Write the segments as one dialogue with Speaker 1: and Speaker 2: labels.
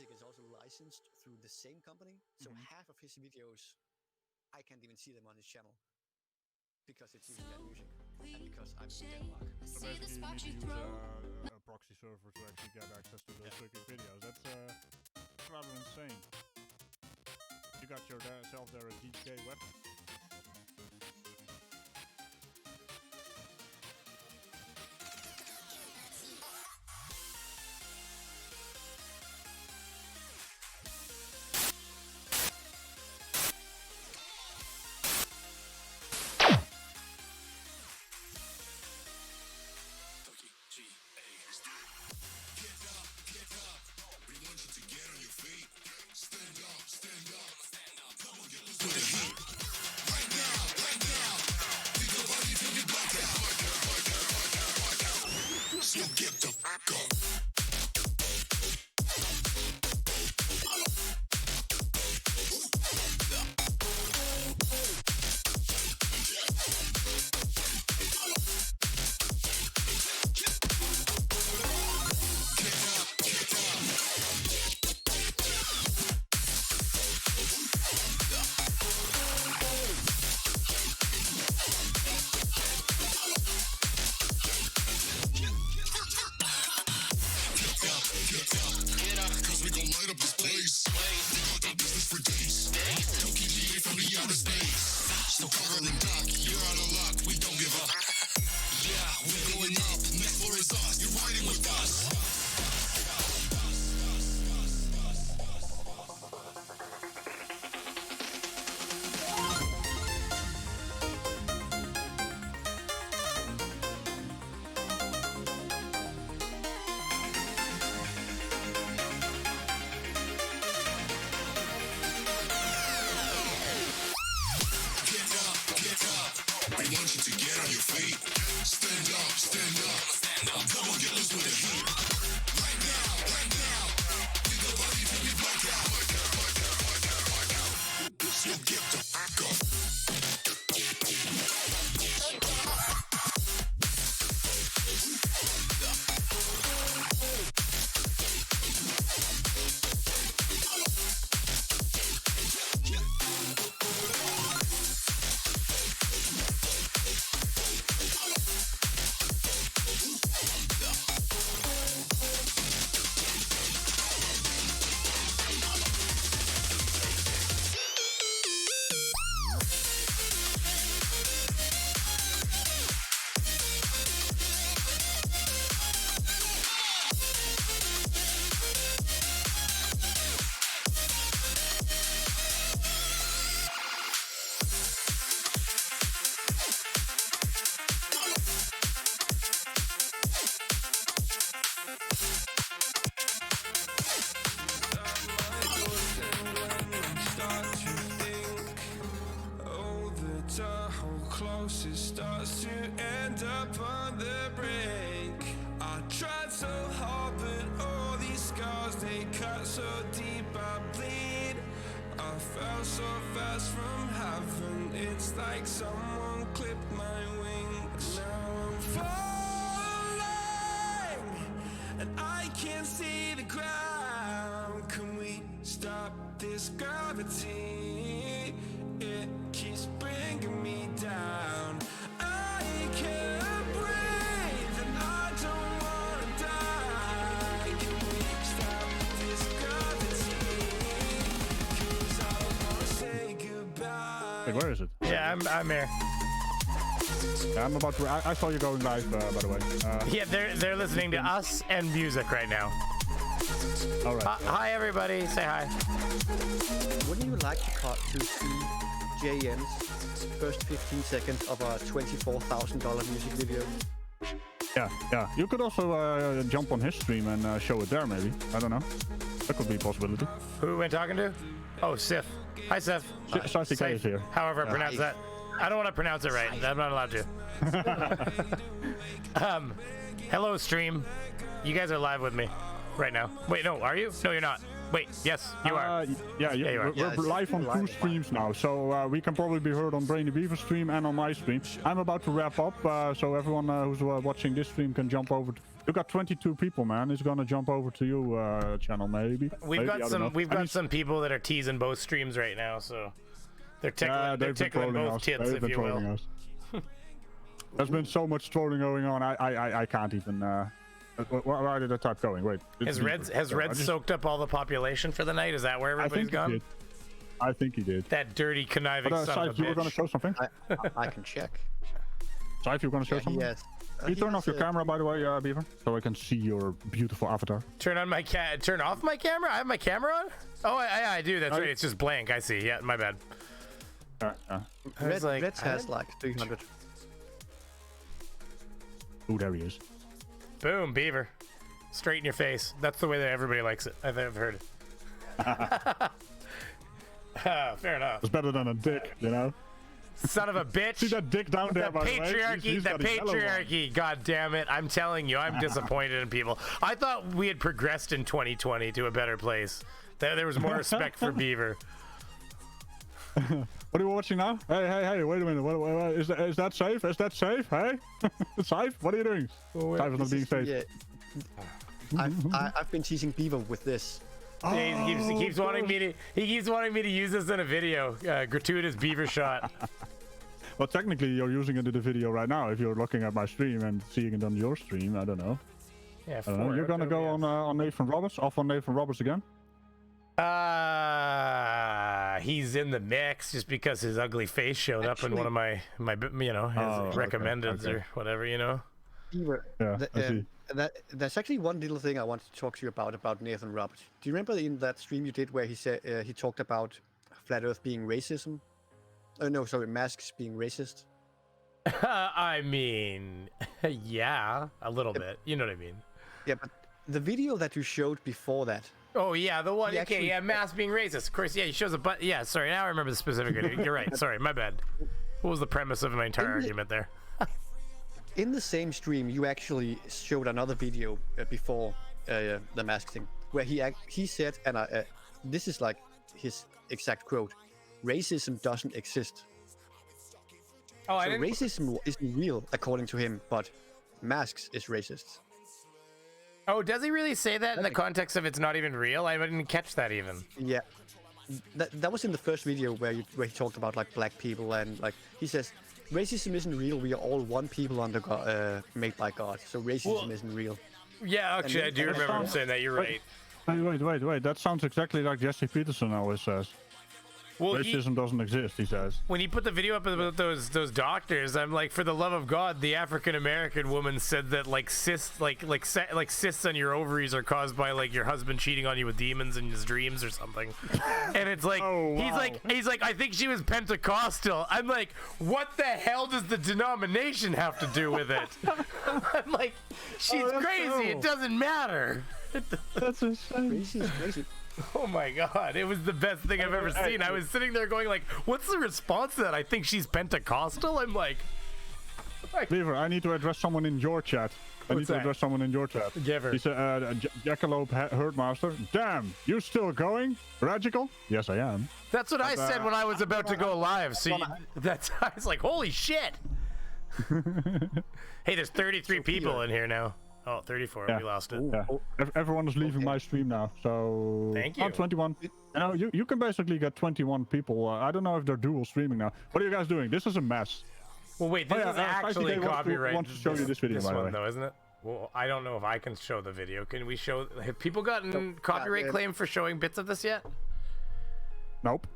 Speaker 1: music is also licensed through the same company. So half of his videos, I can't even see them on his channel because it's using that music, and because I'm in Denmark.
Speaker 2: So basically, you need to use a proxy server to actually get access to those freaking videos. That's rather insane. You got yourself there a DK web. Wait, where is it?
Speaker 3: Yeah, I'm here.
Speaker 2: Yeah, I'm about to. I saw you going live, by the way.
Speaker 3: Yeah, they're listening to us and music right now.
Speaker 2: All right.
Speaker 3: Hi, everybody. Say hi.
Speaker 1: Wouldn't you like to see JM's first 15 seconds of a $24,000 music video?
Speaker 2: Yeah. You could also jump on his stream and show it there, maybe. I don't know. That could be a possibility.
Speaker 3: Who am I talking to? Oh, Sif. Hi, Sif.
Speaker 2: Sassy K is here.
Speaker 3: However I pronounce that. I don't want to pronounce it right. I'm not allowed to. Hello, stream. You guys are live with me right now. Wait, no, are you? No, you're not. Wait, yes, you are.
Speaker 2: Yeah,
Speaker 3: you are.
Speaker 2: we're live on 2 streams now, so we can probably be heard on Brainy Beaver stream and on my stream. I'm about to wrap up, so everyone who's watching this stream can jump over. You got 22 people, man. It's gonna jump over to you channel maybe.
Speaker 3: We've got some people that are teasing both streams right now, so they're tickling both tits, if you will.
Speaker 2: There's been so much trolling going on. I can't even. Why did I type going? Wait.
Speaker 3: Has Red soaked up all the population for the night? Is that where everybody's gone?
Speaker 2: I think he did.
Speaker 3: That dirty, conniving son of a bitch.
Speaker 2: You were going to show something?
Speaker 1: I can check.
Speaker 2: Saif, you were going to show something?
Speaker 1: Yes.
Speaker 2: Can you turn off your camera, by the way, Beaver, so I can see your beautiful avatar?
Speaker 3: Turn off my camera? I have my camera on? Oh, I do. That's right. It's just blank. I see. Yeah, my bad.
Speaker 1: Red has like 300.
Speaker 2: Oh, there he is.
Speaker 3: Boom, Beaver. Straight in your face. That's the way that everybody likes it. I've heard it. Fair enough.
Speaker 2: It's better than a dick, you know?
Speaker 3: Son of a bitch.
Speaker 2: See that dick down there, by the way?
Speaker 3: The patriarchy. God damn it. I'm telling you, I'm disappointed in people. I thought we had progressed in 2020 to a better place. There was more respect for Beaver.
Speaker 2: What are we watching now? Hey, wait a minute. What, is that safe? Is that safe? Hey? Safe? What are you doing? Safe is not being safe.
Speaker 1: Yeah. I've been teasing Beaver with this.
Speaker 3: He keeps wanting me to use this in a video. Gratuitous Beaver shot.
Speaker 2: Well, technically, you're using it in the video right now. If you're looking at my stream and seeing it on your stream, I don't know.
Speaker 3: Yeah,
Speaker 2: you're gonna go on Nathan Roberts, off on Nathan Roberts again?
Speaker 3: He's in the mix just because his ugly face showed up in one of my his recommendeds or whatever, you know.
Speaker 1: Beaver, there's actually one little thing I wanted to talk to you about Nathan Roberts. Do you remember in that stream you did where he said he talked about flat Earth being racism? Oh no, sorry, masks being racist.
Speaker 3: I mean, yeah, a little bit. You know what I mean?
Speaker 1: Yeah, but the video that you showed before that.
Speaker 3: Oh yeah, the one. Okay, yeah, masks being racist. Of course, yeah, he shows a butt. Yeah, sorry, now I remember the specific video. You're right. Sorry, my bad. What was the premise of my entire argument there?
Speaker 1: In the same stream, you actually showed another video before the mask thing, where he said, and this is like his exact quote: "Racism doesn't exist."
Speaker 3: Oh,
Speaker 1: so racism isn't real, according to him, but masks is racist.
Speaker 3: Oh, does he really say that in the context of it's not even real? I didn't catch that even.
Speaker 1: Yeah, that was in the first video where he talked about like black people, and like he says, racism isn't real. We are all one people under made by God. So racism isn't real.
Speaker 3: Yeah, actually, I do remember him saying that. You're right.
Speaker 2: Wait. That sounds exactly like Jesse Peterson always says. Well, racism doesn't exist, he says.
Speaker 3: When he put the video up about those doctors, I'm like, for the love of God, the African American woman said that like cysts, like cysts on your ovaries are caused by like your husband cheating on you with demons in his dreams or something. And it's like, he's like, I think she was Pentecostal. I'm like, what the hell does the denomination have to do with it? I'm like, she's crazy. Terrible. It doesn't matter.
Speaker 2: That's insane.
Speaker 1: Crazy.
Speaker 3: Oh my God, it was the best thing I've ever seen. I was sitting there going like, what's the response to that? I think she's Pentecostal? I'm like...
Speaker 2: Beaver, I need to address someone in your chat. Give her. He said, Jackalope Herdmaster. Damn, you still going? Radical? Yes, I am.
Speaker 3: That's what I said when I was about to go live. So I was like, holy shit. Hey, there's 33 people in here now. Oh, 34. Yeah. We lost it.
Speaker 2: Yeah. Everyone is leaving my stream now, so...
Speaker 3: Thank you.
Speaker 2: 21. You can basically get 21 people. I don't know if they're dual streaming now. What are you guys doing? This is a mess.
Speaker 3: Well, wait, this is actually copyright.
Speaker 2: I want to show you this video,
Speaker 3: by the way. Though, isn't it? Well, I don't know if I can show the video. Can we show... Have people gotten copyright claim for showing bits of this yet?
Speaker 2: Nope.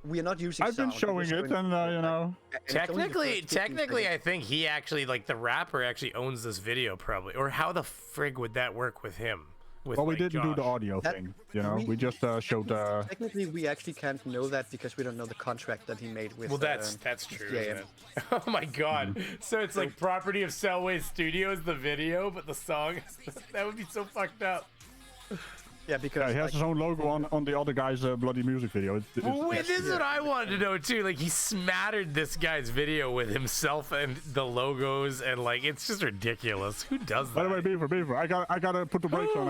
Speaker 1: We are not using
Speaker 2: I've been showing it, and you know.
Speaker 3: Technically, I think he actually, like, the rapper actually owns this video, probably. Or how the frig would that work with him?
Speaker 2: Well, we didn't do the audio thing, you know. We just showed.
Speaker 1: Technically, we actually can't know that because we don't know the contract that he made with.
Speaker 3: Well, that's true. Isn't it? Oh my God! So it's like property of Cellway Studios, the video, but the song. That would be so fucked up.
Speaker 1: Yeah, because
Speaker 2: he has his own logo on the other guy's bloody music video.
Speaker 3: Wait, this is what I wanted to know too. Like he smattered this guy's video with himself and the logos, and like it's just ridiculous. Who does that?
Speaker 2: By the way, Beaver, I gotta put the brakes on.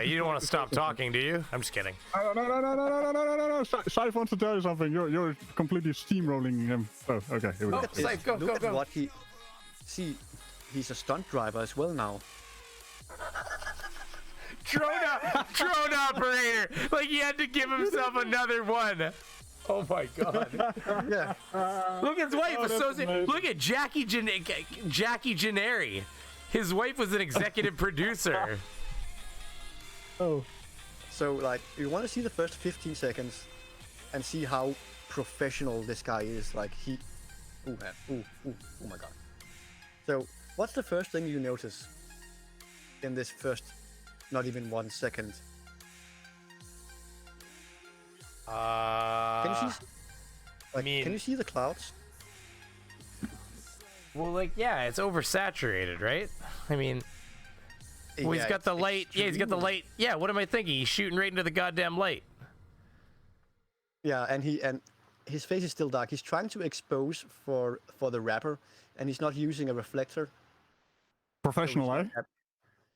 Speaker 3: You don't want to stop talking, do you? I'm just kidding.
Speaker 2: No. Scythe wants to tell you something. You're completely steamrolling him. Oh, okay, here we go.
Speaker 3: Scythe, go.
Speaker 1: Look at what he... See, he's a stunt driver as well now.
Speaker 3: Drone operator. Like he had to give himself another one. Oh my god.
Speaker 1: Yeah.
Speaker 3: Look at his wife. Look at Jackie Gennari. His wife was an executive producer.
Speaker 2: Oh.
Speaker 1: So, like, you want to see the first 15 seconds and see how professional this guy is. Like, he... Ooh, man. Ooh, oh my god. So, what's the first thing you notice in this first, not even 1 second? Can you see? Like, can you see the clouds?
Speaker 3: Well, like, yeah, it's oversaturated, right? I mean, well, he's got the light. Yeah, he's got the light. Yeah, what am I thinking? He's shooting right into the goddamn light.
Speaker 1: Yeah, and his face is still dark. He's trying to expose for the rapper, and he's not using a reflector.
Speaker 2: Professional, eh?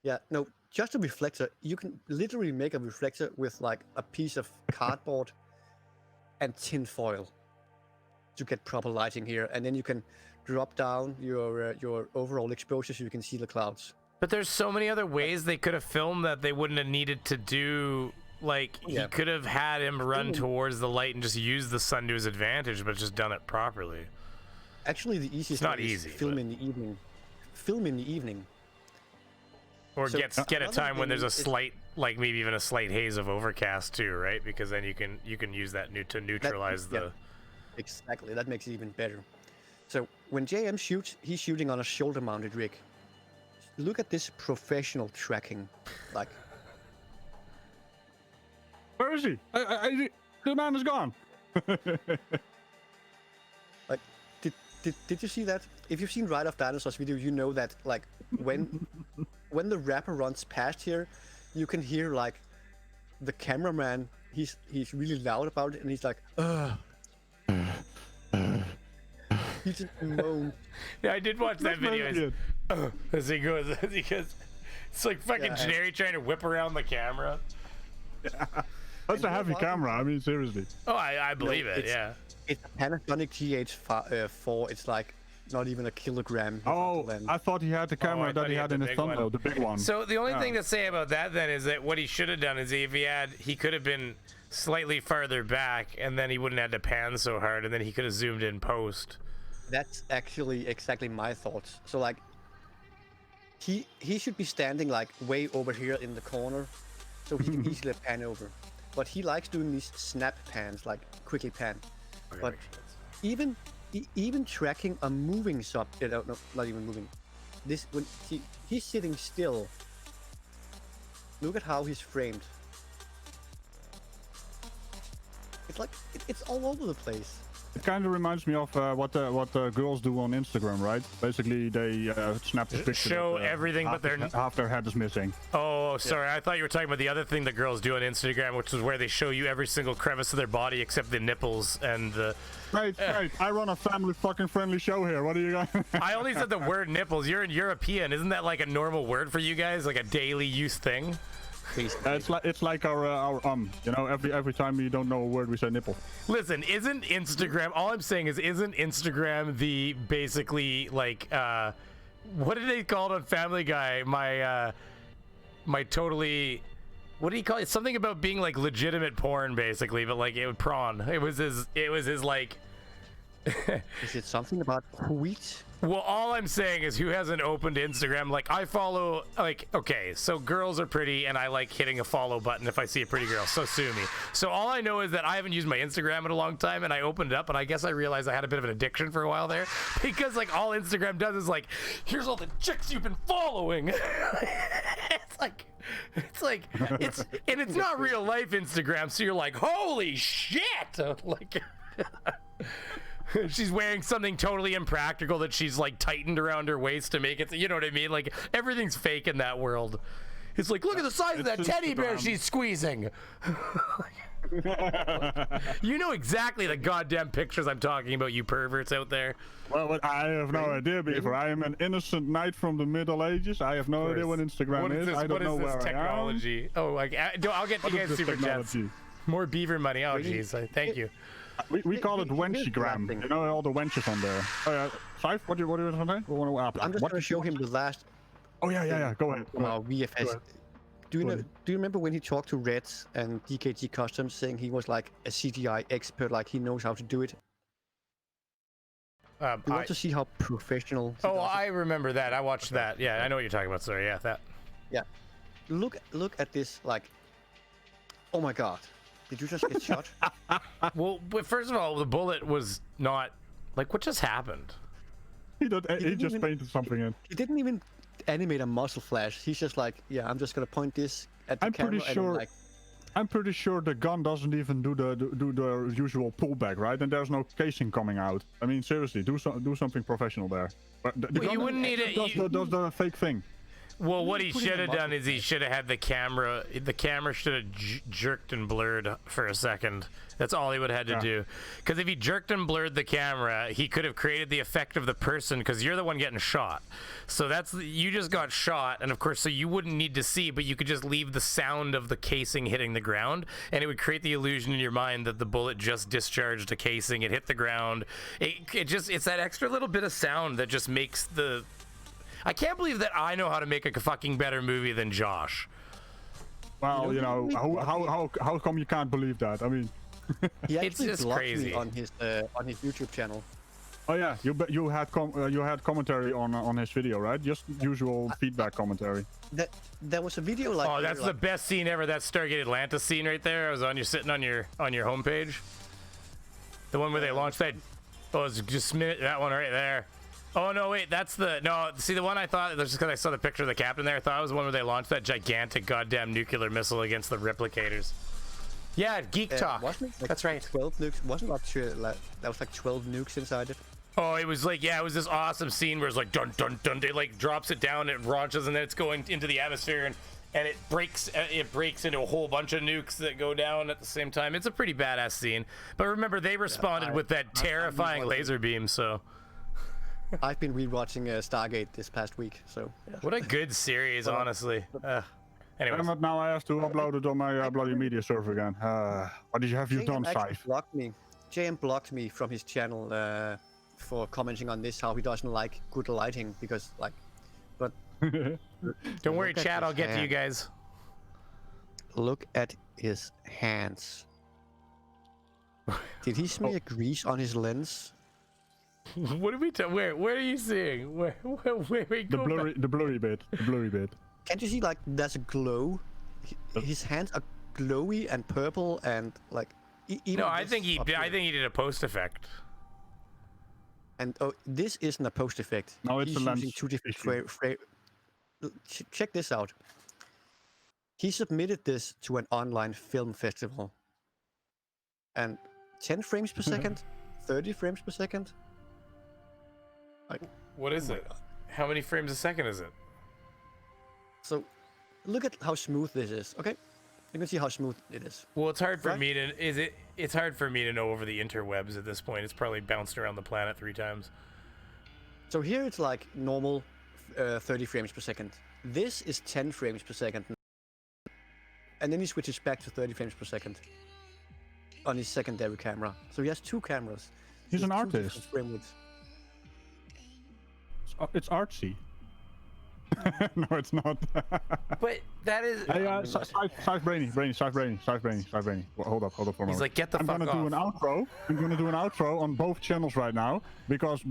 Speaker 1: Yeah, no, just a reflector. You can literally make a reflector with like a piece of cardboard and tin foil to get proper lighting here, and then you can drop down your overall exposure so you can see the clouds.
Speaker 3: But there's so many other ways they could have filmed that they wouldn't have needed to do. Like, he could have had him run towards the light and just use the sun to his advantage, but just done it properly.
Speaker 1: Actually, the easiest
Speaker 3: not
Speaker 1: way
Speaker 3: easy,
Speaker 1: is film in the evening. Film in the evening.
Speaker 3: Or
Speaker 1: So,
Speaker 3: get a time when there's a
Speaker 1: is-
Speaker 3: slight, like maybe even a slight haze of overcast too, right? Because then you can use that to neutralize the.
Speaker 1: Exactly, that makes it even better. So when JM shoots, he's shooting on a shoulder-mounted rig. Look at this professional tracking, like.
Speaker 2: Where is he? The man is gone.
Speaker 1: Like, did you see that? If you've seen Ride of Dinosaurs video, you know that like when the rapper runs past here, you can hear like the cameraman. He's really loud about it, and he's like, he just moaned.
Speaker 3: Yeah, I did watch that video. As he goes, it's like fucking Gennari trying to whip around the camera.
Speaker 2: That's a heavy camera. I mean, seriously.
Speaker 3: Oh, I believe it. Yeah.
Speaker 1: It's a Panasonic GH4. It's like not even a kilogram.
Speaker 2: Oh, I thought he had the camera
Speaker 3: I
Speaker 2: that
Speaker 3: thought
Speaker 2: he
Speaker 3: he
Speaker 2: had
Speaker 3: had
Speaker 2: in
Speaker 3: the
Speaker 2: his
Speaker 3: big one.
Speaker 2: thumbnail, the big one.
Speaker 3: So the only thing to say about that then is that what he should have done is he could have been slightly farther back, and then he wouldn't have had to pan so hard, and then he could have zoomed in post.
Speaker 1: That's actually exactly my thoughts. So like, he should be standing like way over here in the corner, so he can easily pan over. But he likes doing these snap pans, like quickly pan. But even tracking a moving sub, no, not even moving. This when he's sitting still. Look at how he's framed. It's like it's all over the place.
Speaker 2: It kind of reminds me of what the girls do on Instagram, right? Basically, they snap the picture.
Speaker 3: Show everything, but they're
Speaker 2: half their head is missing.
Speaker 3: Oh, sorry. I thought you were talking about the other thing that girls do on Instagram, which is where they show you every single crevice of their body except the nipples and the.
Speaker 2: Right. I run a family fucking friendly show here. What are you guys?
Speaker 3: I only said the word nipples. You're in European. Isn't that like a normal word for you guys? Like a daily use thing?
Speaker 2: It's like our you know, every time we don't know a word, we say nipple.
Speaker 3: Listen, isn't Instagram? All I'm saying is, isn't Instagram the basically like what did they call it on Family Guy? My totally. What do you call it? It's something about being like legitimate porn, basically, but like it would prawn. It was his like.
Speaker 1: Is it something about wheat?
Speaker 3: Well, all I'm saying is, who hasn't opened Instagram? Like, I follow, like, okay, so girls are pretty, and I like hitting a follow button if I see a pretty girl, so sue me. So all I know is that I haven't used my Instagram in a long time, and I opened it up, and I guess I realized I had a bit of an addiction for a while there, because, like, all Instagram does is, like, here's all the chicks you've been following. It's not real life Instagram, so you're like, holy shit! Like... She's wearing something totally impractical that she's like tightened around her waist to make it, you know what I mean? Like everything's fake in that world. It's like, look at the size of that teddy bear she's squeezing. You know exactly the goddamn pictures I'm talking about, you perverts out there.
Speaker 2: Well, I have no idea, Beaver. I am an innocent knight from the Middle Ages. I have no idea what Instagram is. I don't know where
Speaker 3: technology?
Speaker 2: I am.
Speaker 3: Oh, like, I'll get you guys super chats. More Beaver money. Oh, jeez. Thank you.
Speaker 2: We call it wenchigram. You know, all the wenches on there. Oh, yeah. Saif, what do you want to say?
Speaker 1: I'm just going to show him the last.
Speaker 2: Oh, yeah. Go ahead.
Speaker 1: From our VFS. Do you remember when he talked to Reds and DKG Customs, saying he was like a CGI expert, like he knows how to do it? You want to see how professional?
Speaker 3: Oh, I remember that. I watched that. Yeah, I know what you're talking about. Sorry, yeah, that.
Speaker 1: Yeah, look at this. Like, oh my God, did you just get shot?
Speaker 3: Well, first of all, the bullet was not like what just happened.
Speaker 2: He just painted something in.
Speaker 1: He didn't even animate a muzzle flash. He's just like, yeah, I'm just gonna point this at the camera.
Speaker 2: I'm pretty sure the gun doesn't even do the usual pullback, right? And there's no casing coming out. I mean, seriously, do something professional there. But the gun
Speaker 3: you wouldn't need it.
Speaker 2: Does the fake thing.
Speaker 3: Well, what he should have done is he should have had the camera. The camera should have jerked and blurred for a second. That's all he would have had to do. Because if he jerked and blurred the camera, he could have created the effect of the person. Because you're the one getting shot. So you just got shot, and of course, so you wouldn't need to see, but you could just leave the sound of the casing hitting the ground, and it would create the illusion in your mind that the bullet just discharged a casing. It hit the ground. It's that extra little bit of sound that just makes the. I can't believe that I know how to make a fucking better movie than Josh.
Speaker 2: Well, you know, how come you can't believe that? I mean,
Speaker 1: he actually
Speaker 3: it's just
Speaker 1: blocked
Speaker 3: crazy
Speaker 1: me on his YouTube channel.
Speaker 2: Oh yeah, you had commentary on his video, right? Just usual feedback commentary.
Speaker 1: There was a video like.
Speaker 3: Oh, that's the best scene ever. That Stargate Atlantis scene right there. I was sitting on your homepage. The one where they launched that. Oh, it's just that one right there. Oh no, wait, that's see the one I thought, just because I saw the picture of the captain there, I thought it was the one where they launched that gigantic goddamn nuclear missile against the replicators. Yeah, Geek Talk.
Speaker 1: Wasn't it like
Speaker 3: that's right.
Speaker 1: 12 nukes. Wasn't that that was like 12 nukes inside it?
Speaker 3: Oh, it was like, yeah, it was this awesome scene where it's like dun dun dun. It like drops it down, it launches, and then it's going into the atmosphere, and it breaks into a whole bunch of nukes that go down at the same time. It's a pretty badass scene. But remember, they responded with that terrifying laser beam. So.
Speaker 1: I've been rewatching Stargate this past week, so. Yeah.
Speaker 3: What a good series, honestly. Anyways.
Speaker 2: But now I have to upload it on my bloody media server again. What have you done, Saif?
Speaker 1: JM blocked me from his channel for commenting on this, how he doesn't like good lighting, because like, but.
Speaker 3: Don't worry, chat, I'll get to you guys.
Speaker 1: Look at his hands. Did he smear grease on his lens?
Speaker 3: What are we where are you seeing? Where
Speaker 2: the blurry bit.
Speaker 1: Can't you see like there's a glow? His hands are glowy and purple and like.
Speaker 3: No, I think he did a post effect.
Speaker 1: And this isn't a post effect.
Speaker 2: No, it's
Speaker 1: He's
Speaker 2: a lens.
Speaker 1: using two different check this out. He submitted this to an online film festival. And 10 frames per second, 30 frames per second. Like,
Speaker 3: what is it? How many frames a second is it?
Speaker 1: So, look at how smooth this is. Okay, you can see how smooth it is.
Speaker 3: Well, it's hard for me to. It's hard for me to know over the interwebs at this point. It's probably bounced around the planet 3 times.
Speaker 1: So here it's like normal, 30 frames per second. This is 10 frames per second, and then he switches back to 30 frames per second on his secondary camera. So he has 2 cameras.
Speaker 2: He's an artist.
Speaker 1: Frame widths.
Speaker 2: It's artsy. No, it's not.
Speaker 3: But that is.
Speaker 2: Hey, Saif Brainy. Well, hold up for a moment.
Speaker 3: He's like, get the fuck off.
Speaker 2: I'm gonna do an outro on both channels right now because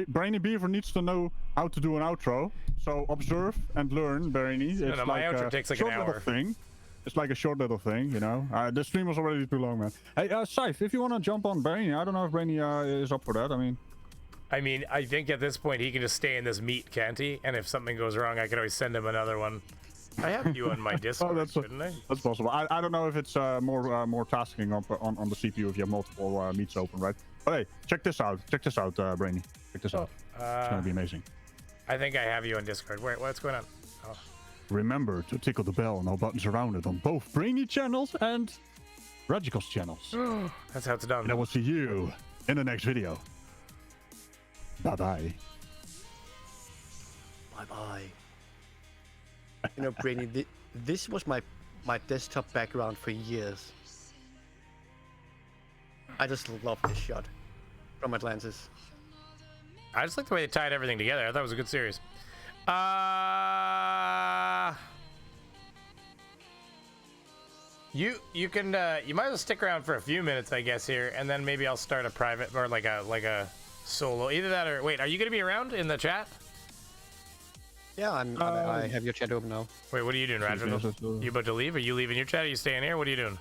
Speaker 2: Brainy Beaver needs to know how to do an outro. So observe and learn, Brainy. It's like
Speaker 3: my outro takes like an hour.
Speaker 2: Thing. It's like a short little thing, you know. The stream was already too long, man. Hey, Saif, if you wanna jump on Brainy, I don't know if Brainy is up for that.
Speaker 3: I mean, I think at this point he can just stay in this meat, can't he? And if something goes wrong, I can always send him another one. I have you on my Discord, shouldn't I?
Speaker 2: That's possible. I don't know if it's more tasking on the CPU if you have multiple meats open, right? But hey, check this out. Brainy. Check this out. It's gonna be amazing.
Speaker 3: I think I have you on Discord. What's going on? Oh.
Speaker 2: remember to tickle the bell and all buttons around it on both Brainy channels and Radical's channels.
Speaker 3: That's how it's done.
Speaker 2: And I will see you in the next video. Bye-bye.
Speaker 1: Bye-bye. You know, Brainy, this was my desktop background for years. I just love this shot from Atlantis.
Speaker 3: I just like the way they tied everything together. I thought it was a good series. You can you might as well stick around for a few minutes, I guess, here, and then maybe I'll start a private or like a solo. Either that or wait, are you gonna be around in the chat?
Speaker 1: Yeah, I have your chat open now.
Speaker 3: Wait, what are you doing, Roger? You about to leave? Are you leaving your chat? Are you staying here? What are you doing?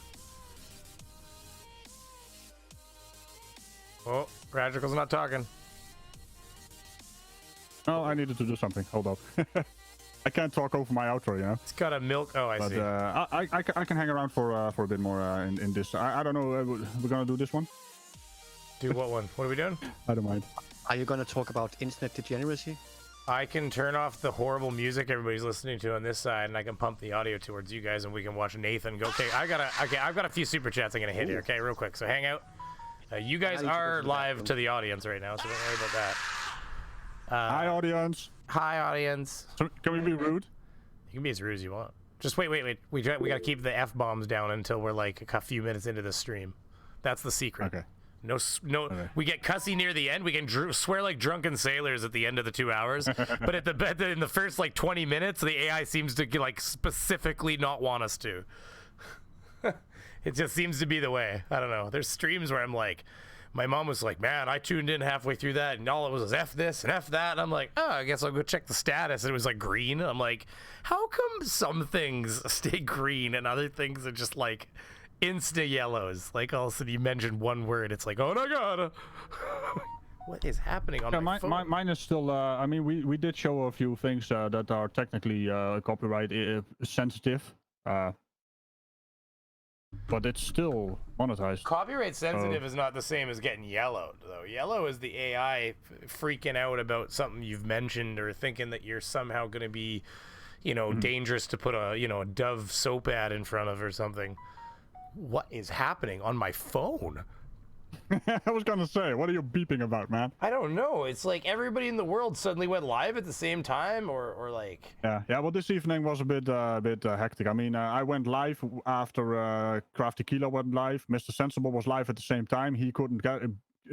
Speaker 3: Oh, Radical's not talking.
Speaker 2: Oh, I needed to do something. Hold up. I can't talk over my outro, you know.
Speaker 3: It's got a milk. Oh, I see.
Speaker 2: I can hang around for a bit more in this. I don't know. We're gonna do this one.
Speaker 3: Do what one? What are we doing?
Speaker 2: I don't mind.
Speaker 1: Are you gonna talk about internet degeneracy?
Speaker 3: I can turn off the horrible music everybody's listening to on this side, and I can pump the audio towards you guys, and we can watch Nathan go. Okay, I've got a few super chats I'm gonna hit here. Okay, real quick. So hang out. You guys are live to the audience right now, so don't worry about that.
Speaker 2: Hi, audience.
Speaker 3: Hi, audience.
Speaker 2: So, can we be rude?
Speaker 3: You can be as rude as you want. Just wait. We gotta keep the F-bombs down until we're like a few minutes into the stream. That's the secret.
Speaker 2: Okay.
Speaker 3: No. Okay. We get cussy near the end. We can swear like drunken sailors at the end of the 2 hours. But in the first like 20 minutes, the AI seems to like specifically not want us to. It just seems to be the way. I don't know. There's streams where I'm like, my mom was like, man, I tuned in halfway through that, and all it was F this and F that. And I'm like, oh, I guess I'll go check the status. And it was like green. And I'm like, how come some things stay green and other things are just like insta yellows? Like all of a sudden you mentioned one word, it's like, oh my god. What is happening on my phone?
Speaker 2: Mine is still, I mean, we did show a few things that are technically copyright sensitive. But it's still monetized.
Speaker 3: Copyright sensitive is not the same as getting yellowed, though. Yellow is the AI freaking out about something you've mentioned or thinking that you're somehow going to be, you know, dangerous to put a, you know, a Dove soap ad in front of or something. What is happening on my phone?
Speaker 2: I was gonna say, what are you beeping about, man?
Speaker 3: I don't know. It's like everybody in the world suddenly went live at the same time, or like.
Speaker 2: Yeah. Well, this evening was a bit hectic. I mean, I went live after Crafty Kilo went live. Mr. Sensible was live at the same time. He couldn't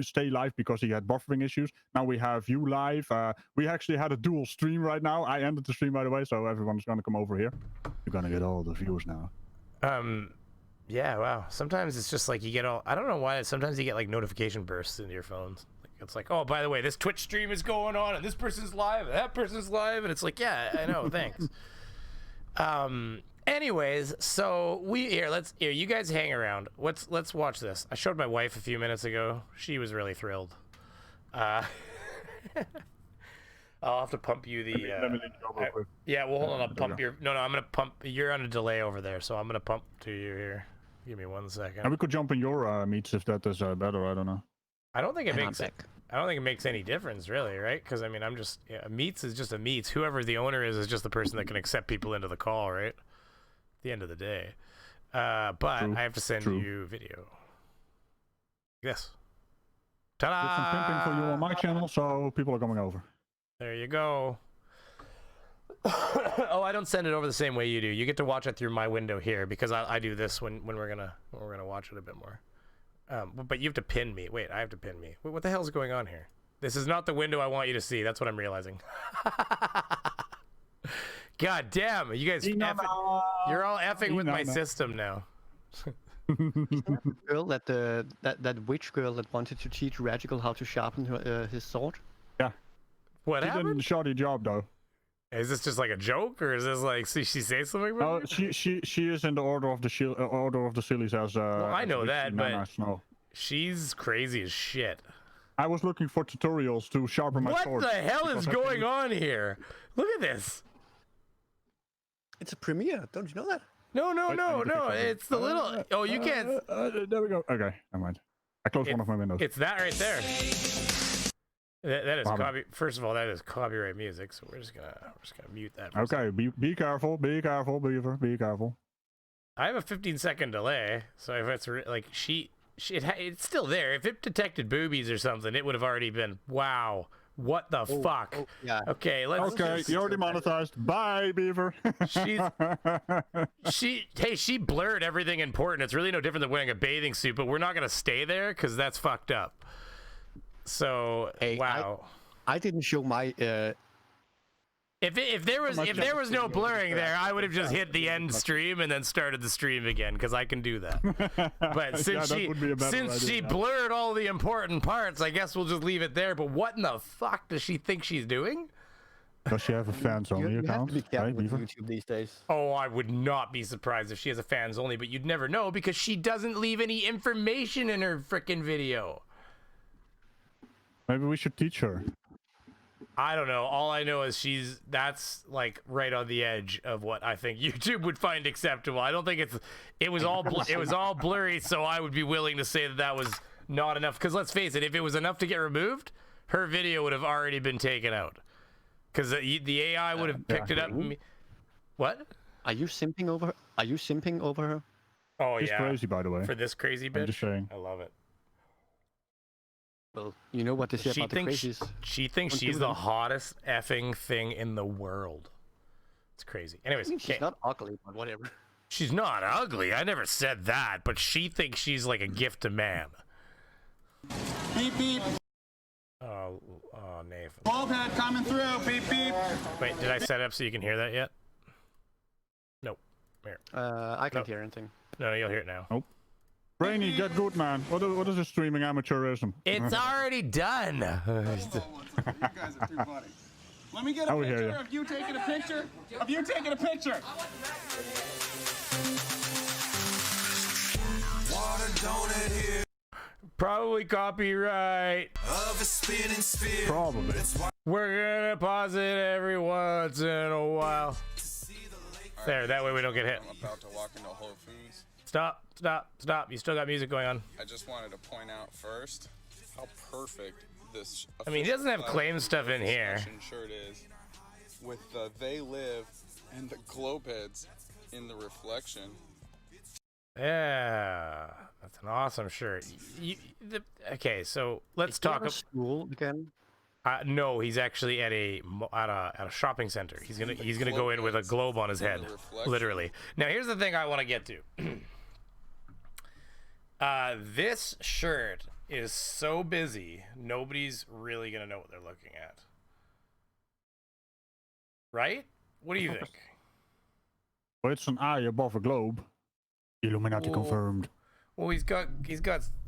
Speaker 2: stay live because he had buffering issues. Now we have you live. We actually had a dual stream right now. I ended the stream right away, so everyone's gonna come over here. You're gonna get all the views now.
Speaker 3: Yeah, wow. Sometimes it's just like you get all, I don't know why, sometimes you get like notification bursts into your phones. Like, it's like, oh, by the way, this Twitch stream is going on and this person's live and that person's live. And it's like, yeah, I know, thanks. Anyways, so here, you guys hang around. Let's watch this. I showed my wife a few minutes ago. She was really thrilled. I'll have to pump you the. Yeah, well, hold on. I'll pump your. No, I'm gonna pump. You're on a delay over there, so I'm gonna pump to you here. Give me 1 second.
Speaker 2: And we could jump in your meets if that is better. I don't know.
Speaker 3: I don't think it makes. I don't think it makes any difference, really, right? Because I mean, I'm just meets is just a meets. Whoever the owner is just the person that can accept people into the call, right? At the end of the day. But I have to send you video. Yes. Ta-da!
Speaker 2: Did some pimping for you on my channel, so people are coming over.
Speaker 3: There you go. Oh, I don't send it over the same way you do. You get to watch it through my window here because I do this when we're gonna watch it a bit more. But you have to pin me. Wait, I have to pin me. Wait, what the hell is going on here? This is not the window I want you to see. That's what I'm realizing. God damn, you guys, you're all effing with my system now.
Speaker 1: Girl, that witch girl that wanted to teach Radical how to sharpen his sword.
Speaker 2: Yeah.
Speaker 3: What
Speaker 2: happened? She did a shoddy job though.
Speaker 3: Is this just like a joke, or is this like she say something?
Speaker 2: No, she is in the order of the Sillies as.
Speaker 3: Well, I know that, but she's crazy as shit.
Speaker 2: I was looking for tutorials to sharpen my sword.
Speaker 3: What the hell is going on here? Look at this.
Speaker 1: It's a premiere. Don't you know that?
Speaker 3: No. It's the little. Oh, you can't.
Speaker 2: There we go. Okay, never mind. I closed one of my windows.
Speaker 3: It's that right there. That is First of all, that is copyright music, so we're just gonna mute that.
Speaker 2: Okay, be careful, Beaver, be careful.
Speaker 3: I have a 15-second delay, so if it's like it's still there. If it detected boobies or something, it would have already been. Wow, what the fuck? Oh,
Speaker 1: yeah.
Speaker 3: Okay, let's.
Speaker 2: Okay, you're demonetized. Bye, Beaver.
Speaker 3: She blurred everything important. It's really no different than wearing a bathing suit, but we're not gonna stay there because that's fucked up. So
Speaker 1: hey,
Speaker 3: wow.
Speaker 1: I didn't show my.
Speaker 3: If there was no blurring there, I would have just hit the end stream and then started the stream again because I can do that. But since she blurred all the important parts, I guess we'll just leave it there. But what in the fuck does she think she's doing?
Speaker 2: Does she have a fans only account?
Speaker 1: You have to be careful with YouTube these days.
Speaker 3: Oh, I would not be surprised if she has a fans only, but you'd never know because she doesn't leave any information in her frickin' video.
Speaker 2: Maybe we should teach her.
Speaker 3: I don't know. All I know is that's like right on the edge of what I think YouTube would find acceptable. I don't think it was all blurry, so I would be willing to say that was not enough. Because let's face it, if it was enough to get removed, her video would have already been taken out. Because the AI would have picked it up. What?
Speaker 1: Are you simping over her?
Speaker 3: Oh,
Speaker 2: She's crazy, by the way.
Speaker 3: For this crazy bitch?
Speaker 2: I'm just saying.
Speaker 3: I love it.
Speaker 1: Well, you know what they say about the crazies.
Speaker 3: She thinks she's the hottest effing thing in the world. It's crazy. Anyways,
Speaker 1: she's not ugly, but whatever.
Speaker 3: She's not ugly. I never said that, but she thinks she's like a gift to man.
Speaker 4: Beep beep.
Speaker 3: Oh, Nathan.
Speaker 4: Bald head coming through. Beep beep.
Speaker 3: Wait, did I set it up so you can hear that yet? Nope. Here.
Speaker 1: I can't hear anything.
Speaker 3: No, you'll hear it now.
Speaker 2: Nope. Brainy, get good, man. What is this streaming amateurism?
Speaker 3: It's already done.
Speaker 4: You guys are too funny. Let me get a picture of you taking a picture. Of you taking a picture.
Speaker 3: Probably copyright.
Speaker 2: Probably.
Speaker 3: We're gonna pause it every once in a while. There, that way we don't get hit.
Speaker 5: I'm about to walk into Whole Foods.
Speaker 3: Stop. You still got music going on.
Speaker 5: I just wanted to point out first how perfect this.
Speaker 3: I mean, he doesn't have claim stuff in here.
Speaker 5: Shirt is with the "They Live" and the globe heads in the reflection.
Speaker 3: Yeah, that's an awesome shirt. Okay, so let's talk about
Speaker 1: school again.
Speaker 3: No, he's actually at a shopping center. He's gonna go in with a globe on his head, literally. Now here's the thing I want to get to. This shirt is so busy, nobody's really gonna know what they're looking at. Right? What do you think?
Speaker 2: Well, it's an eye above a globe. Illuminati confirmed.
Speaker 3: Well, he's got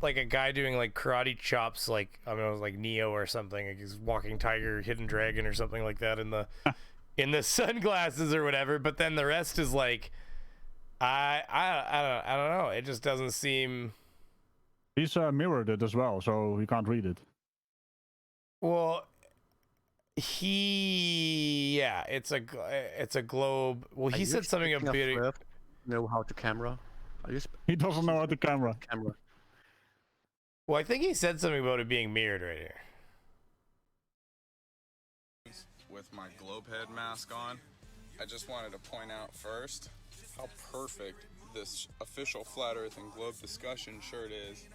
Speaker 3: like a guy doing like karate chops, like I don't know, like Neo or something. Like he's walking tiger, hidden dragon or something like that in the sunglasses or whatever. But then the rest is like, I don't know. It just doesn't seem.
Speaker 2: He's mirrored it as well, so you can't read it.
Speaker 3: Well, it's a globe. Well, he said something about
Speaker 1: know how to camera.
Speaker 2: He doesn't know how to camera.
Speaker 3: Well, I think he said something about it being mirrored right here.
Speaker 5: With my globe head mask on, I just wanted to point out first how perfect this official Flat Earth and Globe discussion shirt is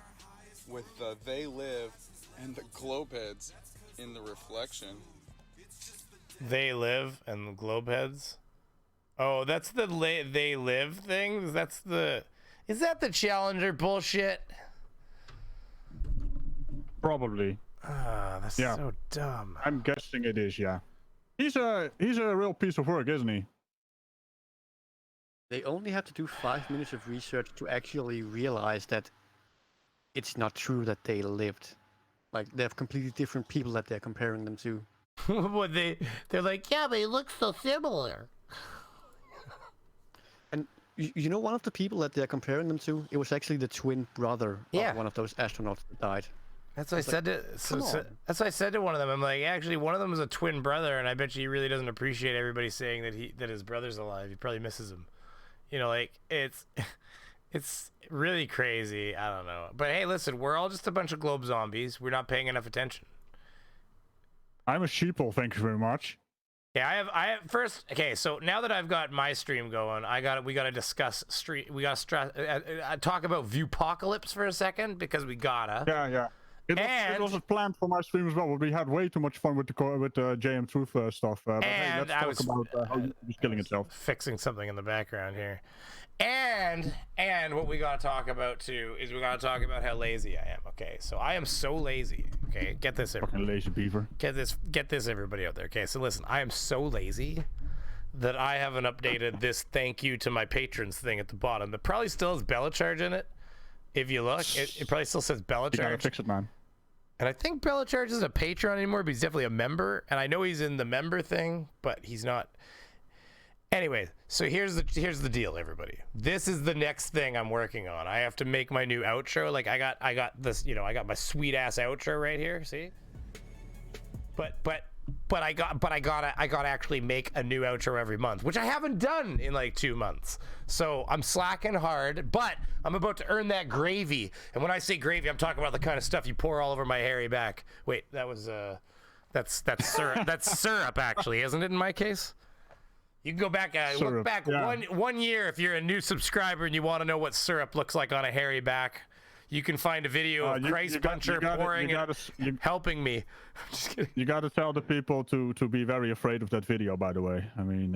Speaker 5: with the "They Live" and the globe heads in the reflection.
Speaker 3: They live and the globe heads. Oh, that's the they live thing. Is that the Challenger bullshit?
Speaker 2: Probably.
Speaker 3: That's so dumb.
Speaker 2: I'm guessing it is. Yeah. He's a real piece of work, isn't he?
Speaker 1: They only have to do 5 minutes of research to actually realize that it's not true that they lived. Like, they have completely different people that they're comparing them to.
Speaker 3: Well, they're like, yeah, but he looks so similar.
Speaker 1: And you know, one of the people that they're comparing them to, it was actually the twin brother of one of those astronauts that died.
Speaker 3: That's what I said to. That's what I said to one of them. I'm like, actually, one of them is a twin brother, and I bet you he really doesn't appreciate everybody saying that his brother's alive. He probably misses him. You know, like it's really crazy. I don't know, but hey, listen, we're all just a bunch of globe zombies. We're not paying enough attention.
Speaker 2: I'm a sheeple, thank you very much.
Speaker 3: Yeah, I have first. Okay, so now that I've got my stream going, we got to discuss talk about Viewpocalypse for a second because we gotta.
Speaker 2: Yeah. It was planned for my stream as well, but we had way too much fun with the JM Truth stuff. But hey, let's talk about how YouTube is killing itself.
Speaker 3: Fixing something in the background here. And what we gotta talk about too is we gotta talk about how lazy I am. Okay, so I am so lazy. Okay, get this, everybody.
Speaker 2: Fucking lazy beaver.
Speaker 3: Get this, everybody out there. Okay, so listen, I am so lazy that I haven't updated this thank you to my patrons thing at the bottom. That probably still has Bella Charge in it. If you look, it probably still says Bella Charge.
Speaker 2: You gotta fix it, man.
Speaker 3: And I think Bella Charge isn't a patron anymore, but he's definitely a member. And I know he's in the member thing, but he's not. Anyway, so here's the deal, everybody. This is the next thing I'm working on. I have to make my new outro. Like I got this, you know, I got my sweet ass outro right here. See? But I gotta actually make a new outro every month, which I haven't done in like 2 months. So I'm slacking hard, but I'm about to earn that gravy. And when I say gravy, I'm talking about the kind of stuff you pour all over my hairy back. Wait, that was that's syrup. That's syrup, actually, isn't it? In my case. You can go back, look back one year if you're a new subscriber and you want to know what syrup looks like on a hairy back. You can find a video of Christ Puncher pouring and helping me. Just kidding.
Speaker 2: You got to tell the people to be very afraid of that video, by the way. I mean,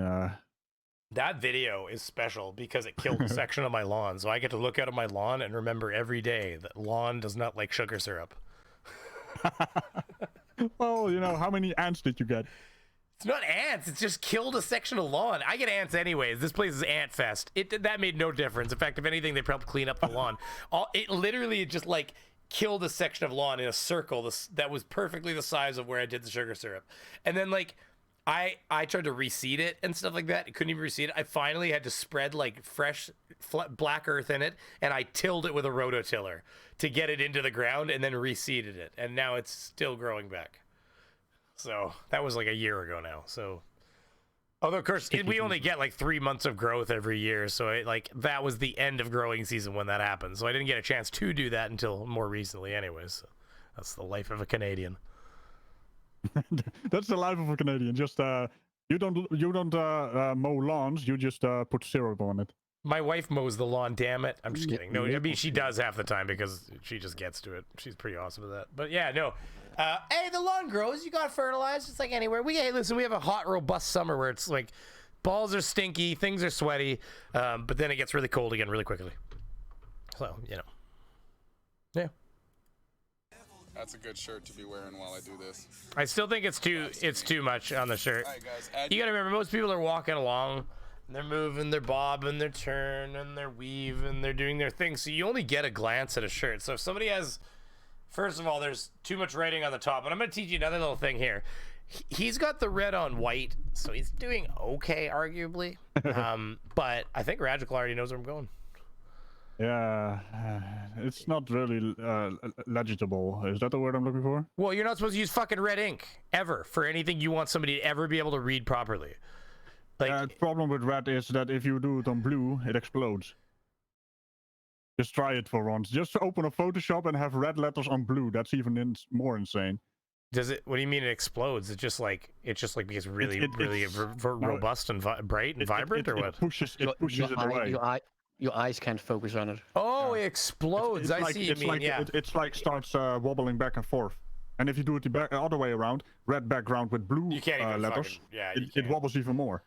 Speaker 3: that video is special because it killed a section of my lawn. So I get to look out at my lawn and remember every day that lawn does not like sugar syrup.
Speaker 2: Well, you know, how many ants did you get?
Speaker 3: It's not ants. It's just killed a section of lawn. I get ants anyways. This place is ant fest. That made no difference. In fact, if anything, they probably clean up the lawn. It literally just like killed a section of lawn in a circle that was perfectly the size of where I did the sugar syrup. And then like I tried to reseed it and stuff like that. It couldn't even reseed it. I finally had to spread like fresh black earth in it, and I tilled it with a rototiller to get it into the ground, and then reseeded it. And now it's still growing back. So that was like a year ago now. So, although of course we only get like 3 months of growth every year, so that was the end of growing season when that happened. So I didn't get a chance to do that until more recently, anyways. So that's the life of a Canadian.
Speaker 2: That's the life of a Canadian. Just you don't mow lawns. You just put syrup on it.
Speaker 3: My wife mows the lawn. Damn it! I'm just kidding. No, I mean she does half the time because she just gets to it. She's pretty awesome at that. But yeah, no. Hey, the lawn grows. You got fertilized. It's like anywhere. Listen, we have a hot, robust summer where it's like balls are stinky, things are sweaty, but then it gets really cold again really quickly. So, you know. Yeah.
Speaker 5: That's a good shirt to be wearing while I do this.
Speaker 3: I still think it's too much on the shirt.
Speaker 5: All right, guys.
Speaker 3: You gotta remember, most people are walking along, and they're moving, they're bobbing, they're turning, they're weaving, they're doing their thing. So you only get a glance at a shirt. So if somebody has... First of all, there's too much writing on the top, and I'm going to teach you another little thing here. He's got the red on white, so he's doing okay, arguably. But I think Radical already knows where I'm going.
Speaker 2: Yeah, it's not really legible. Is that the word I'm looking for?
Speaker 3: Well, you're not supposed to use fucking red ink, ever, for anything you want somebody to ever be able to read properly.
Speaker 2: The problem with red is that if you do it on blue, it explodes. Just try it for once. Just open a Photoshop and have red letters on blue. That's even more insane.
Speaker 3: Does it? What do you mean it explodes? It's just like because really robust and bright and vibrant, or what?
Speaker 2: It pushes it away.
Speaker 1: Your eyes can't focus on it.
Speaker 3: Oh, it explodes. I see.
Speaker 2: It's like starts wobbling back and forth. And if you do it the other way around, red background with blue letters, it wobbles even more.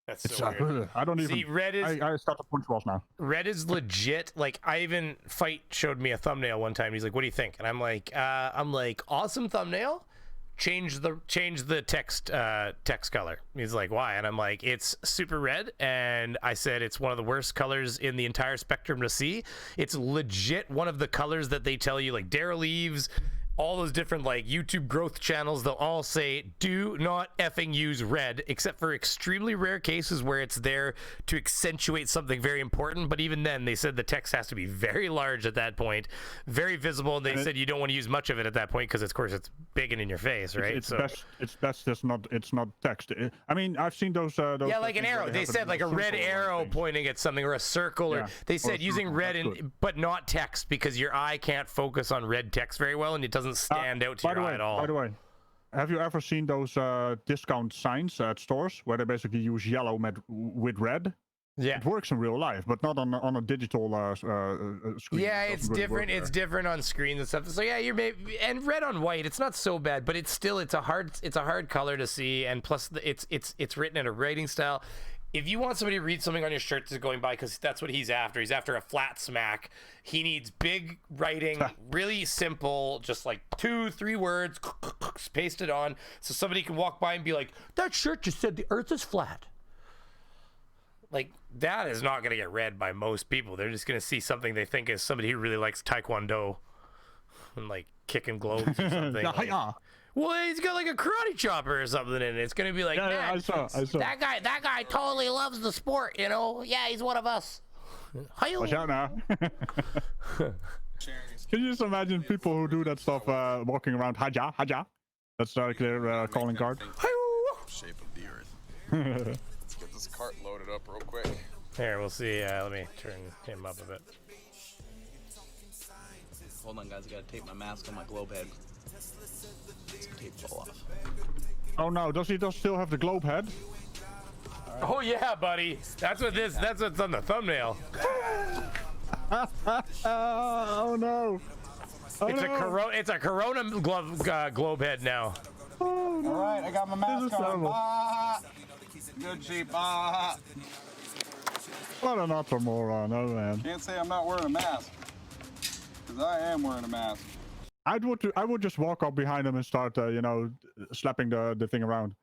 Speaker 3: That's so weird.
Speaker 2: I don't even
Speaker 3: see. Red is.
Speaker 2: I start to punch walls now.
Speaker 3: Red is legit. Like Fight showed me a thumbnail one time. He's like, "What do you think?" And I'm like, "Awesome thumbnail. Change the text color." He's like, "Why?" And I'm like, "It's super red." And I said, "It's one of the worst colors in the entire spectrum to see. It's legit one of the colors that they tell you, like Daryl Eves." All those different like YouTube growth channels, they'll all say, do not effing use red, except for extremely rare cases where it's there to accentuate something very important. But even then, they said the text has to be very large at that point, very visible. And they said you don't want to use much of it at that point because, of course, it's big and in your face, right?
Speaker 2: It's best. It's not text. I mean, I've seen those.
Speaker 3: Yeah, like an arrow. They said like a red arrow pointing at something, or a circle, or they said using red but not text because your eye can't focus on red text very well, and it doesn't stand out to your eye at all.
Speaker 2: By the way, have you ever seen those discount signs at stores where they basically use yellow with red?
Speaker 3: Yeah.
Speaker 2: It works in real life, but not on a digital screen.
Speaker 3: Yeah,
Speaker 2: It
Speaker 3: it's
Speaker 2: doesn't really
Speaker 3: different.
Speaker 2: work
Speaker 3: It's
Speaker 2: there.
Speaker 3: different on screens and stuff. So yeah, you're maybe, and red on white. It's not so bad, but it's a hard color to see, and plus it's written in a writing style. If you want somebody to read something on your shirt that's going by, because that's what he's after. He's after a flat smack. He needs big writing, really simple, just like 2-3 words, pasted on, so somebody can walk by and be like, "That shirt just said the Earth is flat." Like, that is not going to get read by most people. They're just going to see something they think is somebody who really likes Taekwondo and, like, kicking globes or something. Like, well, he's got, like, a karate chopper or something in it. It's going to be like,
Speaker 2: yeah, I saw.
Speaker 3: that guy totally loves the sport, you know? Yeah, he's one of us.
Speaker 2: Watch out now. Can you just imagine people who do that stuff walking around Haja? That's like their calling card.
Speaker 5: Shape of the Earth. Let's get this cart loaded up real quick.
Speaker 3: Here, we'll see. Let me turn him up a bit.
Speaker 6: Hold on, guys. I gotta tape my mask on my globe head. Tape fall off.
Speaker 2: Oh no, does he still have the globe head?
Speaker 3: Right. Oh yeah, buddy. That's what's on the thumbnail.
Speaker 2: Oh no.
Speaker 3: It's a Corona globe head now.
Speaker 2: Oh, no.
Speaker 4: All right, I got my mask on. Good sheep.
Speaker 2: What an utter moron, oh man.
Speaker 4: Can't say I'm not wearing a mask, because I am wearing a mask.
Speaker 2: I would just walk up behind him and start, slapping the thing around.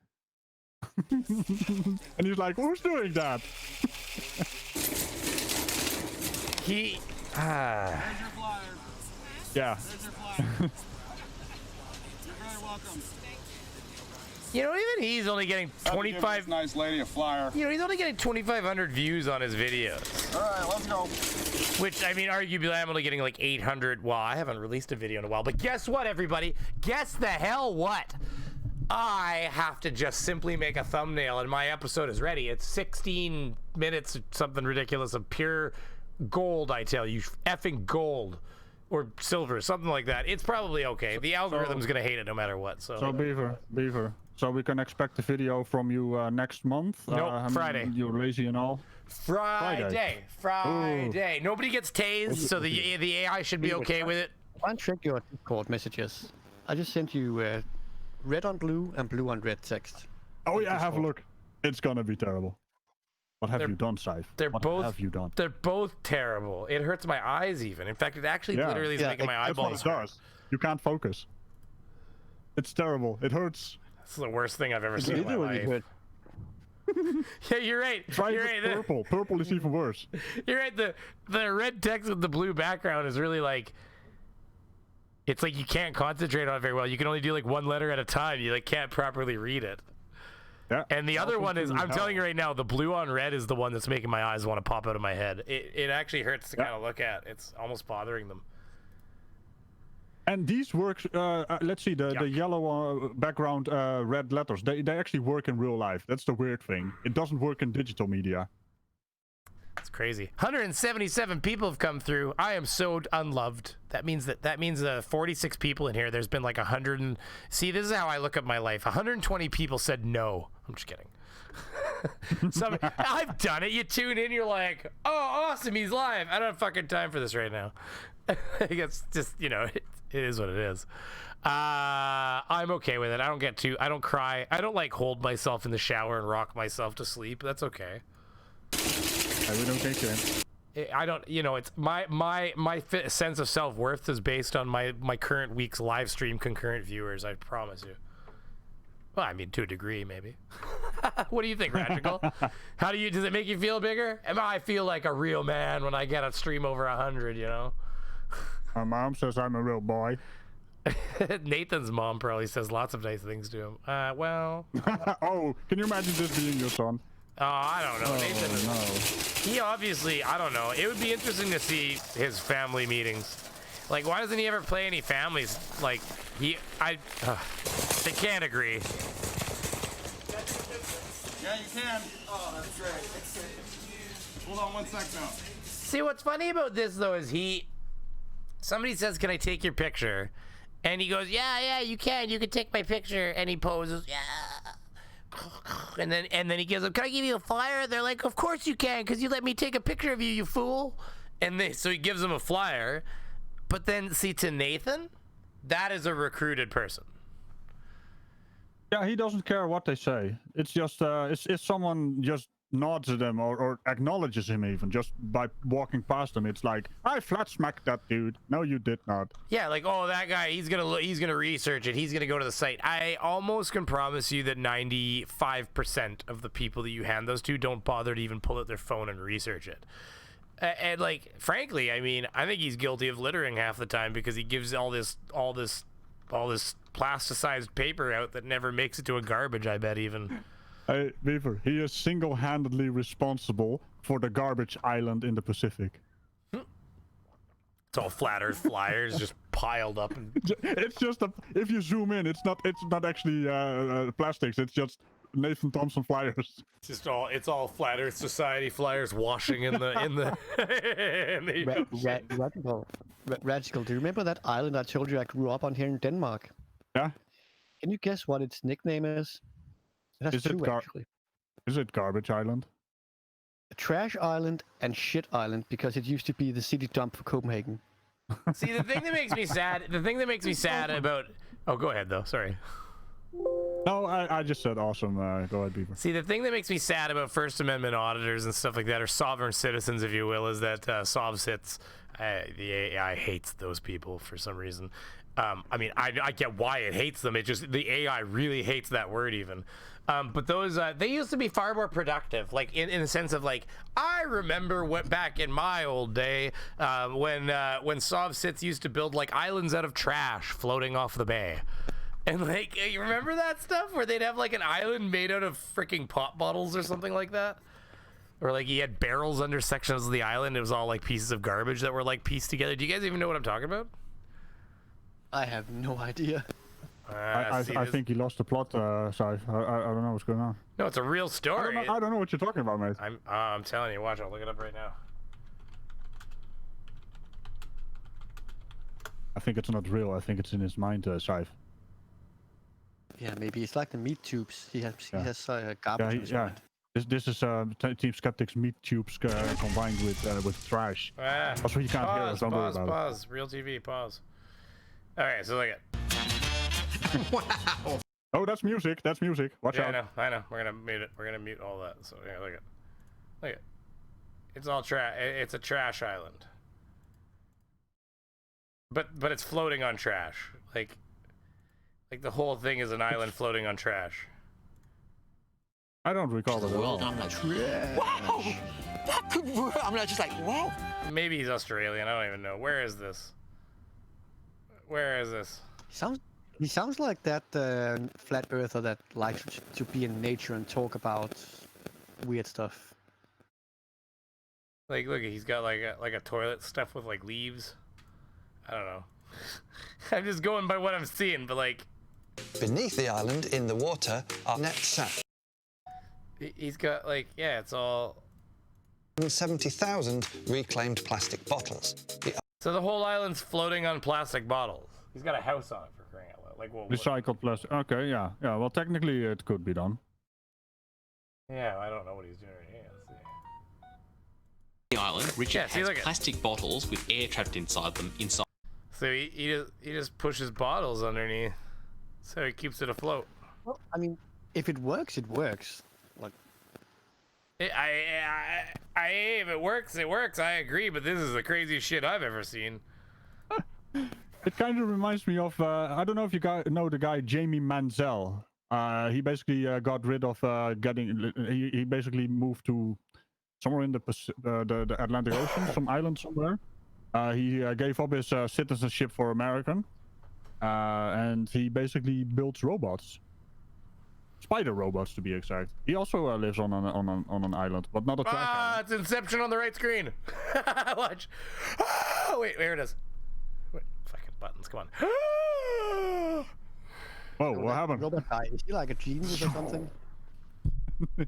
Speaker 2: And he's like, "Who's doing that?"
Speaker 3: He.
Speaker 4: There's your flyer.
Speaker 2: Yeah.
Speaker 4: There's your flyer. You're very welcome.
Speaker 3: You know, even he's only getting 25.
Speaker 4: Nice lady a flyer.
Speaker 3: You know, he's only getting 2,500 views on his videos.
Speaker 4: All right, let's go.
Speaker 3: Which, I mean, arguably, I'm only getting like 800. Well, I haven't released a video in a while. But guess what, everybody? Guess the hell what? I have to just simply make a thumbnail, and my episode is ready. It's 16 minutes, something ridiculous of pure gold, I tell you. Effing gold. Or silver, something like that. It's probably okay. The algorithm's going to hate it no matter what. So
Speaker 2: Beaver. So we can expect a video from you next month?
Speaker 3: Nope, Friday.
Speaker 2: You're lazy and all?
Speaker 3: Friday. Nobody gets tased, so the AI should be okay with it.
Speaker 1: One trick your Discord messages. I just sent you red on blue and blue on red text.
Speaker 2: Oh yeah, have a look. It's gonna be terrible. What have you done, Saif? What have you done?
Speaker 3: They're both terrible. It hurts my eyes even. In fact, it actually literally is making my eyeballs hurt.
Speaker 2: Does. You can't focus. It's terrible. It hurts.
Speaker 3: This is the worst thing I've ever seen in my life. Yeah, you're right. You're right.
Speaker 2: Purple. Purple is even worse.
Speaker 3: You're right. The red text with the blue background is really like, it's like you can't concentrate on it very well. You can only do like one letter at a time. You like can't properly read it.
Speaker 2: Yeah.
Speaker 3: And the other one is, I'm telling you right now, the blue on red is the one that's making my eyes want to pop out of my head. It actually hurts to kind of look at. It's almost bothering them.
Speaker 2: And these works, let's see, the yellow background red letters, they actually work in real life. That's the weird thing. It doesn't work in digital media.
Speaker 3: It's crazy. 177 people have come through. I am so unloved. That means 46 people in here. There's been like 100 and... See, this is how I look at my life. 120 people said no. I'm just kidding. I've done it. You tune in, you're like, oh, awesome, he's live. I don't have fucking time for this right now. I guess just, you know, it is what it is. I'm okay with it. I don't cry. I don't like hold myself in the shower and rock myself to sleep. That's okay.
Speaker 2: We don't take it.
Speaker 3: I don't, you know, it's my sense of self-worth is based on my current week's live stream concurrent viewers. I promise you. Well, I mean, to a degree, maybe. What do you think, Radical? Does it make you feel bigger? I feel like a real man when I get a stream over 100, you know?
Speaker 2: My mom says I'm a real boy.
Speaker 3: Nathan's mom probably says lots of nice things to him. Well.
Speaker 2: Oh, can you imagine this being your son?
Speaker 3: Oh, I don't know. Nathan, he obviously, I don't know. It would be interesting to see his family meetings. Like, why doesn't he ever play any families? Like, they can't agree.
Speaker 4: Yeah, you can. Oh, that's great. Hold on one sec now.
Speaker 3: See, what's funny about this, though, is somebody says, can I take your picture? And he goes, yeah, you can take my picture. And he poses, yeah. And then he gives them, can I give you a flyer? They're like, of course you can, because you let me take a picture of you, you fool. So he gives them a flyer. But then, see, to Nathan, that is a recruited person.
Speaker 2: Yeah, he doesn't care what they say. It's just, if someone just nods at him or acknowledges him even just by walking past him, it's like, I flat smacked that dude. No, you did not.
Speaker 3: Yeah, like, oh, that guy, he's gonna research it. He's gonna go to the site. I almost can promise you that 95% of the people that you hand those to don't bother to even pull out their phone and research it. And like, frankly, I mean, I think he's guilty of littering half the time because he gives all this plasticized paper out that never makes it to a garbage, I bet even.
Speaker 2: Hey, Beaver, he is single-handedly responsible for the garbage island in the Pacific.
Speaker 3: It's all flat earth flyers just piled up.
Speaker 2: It's just if you zoom in, it's not actually plastics. It's just Nathan Thompson flyers.
Speaker 3: It's all flat earth society flyers washing in the
Speaker 1: Radical. Do you remember that island I told you I grew up on here in Denmark?
Speaker 2: Yeah.
Speaker 1: Can you guess what its nickname is? It has two, actually.
Speaker 2: Is it Garbage Island?
Speaker 1: Trash Island and Shit Island, because it used to be the city dump for Copenhagen.
Speaker 3: See, the thing that makes me sad about... Oh, go ahead, though. Sorry.
Speaker 2: No, I just said awesome. Go ahead, Beaver.
Speaker 3: See, the thing that makes me sad about First Amendment auditors and stuff like that, or sovereign citizens, if you will, is that SovCits, the AI hates those people for some reason. I mean, I get why it hates them. It just, the AI really hates that word even. But those, they used to be far more productive, like in the sense of like, I remember what back in my old day, when SovCits used to build like islands out of trash floating off the bay. And like, you remember that stuff where they'd have like an island made out of freaking pop bottles or something like that? Or like you had barrels under sections of the island. It was all like pieces of garbage that were like pieced together. Do you guys even know what I'm talking about?
Speaker 1: I have no idea.
Speaker 2: I think he lost the plot, Si. I don't know what's going on.
Speaker 3: No, it's a real story.
Speaker 2: I don't know what you're talking about, mate.
Speaker 3: I'm telling you, watch, I'll look it up right now.
Speaker 2: I think it's not real. I think it's in his mind, Si.
Speaker 1: Yeah, maybe it's like the meat tubes. He has garbage in his mind.
Speaker 2: This is Team Skeptics meat tubes combined with trash. That's what you can't hear us. Don't worry about
Speaker 3: Pause. Real TV. Pause. All right, so look at.
Speaker 2: Wow. Oh, that's music. That's music. Watch out.
Speaker 3: I know. We're gonna mute it. We're gonna mute all that. So yeah, look at. It's all trash. It's a trash island. But it's floating on trash. Like the whole thing is an island floating on trash.
Speaker 2: I don't recall it at all.
Speaker 6: I'm like, wow, that could work. I'm not just like, wow.
Speaker 3: Maybe he's Australian. I don't even know. Where is this?
Speaker 1: He sounds like that flat earther that likes to be in nature and talk about weird stuff.
Speaker 3: Like, look, he's got like a toilet stuffed with like leaves. I don't know. I'm just going by what I'm seeing, but like.
Speaker 7: Beneath the island, in the water, are net sat.
Speaker 3: He's got like, yeah, it's all.
Speaker 7: 70,000 reclaimed plastic bottles.
Speaker 3: So the whole island's floating on plastic bottles. He's got a house on it, for crying out loud. Like, well,
Speaker 2: recycled plastic. Okay, yeah. Well, technically it could be done.
Speaker 3: Yeah, I don't know what he's doing right here. Let's see.
Speaker 8: The island, Richard has plastic bottles with air trapped inside them.
Speaker 3: So he just pushes bottles underneath, so he keeps it afloat.
Speaker 1: Well, I mean, if it works, it works. Like,
Speaker 3: if it works, it works. I agree, but this is the craziest shit I've ever seen.
Speaker 2: It kind of reminds me of I don't know if you guys know the guy Jamie Manziel. He basically got rid of he basically moved to somewhere in the Atlantic Ocean, some island somewhere. He gave up his citizenship for American, and he basically builds robots, spider robots to be exact. He also lives on an island, but not a trash island.
Speaker 3: It's Inception on the right screen. Watch. Oh, wait, there it is. Wait, fucking buttons, come on.
Speaker 2: Whoa, what happened?
Speaker 1: Robot guy, is he like a genius or something?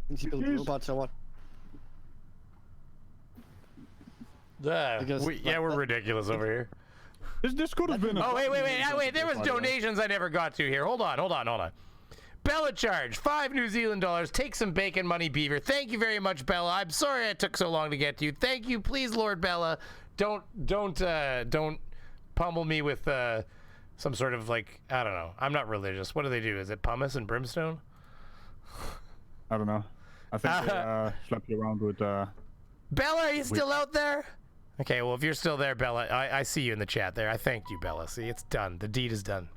Speaker 1: Is he build robots or what?
Speaker 3: Yeah, we're ridiculous over here.
Speaker 2: This could have been.
Speaker 3: Oh wait! There was donations I never got to here. Hold on. Bella charge, 5 New Zealand dollars. Take some bacon money, Beaver. Thank you very much, Bella. I'm sorry it took so long to get to you. Thank you, please, Lord Bella. Don't pummel me with some sort of like, I don't know. I'm not religious. What do they do? Is it pumice and brimstone?
Speaker 2: I don't know. I think they slap you around with.
Speaker 3: Bella, are you still out there? Okay, well, if you're still there, Bella, I see you in the chat there. I thanked you, Bella. See, it's done. The deed is done.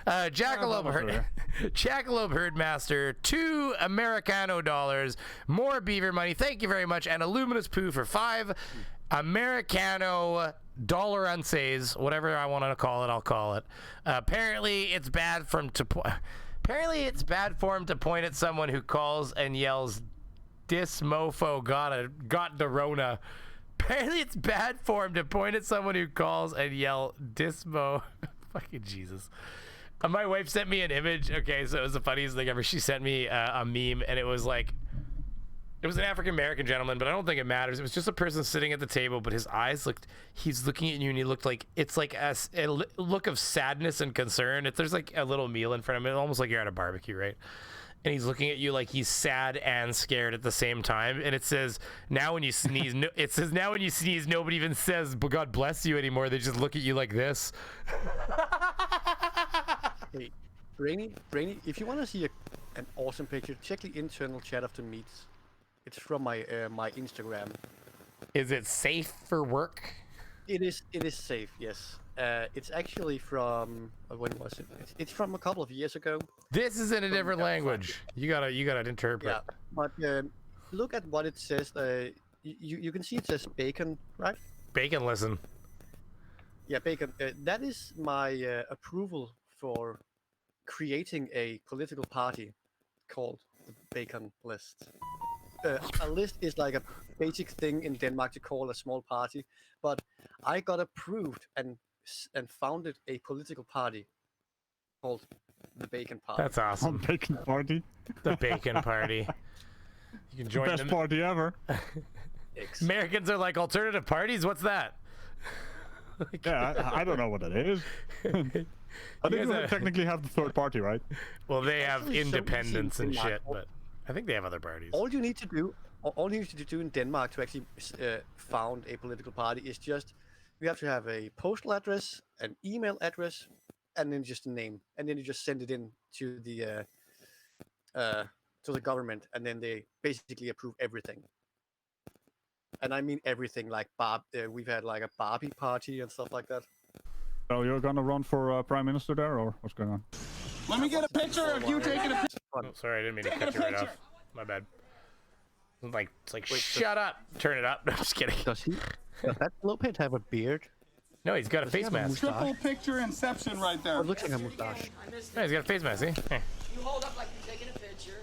Speaker 3: Jackalope Herdmaster, 2 Americano dollars, more Beaver money. Thank you very much. And a Luminous Poo for 5 Americano dollar unsays, whatever I want to call it, I'll call it. Apparently, it's bad form to point at someone who calls and yells, "Dis mofo got the Rona." Apparently, it's bad form to point at someone who calls and yell, "Dismo." Fucking Jesus. My wife sent me an image. Okay, so it was the funniest thing ever. She sent me a meme, and it was like, it was an African-American gentleman, but I don't think it matters. It was just a person sitting at the table, but his eyes he's looking at you, and he looked like, it's like a look of sadness and concern. There's like a little meal in front of him, almost like you're at a barbecue, right? And he's looking at you like he's sad and scared at the same time. And it says, now when you sneeze, now when you sneeze, nobody even says, "But God bless you" anymore. They just look at you like this.
Speaker 1: Hey, Brainy, if you want to see an awesome picture, check the internal chat of the meets. It's from my my Instagram.
Speaker 3: Is it safe for work?
Speaker 1: It is safe, yes. It's actually from when was it? It's from a couple of years ago.
Speaker 3: This is in a different language. You gotta interpret.
Speaker 1: Yeah, but look at what it says. You can see it says bacon, right?
Speaker 3: Bacon, listen.
Speaker 1: Yeah, bacon. That is my approval for creating a political party called the Bacon List. A list is like a basic thing in Denmark to call a small party, but I got approved and founded a political party called the Bacon Party.
Speaker 3: That's awesome.
Speaker 2: Bacon Party.
Speaker 3: The Bacon Party. You can join
Speaker 2: Best party ever.
Speaker 3: Americans are like, alternative parties? What's that?
Speaker 2: Yeah, I don't know what that is. I think we technically have the third party, right?
Speaker 3: Well, they have independence and shit, but I think they have other parties.
Speaker 1: All you need to do in Denmark to actually found a political party is just, you have to have a postal address, an email address, and then just a name, and then you just send it in to the government, and then they basically approve everything. And I mean everything, like we've had like a Barbie party and stuff like that.
Speaker 2: So you're gonna run for Prime Minister there, or what's going on?
Speaker 4: Let me get a picture of you taking a picture.
Speaker 3: Oh, sorry, I didn't mean to cut you right off. My bad. It's like, wait, shut up. Turn it up. No, just kidding.
Speaker 1: Does that Lopez have a beard?
Speaker 3: No, he's got a face mask.
Speaker 4: Triple picture inception right there.
Speaker 1: Oh, it looks like a mustache.
Speaker 3: Yeah, he's got a face mask, see? Here.
Speaker 9: You hold up like you're taking a picture.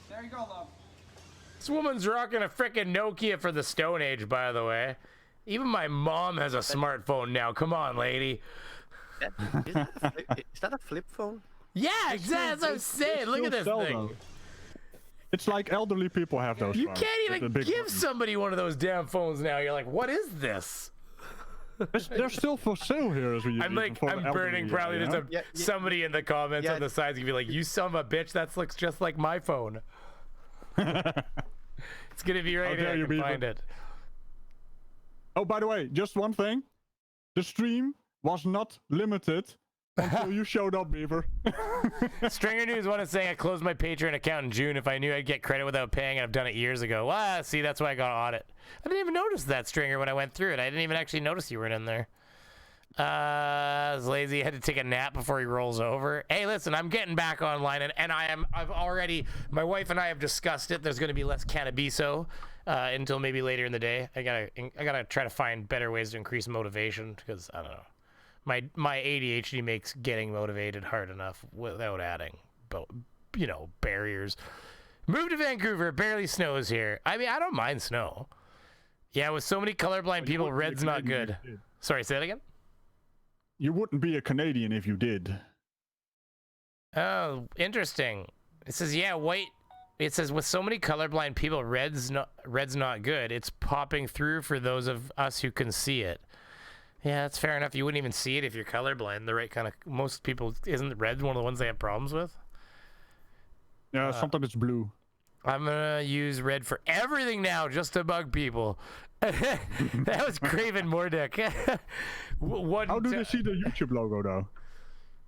Speaker 4: There you go, love.
Speaker 3: This woman's rocking a frickin' Nokia for the Stone Age, by the way. Even my mom has a smartphone now. Come on, lady.
Speaker 1: Is that a flip phone?
Speaker 3: Yeah, exactly. That's what I'm saying. Look at this thing.
Speaker 2: Though. It's like elderly people have those.
Speaker 3: You
Speaker 2: phones.
Speaker 3: can't even give somebody one of those damn phones now. You're like, what is this?
Speaker 2: They're still for sale here, as we.
Speaker 3: I'm burning probably. There's somebody in the comments on the sides gonna be like, "You son of a bitch, that looks just like my phone." It's gonna be right here. I can find it.
Speaker 2: Oh, by the way, just one thing: the stream was not limited until you showed up, Beaver.
Speaker 3: Stringer News wanted to say I closed my Patreon account in June. If I knew I'd get credit without paying, I've done it years ago. Well, see, that's why I got audit. I didn't even notice that, Stringer, when I went through it. I didn't even actually notice you weren't in there. I was lazy. I had to take a nap before he rolls over. Hey, listen, I'm getting back online, and I've already, my wife and I have discussed it. There's going to be less cannabiso until maybe later in the day. I gotta try to find better ways to increase motivation, because I don't know. My ADHD makes getting motivated hard enough without adding, barriers. Move to Vancouver. It barely snows here. I mean, I don't mind snow. Yeah, with so many colorblind people, red's not good. Sorry, say that again?
Speaker 2: You wouldn't be a Canadian if you did.
Speaker 3: Oh, interesting. It says, yeah, white. It says, with so many colorblind people, red's not good. It's popping through for those of us who can see it. Yeah, that's fair enough. You wouldn't even see it if you're colorblind. The right kind of... Most people... Isn't red one of the ones they have problems with?
Speaker 2: Yeah, sometimes it's blue.
Speaker 3: I'm gonna use red for everything now, just to bug people. That was Craven Mordek.
Speaker 2: How do they see the YouTube logo, though?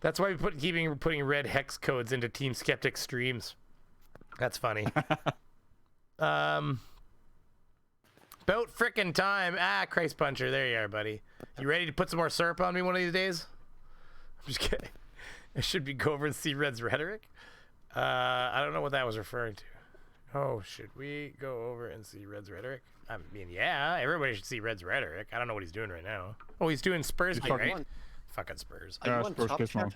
Speaker 3: That's why we keep putting red hex codes into Team Skeptic streams. That's funny. About frickin' time. Ah, Christ Puncher. There you are, buddy. You ready to put some more syrup on me one of these days? I'm just kidding. I should be go over and see Red's rhetoric. I don't know what that was referring to. Oh, should we go over and see Red's rhetoric? I mean, yeah, everybody should see Red's rhetoric. I don't know what he's doing right now. Oh, he's doing Spurs, right? Fucking Spurs.
Speaker 1: Are you on top chat?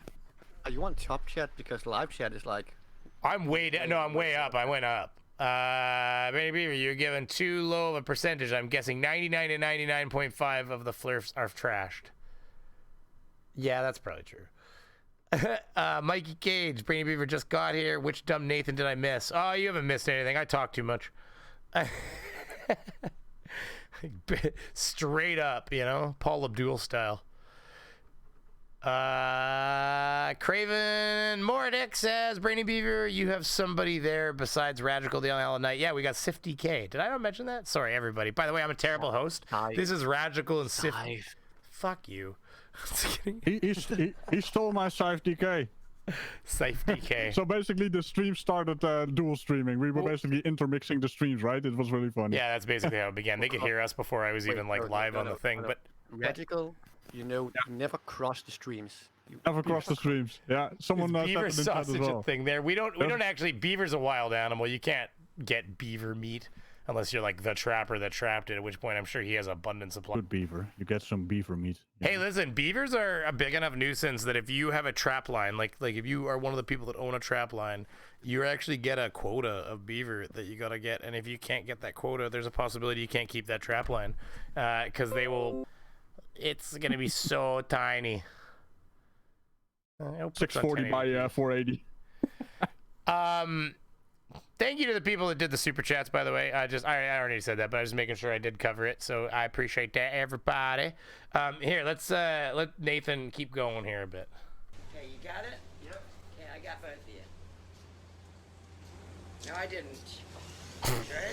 Speaker 1: Are you on top chat? Because live chat is like...
Speaker 3: I'm way down. No, I'm way up. I went up. Brainy Beaver, you're given too low of a percentage. I'm guessing 99 to 99.5 of the flirts are trashed. Yeah, that's probably true. Mikey Cage, Brainy Beaver just got here. Which dumb Nathan did I miss? Oh, you haven't missed anything. I talk too much. Straight up, you know, Paul Abdul style. Craven Mordick says, Brainy Beaver, you have somebody there besides Radical the All Night. Yeah, we got Sif DK. Did I not mention that? Sorry, everybody. By the way, I'm a terrible host. This is Radical and Sif. Fuck you.
Speaker 2: he stole my Sif DK.
Speaker 3: Sif DK.
Speaker 2: So basically, the stream started dual streaming. We were basically intermixing the streams, right? It was really fun.
Speaker 3: Yeah, that's basically how it began. They could hear us before I was even like live on the thing. But
Speaker 1: Radical, you know, never cross the streams.
Speaker 2: Never cross the streams. Yeah, someone
Speaker 3: Beaver
Speaker 2: said that as well.
Speaker 3: thing there. We don't actually. Beaver's a wild animal. You can't get beaver meat unless you're like the trapper that trapped it. At which point, I'm sure he has abundant supply.
Speaker 2: Good beaver. You get some beaver meat. Yeah.
Speaker 3: Hey, listen, beavers are a big enough nuisance that if you have a trap line, like if you are one of the people that own a trap line, you actually get a quota of beaver that you gotta get. And if you can't get that quota, there's a possibility you can't keep that trap line because they will. It's gonna be so tiny.
Speaker 2: 640 by 480.
Speaker 3: Thank you to the people that did the super chats, by the way. I already said that, but I was making sure I did cover it, so I appreciate that, everybody. Here, let's let Nathan keep going here a bit.
Speaker 9: Okay, you got it? Yep. Okay, I got both of you. No, I didn't.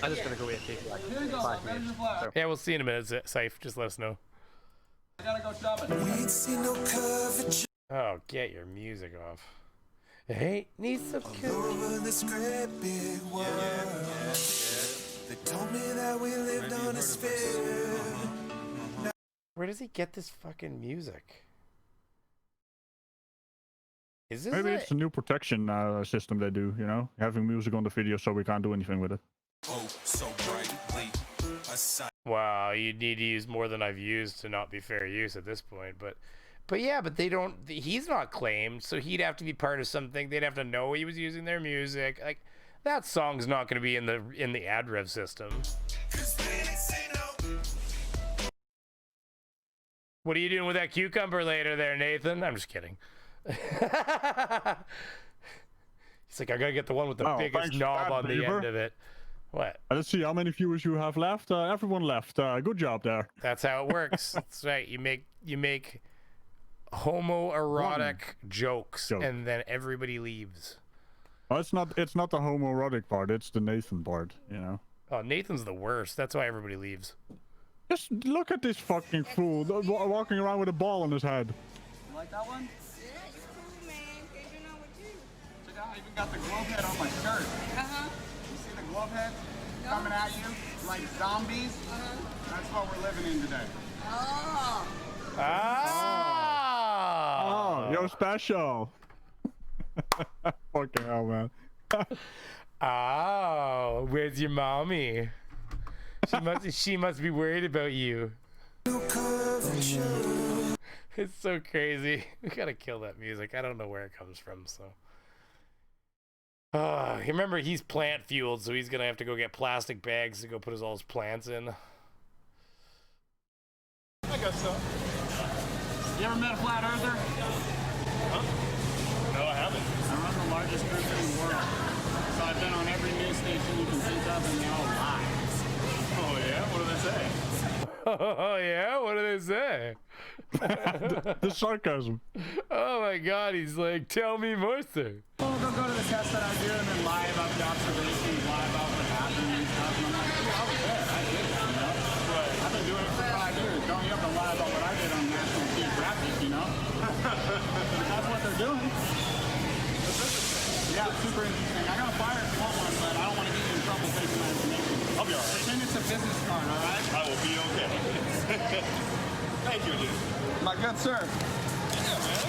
Speaker 1: I'm just gonna go AFK for like 5 minutes. So.
Speaker 3: Yeah, we'll see in a minute, Safe. Just let us know.
Speaker 4: I gotta go shopping.
Speaker 3: Oh, get your music off. Hey, need some courage. Where does he get this fucking music? Is this
Speaker 2: Maybe it's a new protection system they do, you know? Having music on the video so we can't do anything with it.
Speaker 3: Wow, you need to use more than I've used to not be fair use at this point, but yeah, but they don't. He's not claimed, so he'd have to be part of something. They'd have to know he was using their music. Like that song's not going to be in the ad rev system. What are you doing with that cucumber later, there, Nathan? I'm just kidding. He's like, I gotta get the one with the biggest knob on the end of it. What?
Speaker 2: Let's see how many viewers you have left. Everyone left. Good job there.
Speaker 3: That's how it works. That's right. You make homoerotic jokes, and then everybody leaves.
Speaker 2: Well, it's not the homoerotic part. It's the Nathan part. You know.
Speaker 3: Oh, Nathan's the worst. That's why everybody leaves.
Speaker 2: Just look at this fucking fool walking around with a ball on his head.
Speaker 4: You like that one? Yeah, it's cool, man. Can't do nothing with you. Check out, I even got the glove head on my shirt. You see the glove head coming at you like zombies? That's what we're living in today.
Speaker 2: Oh, you're special. Fucking hell, man.
Speaker 3: Oh, where's your mommy? She must be worried about you. It's so crazy. We gotta kill that music. I don't know where it comes from, so. Remember, he's plant fueled, so he's gonna have to go get plastic bags to go put all his plants in.
Speaker 4: I guess so. You ever met a flat earther?
Speaker 3: Huh? No, I haven't.
Speaker 4: I run the largest group in the world. So I've been on every news station you can think of, and they all lie.
Speaker 3: Oh yeah? What do they say? Oh yeah? What do they say?
Speaker 2: the sarcasm.
Speaker 3: Oh my god, he's like, tell me more, sir.
Speaker 4: Well, they'll go to the test that I do and then lie about the observations, lie about what happened and stuff. And I'm like, yeah, I was there. I did it, you know? Right. I've been doing it for 5 years. Don't you have to lie about what I did on National Geographic, you know? That's what they're doing. Yeah, it's super interesting. I got a fire if you want one, but I don't want to get you in trouble taking my information. I'll be all right. Pretend it's a business card, all right?
Speaker 10: I will be okay. Thank you, dude.
Speaker 4: My good sir.
Speaker 10: Yeah, man.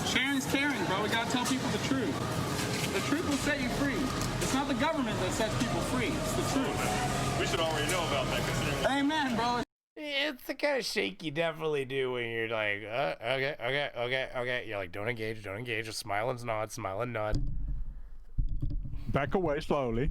Speaker 4: Sharing's caring, bro. We gotta tell people the truth. The truth will set you free. It's not the government that sets people free. It's the truth.
Speaker 10: We should already know about that, considering.
Speaker 4: Amen, bro.
Speaker 3: It's the kind of shake you definitely do when you're like, okay. You're like, don't engage. Just smile and nod, smile and nod.
Speaker 2: Back away slowly.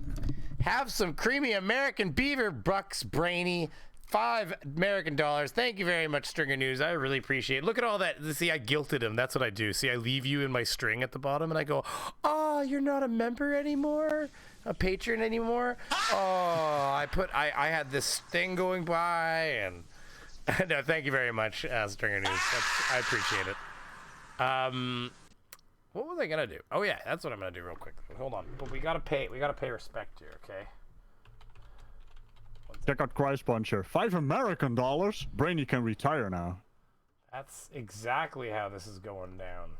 Speaker 3: Have some creamy American beaver bucks, Brainy. $5 American. Thank you very much, Stringer News. I really appreciate it. Look at all that. See, I guilted him. That's what I do. See, I leave you in my string at the bottom, and I go, oh, you're not a member anymore? A patron anymore? Oh, I had this thing going by, and no, thank you very much, Stringer News. I appreciate it. What was I gonna do? Oh yeah, that's what I'm gonna do real quick. Hold on, but we gotta pay respect here, okay?
Speaker 2: Check out Christ Puncher. $5 American. Brainy can retire now.
Speaker 3: That's exactly how this is going down.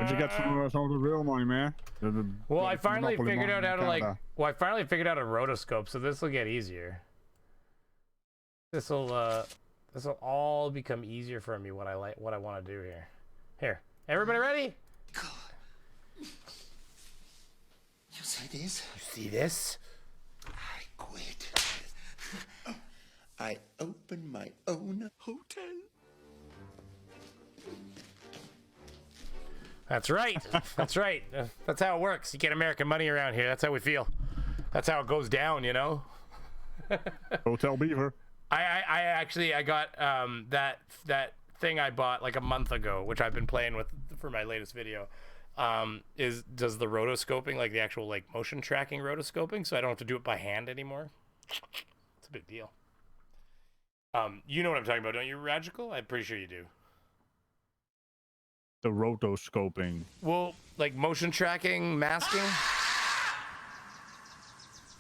Speaker 2: Did you get some of the real money, man?
Speaker 3: Well, I finally figured out how to I finally figured out a rotoscope, so this will get easier. This will all become easier for me. What I want to do here. Here, everybody ready?
Speaker 11: God. You see this?
Speaker 3: You see this?
Speaker 11: I quit. I opened my own hotel.
Speaker 3: That's right. That's right. That's how it works. You get American money around here. That's how we feel. That's how it goes down, you know?
Speaker 2: Hotel Beaver.
Speaker 3: I got that thing I bought like a month ago, which I've been playing with for my latest video. Does the rotoscoping, like the actual like motion tracking rotoscoping, so I don't have to do it by hand anymore. It's a big deal. You know what I'm talking about, don't you, Ragical? I'm pretty sure you do.
Speaker 2: The rotoscoping.
Speaker 3: Well, like motion tracking, masking.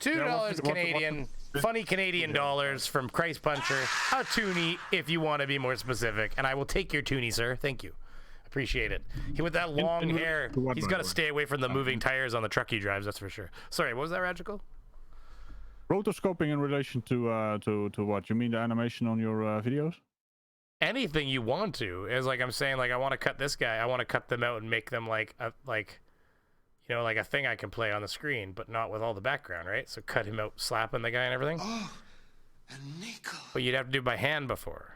Speaker 3: $2 Canadian. Funny Canadian dollars from Christ Puncher. A toonie, if you want to be more specific. And I will take your toonie, sir. Thank you. Appreciate it. With that long hair, he's got to stay away from the moving tires on the truck he drives, that's for sure. Sorry, what was that, Ragical?
Speaker 2: Rotoscoping in relation to what? You mean the animation on your videos?
Speaker 3: Anything you want to. Is like I'm saying, like I want to cut this guy. I want to cut them out and make them like a thing I can play on the screen, but not with all the background, right? So cut him out slapping the guy and everything.
Speaker 11: Oh, and Nico.
Speaker 3: But you'd have to do it by hand before.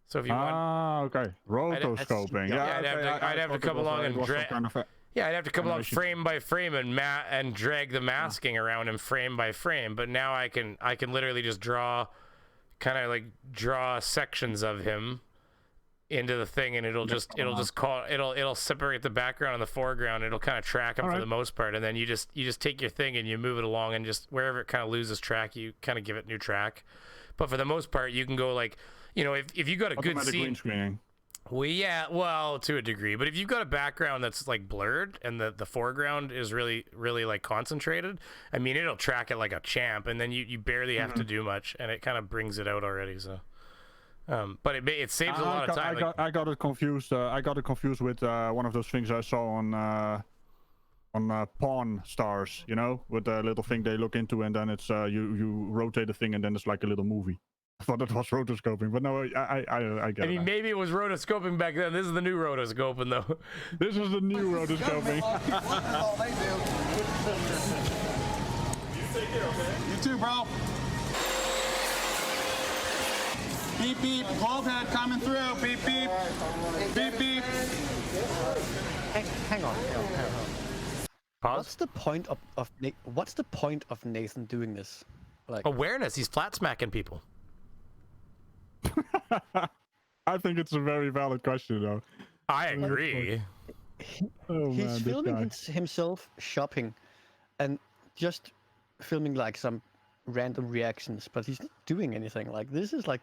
Speaker 3: So if you want,
Speaker 2: okay, rotoscoping.
Speaker 3: I'd have to come along and drag. I'd have to come along frame by frame and drag the masking around him frame by frame. But now I can literally just draw sections of him into the thing, and it'll separate the background and the foreground. It'll kind of track him for the most part, and then you just take your thing and you move it along, and just wherever it kind of loses track, you kind of give it new track. But for the most part, you can go like, you know, if you got a good scene. Well, to a degree, but if you've got a background that's like blurred and the foreground is really like concentrated, I mean, it'll track it like a champ, and then you barely have to do much, and it kind of brings it out already. So, but it saves a lot of time.
Speaker 2: I got it confused. I got it confused with one of those things I saw on Pawn Stars. You know, with the little thing they look into, and then it's you rotate the thing, and then it's like a little movie. I thought it was rotoscoping, but no, I get it.
Speaker 3: I mean, maybe it was rotoscoping back then. This is the new rotoscoping, though.
Speaker 2: This is the new rotoscoping.
Speaker 4: All they do.
Speaker 10: You take care, okay?
Speaker 4: You too, bro. Beep beep. Glove head coming through. Beep beep. Beep beep.
Speaker 1: Hang on.
Speaker 3: Pause.
Speaker 1: What's the point of Nathan doing this? Like
Speaker 3: awareness. He's flat smacking people.
Speaker 2: I think it's a very valid question, though.
Speaker 3: I agree.
Speaker 1: He's filming himself shopping, and just filming like some random reactions, but he's not doing anything. Like this is like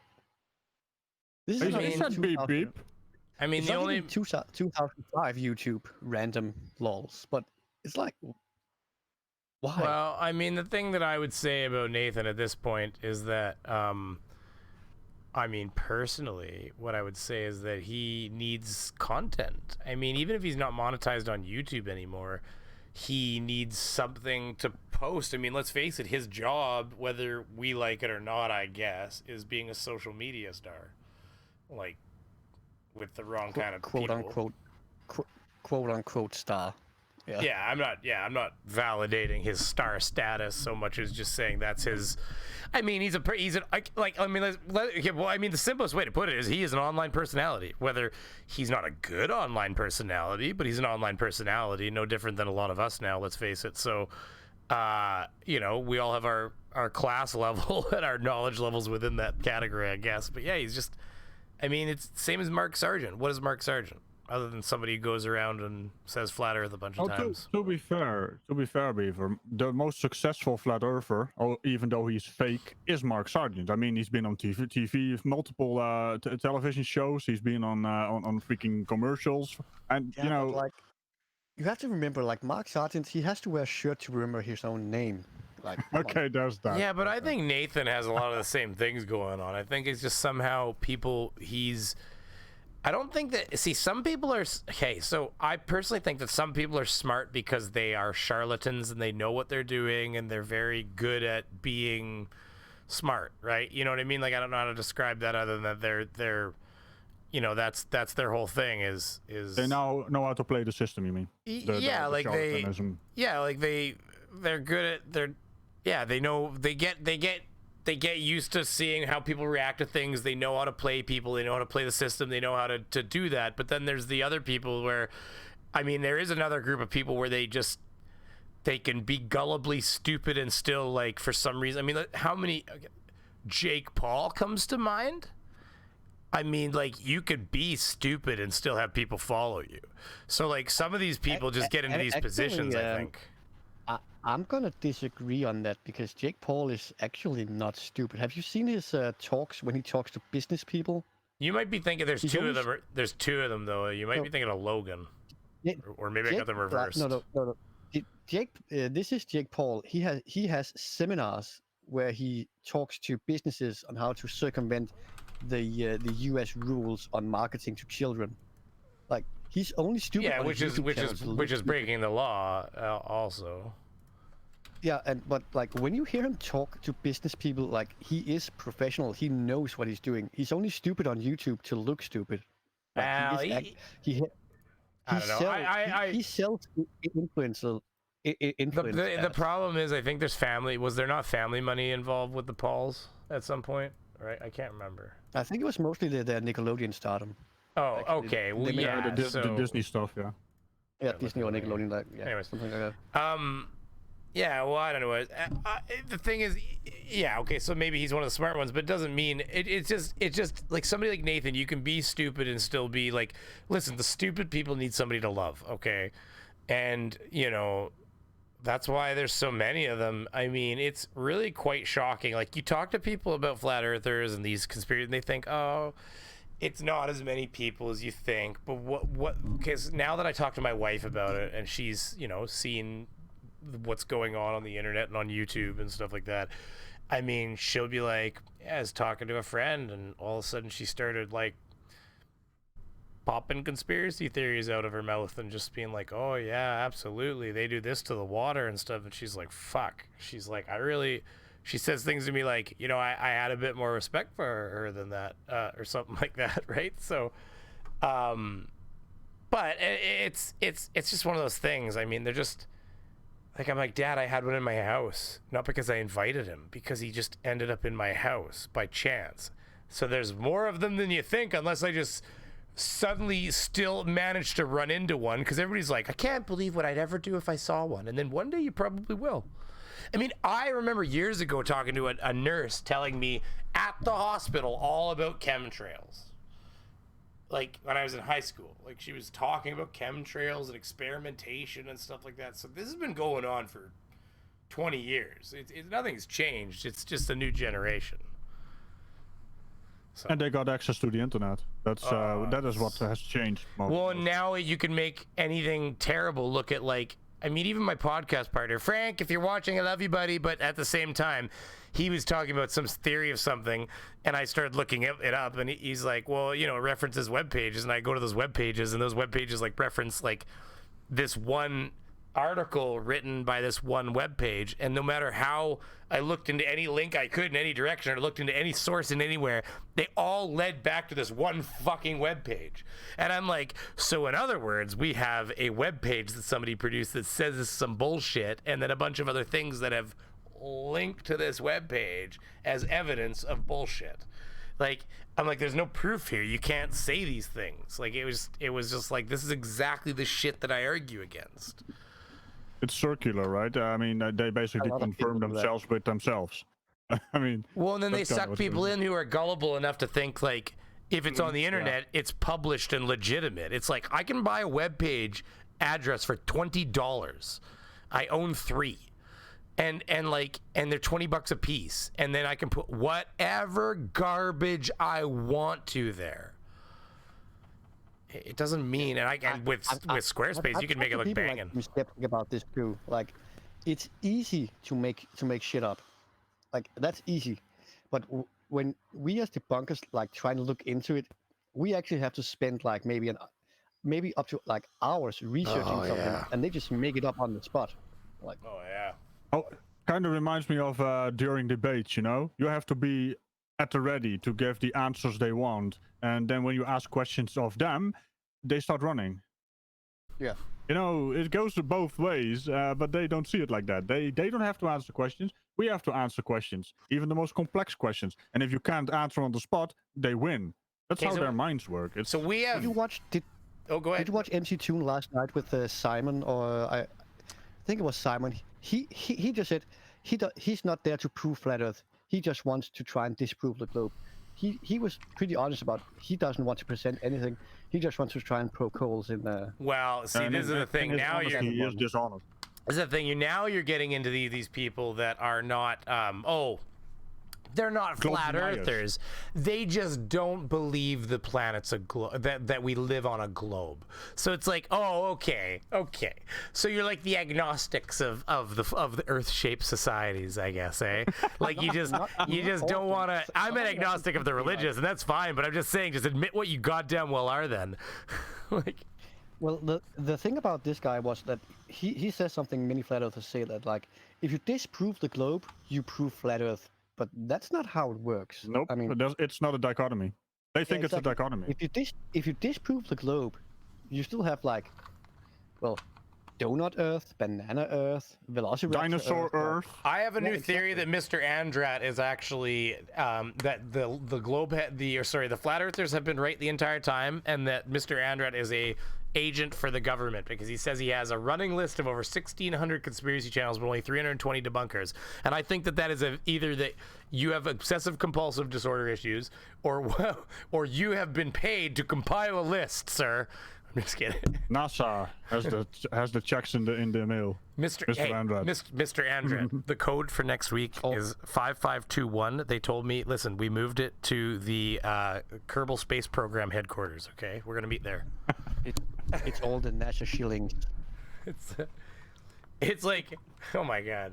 Speaker 1: this is
Speaker 2: He
Speaker 1: not
Speaker 2: said
Speaker 1: even
Speaker 2: beep
Speaker 1: 2000
Speaker 2: beep.
Speaker 3: I mean,
Speaker 1: it's
Speaker 3: the
Speaker 1: not
Speaker 3: only
Speaker 1: even 2005 YouTube random lols, but it's like why?
Speaker 3: well, I mean, the thing that I would say about Nathan at this point is that, I mean, personally, what I would say is that he needs content. I mean, even if he's not monetized on YouTube anymore, he needs something to post. I mean, let's face it, his job, whether we like it or not, I guess, is being a social media star. Like, with the wrong kind of
Speaker 1: quote
Speaker 3: people.
Speaker 1: unquote quote unquote star.
Speaker 3: Yeah, I'm not validating his star status so much as just saying that's his. I mean, he's like I mean, well, I mean, the simplest way to put it is he is an online personality. Whether he's not a good online personality, but he's an online personality, no different than a lot of us now. Let's face it. So, you know, we all have our class level and our knowledge levels within that category, I guess. But yeah, he's just. I mean, it's the same as Mark Sargent. What is Mark Sargent? Other than somebody who goes around and says flat Earth a bunch of times.
Speaker 2: To be fair, Beaver, the most successful flat earther, even though he's fake, is Mark Sargent. I mean, he's been on TV, multiple television shows. He's been on freaking commercials, and
Speaker 1: Yeah,
Speaker 2: you know,
Speaker 1: like you have to remember, like Mark Sargent, he has to wear a shirt to remember his own name. Like
Speaker 2: okay, there's that.
Speaker 3: Yeah, but I think Nathan has a lot of the same things going on. I think it's just somehow I don't think that. See, some people are. Okay, so I personally think that some people are smart because they are charlatans and they know what they're doing and they're very good at being smart, right? You know what I mean? Like I don't know how to describe that other than that they're, you know, that's their whole thing is.
Speaker 2: They now know how to play the system. You mean?
Speaker 3: Yeah, like they're good at they know they get used to seeing how people react to things. They know how to play people. They know how to play the system. They know how to do that. But then there's the other people where, I mean, there is another group of people where they can be gullibly stupid and still, like, for some reason. I mean, how many... Jake Paul comes to mind? I mean, like, you could be stupid and still have people follow you. So, like, some of these people just get into these positions, I think.
Speaker 1: I'm gonna disagree on that because Jake Paul is actually not stupid. Have you seen his talks when he talks to business people?
Speaker 3: You might be thinking there's two of them. There's two of them though. You might be thinking of Logan, or maybe I got them reversed.
Speaker 1: No. Jake, this is Jake Paul. He has seminars where he talks to businesses on how to circumvent the U.S. rules on marketing to children. Like he's only stupid.
Speaker 3: Yeah, which is breaking the law also.
Speaker 1: Yeah, but like when you hear him talk to business people, like he is professional. He knows what he's doing. He's only stupid on YouTube to look stupid. Like, he sells influencer.
Speaker 3: The problem is, I think there's family. Was there not family money involved with the Pauls at some point? Right, I can't remember.
Speaker 1: I think it was mostly their Nickelodeon stardom.
Speaker 3: Oh,
Speaker 1: like,
Speaker 3: okay. Well,
Speaker 2: yeah, the Disney stuff, yeah.
Speaker 1: Yeah, Disney or Nickelodeon, like
Speaker 3: anyways,
Speaker 1: something like that.
Speaker 3: Yeah, well, I don't know. The thing is, yeah, okay, so maybe he's one of the smart ones, but it doesn't mean it's just like somebody like Nathan. You can be stupid and still be like, listen, the stupid people need somebody to love, okay, and you know. That's why there's so many of them. I mean, it's really quite shocking. Like, you talk to people about flat earthers and these conspiracies, and they think, oh, it's not as many people as you think. But what, because now that I talk to my wife about it, and she's, you know, seen what's going on the internet and on YouTube and stuff like that, I mean, she'll be like, yeah, I was talking to a friend, and all of a sudden she started, like, popping conspiracy theories out of her mouth and just being like, oh yeah, absolutely, they do this to the water and stuff. And she's like, fuck. She's like, she says things to me like, you know, I had a bit more respect for her than that, or something like that, right? So but it's just one of those things. I mean, they're just like, I'm like, Dad, I had one in my house, not because I invited him, because he just ended up in my house by chance. So there's more of them than you think, unless I just suddenly still managed to run into one, because everybody's like, I can't believe what I'd ever do if I saw one. And then one day you probably will. I mean, I remember years ago talking to a nurse telling me at the hospital all about chemtrails. Like when I was in high school, like she was talking about chemtrails and experimentation and stuff like that. So this has been going on for 20 years. Nothing's changed. It's just a new generation. So.
Speaker 2: And they got access to the internet. That is what has changed.
Speaker 3: Well, and now you can make anything terrible look at like. I mean, even my podcast partner, Frank, if you're watching, I love you, buddy. But at the same time, he was talking about some theory of something, and I started looking it up, and he's like, well, you know, it references web pages, and I go to those web pages, and those web pages like reference like this one article written by this one web page, and no matter how I looked into any link I could in any direction, or looked into any source in anywhere, they all led back to this one fucking web page. And I'm like, so in other words, we have a web page that somebody produced that says this is some bullshit, and then a bunch of other things that have linked to this web page as evidence of bullshit. Like, I'm like, there's no proof here. You can't say these things. Like, it was just like, this is exactly the shit that I argue against.
Speaker 2: It's circular, right? I mean, they basically confirm themselves with themselves. I mean,
Speaker 3: well, and then they suck people in who are gullible enough to think like, if it's on the internet, it's published and legitimate. It's like, I can buy a web page address for $20. I own 3. And they're $20 a piece, and then I can put whatever garbage I want to there. It doesn't mean, and with Squarespace, you can make it look banging.
Speaker 1: I'm skeptic about this too. Like, it's easy to make shit up. Like, that's easy, but when we as debunkers like trying to look into it, we actually have to spend like maybe up to like hours researching something, and they just make it up on the spot. Like,
Speaker 2: kind of reminds me of during debates. You know, you have to be at the ready to give the answers they want, and then when you ask questions of them, they start running.
Speaker 1: Yeah.
Speaker 2: You know, it goes both ways, but they don't see it like that. They don't have to answer questions. We have to answer questions, even the most complex questions. And if you can't answer on the spot, they win. That's how their minds work.
Speaker 3: So we have.
Speaker 1: Go ahead. Did you watch MC Toon last night with Simon, or I think it was Simon? He just said he's not there to prove flat Earth. He just wants to try and disprove the globe. He was pretty honest about he doesn't want to present anything. He just wants to try and poke holes in the.
Speaker 3: Well, see, this is the thing. Now
Speaker 2: he is dishonest.
Speaker 3: This is the thing. You're getting into these people that are not. They're not flat earthers. They just don't believe the planet's a globe, that we live on a globe. So it's like, oh, okay. So you're like the agnostics of the Earth-shaped societies, I guess, eh? Like you just don't want to. I'm an agnostic of the religious, and that's fine. But I'm just saying, just admit what you goddamn well are then. Like.
Speaker 1: Well, the thing about this guy was that he says something many flat earthers say, that like, if you disprove the globe, you prove flat Earth. But that's not how it works.
Speaker 2: Nope. I mean, it's not a dichotomy. They think it's a dichotomy.
Speaker 1: If you disprove the globe, you still have like, well, donut Earth, banana Earth, velociraptor
Speaker 2: dinosaur Earth.
Speaker 3: I have a new theory that Mr. Andrat is actually that the globe the flat earthers have been right the entire time, and that Mr. Andrat is a agent for the government, because he says he has a running list of over 1,600 conspiracy channels but only 320 debunkers. And I think that is either that you have obsessive compulsive disorder issues, or you have been paid to compile a list, sir. I'm just kidding.
Speaker 2: NASA has the checks in the mail.
Speaker 3: Mr. Andrat. Mr. Andrat, the code for next week is 5521. They told me, listen, we moved it to the Kerbal Space Program headquarters. Okay, we're gonna meet there.
Speaker 1: It's all the NASA shillings.
Speaker 3: It's like, oh my god.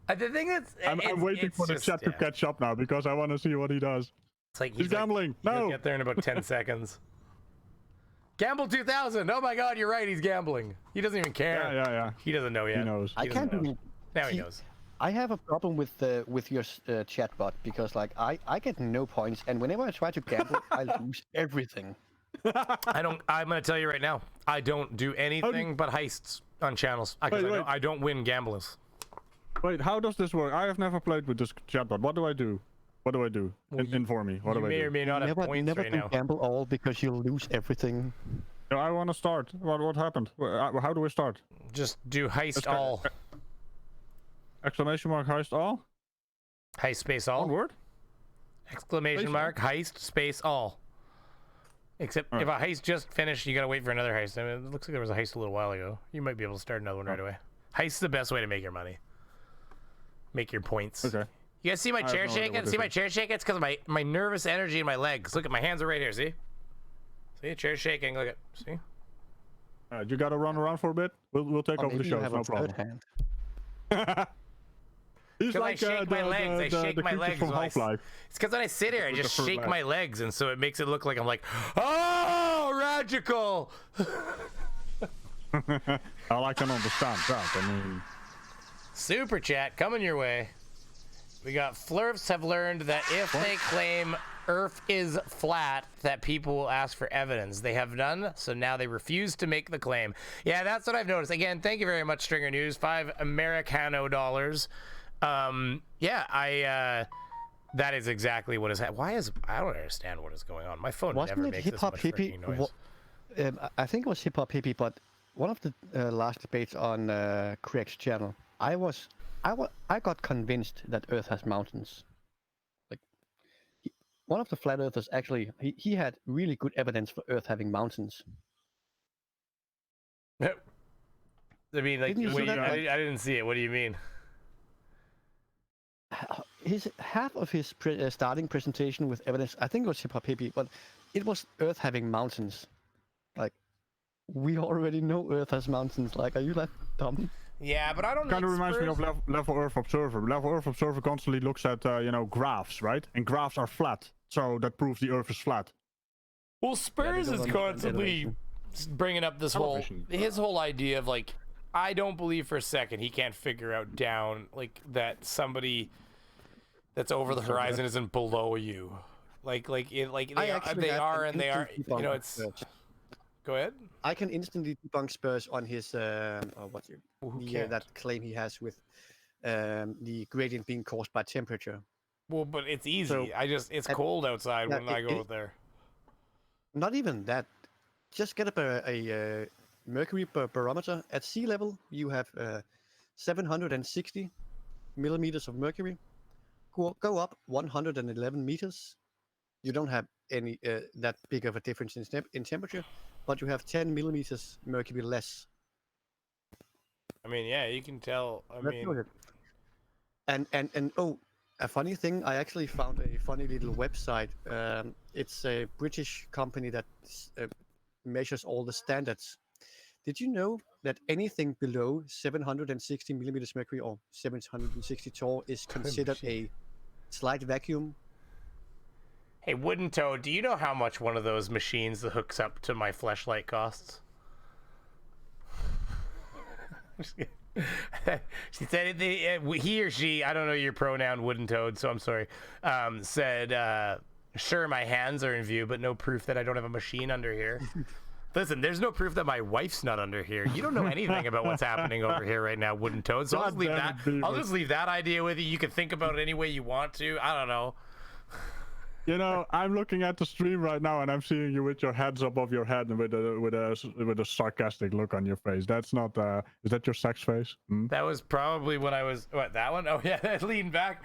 Speaker 3: The thing that's
Speaker 2: I'm waiting for the chat to catch up now, because I want to see what he does.
Speaker 3: It's like
Speaker 2: he's gambling. No,
Speaker 3: he'll get there in about 10 seconds. Gamble 2000. Oh my god, you're right. He's gambling. He doesn't even care.
Speaker 2: Yeah.
Speaker 3: He doesn't know yet.
Speaker 2: He knows.
Speaker 1: I can't even.
Speaker 3: Now he knows.
Speaker 1: I have a problem with your chatbot, because like I get no points, and whenever I try to gamble, I lose everything.
Speaker 3: I'm gonna tell you right now. I don't do anything but heists on channels. I don't win gambles.
Speaker 2: Wait, how does this work? I have never played with this chatbot. What do I do? Inform me. What do I do?
Speaker 3: You may or may not have points
Speaker 1: never
Speaker 3: right
Speaker 1: can
Speaker 3: now.
Speaker 1: Gamble all, because you'll lose everything.
Speaker 2: No, I want to start. What happened? How do we start?
Speaker 3: Just do heist all.
Speaker 2: Exclamation mark heist all?
Speaker 3: Heist space all.
Speaker 2: One word?
Speaker 3: Exclamation mark heist space all. Except if a heist just finished, you gotta wait for another heist. I mean, it looks like there was a heist a little while ago. You might be able to start another one right away. Heist is the best way to make your money. make your points.
Speaker 2: Okay.
Speaker 3: You guys see my chair shaking? See my chair shaking? It's because of my nervous energy in my legs. Look at my hands are right here. See? See, chair's shaking. Look at. See?
Speaker 2: You gotta run around for a bit. We'll take over the show. No problem. He's like
Speaker 3: I shake my legs. I shake my legs.
Speaker 2: From Half-Life.
Speaker 3: It's because when I sit here, I just shake my legs, and so it makes it look like I'm like, oh, radical.
Speaker 2: I can understand that. I mean,
Speaker 3: super chat coming your way. We got Flurfs have learned that if they claim Earth is flat, that people will ask for evidence. They have none, so now they refuse to make the claim. Yeah, that's what I've noticed. Again, thank you very much, Stringer News. $5 Americano dollars. Yeah, that is exactly what is happening. I don't understand what is going on. My phone never makes this much freaking noise.
Speaker 1: I think it was Hip Hop Hippie, but one of the last debates on Craig's channel, I got convinced that Earth has mountains. Like, one of the flat earthers actually, he had really good evidence for Earth having mountains.
Speaker 3: I mean, like, I didn't see it. What do you mean?
Speaker 1: Half of his starting presentation with evidence, I think it was Hip Hop Hippie, but it was Earth having mountains. Like, we already know Earth has mountains. Like, are you that dumb?
Speaker 3: Yeah, but I don't.
Speaker 2: Kind of reminds me of Level Earth Observer. Level Earth Observer constantly looks at graphs, right? And graphs are flat, so that proves the Earth is flat.
Speaker 3: Well, Spurs is constantly bringing up this his whole idea of like, I don't believe for a second he can't figure out down like that somebody that's over the horizon isn't below you. They are. You know, it's. Go ahead.
Speaker 1: I can instantly debunk Spurs on his that claim he has with the gradient being caused by temperature.
Speaker 3: Well, but it's easy. So, it's cold outside when I go there.
Speaker 1: Not even that. Just get up a mercury barometer at sea level. You have 760 millimeters of mercury. Go up 111 meters. You don't have any that big of a difference in temperature, but you have 10 millimeters mercury less.
Speaker 3: I mean, yeah, you can tell.
Speaker 1: And a funny thing, I actually found a funny little website. It's a British company that measures all the standards. Did you know that anything below 760 millimeters mercury or 760 torr is considered a slight vacuum?
Speaker 3: Hey, Wooden Toad, do you know how much one of those machines that hooks up to my fleshlight costs? She said he or she, I don't know your pronoun, Wooden Toad, so I'm sorry, said, sure, my hands are in view, but no proof that I don't have a machine under here. Listen, there's no proof that my wife's not under here. You don't know anything about what's happening over here right now, Wooden Toad, so I'll just leave that idea with you. You can think about it any way you want to. I don't know.
Speaker 2: You know, I'm looking at the stream right now, and I'm seeing you with your hands above your head and with a sarcastic look on your face. That's not. Is that your sex face? Hmm?
Speaker 3: That was probably when I was that one. Oh yeah, lean back.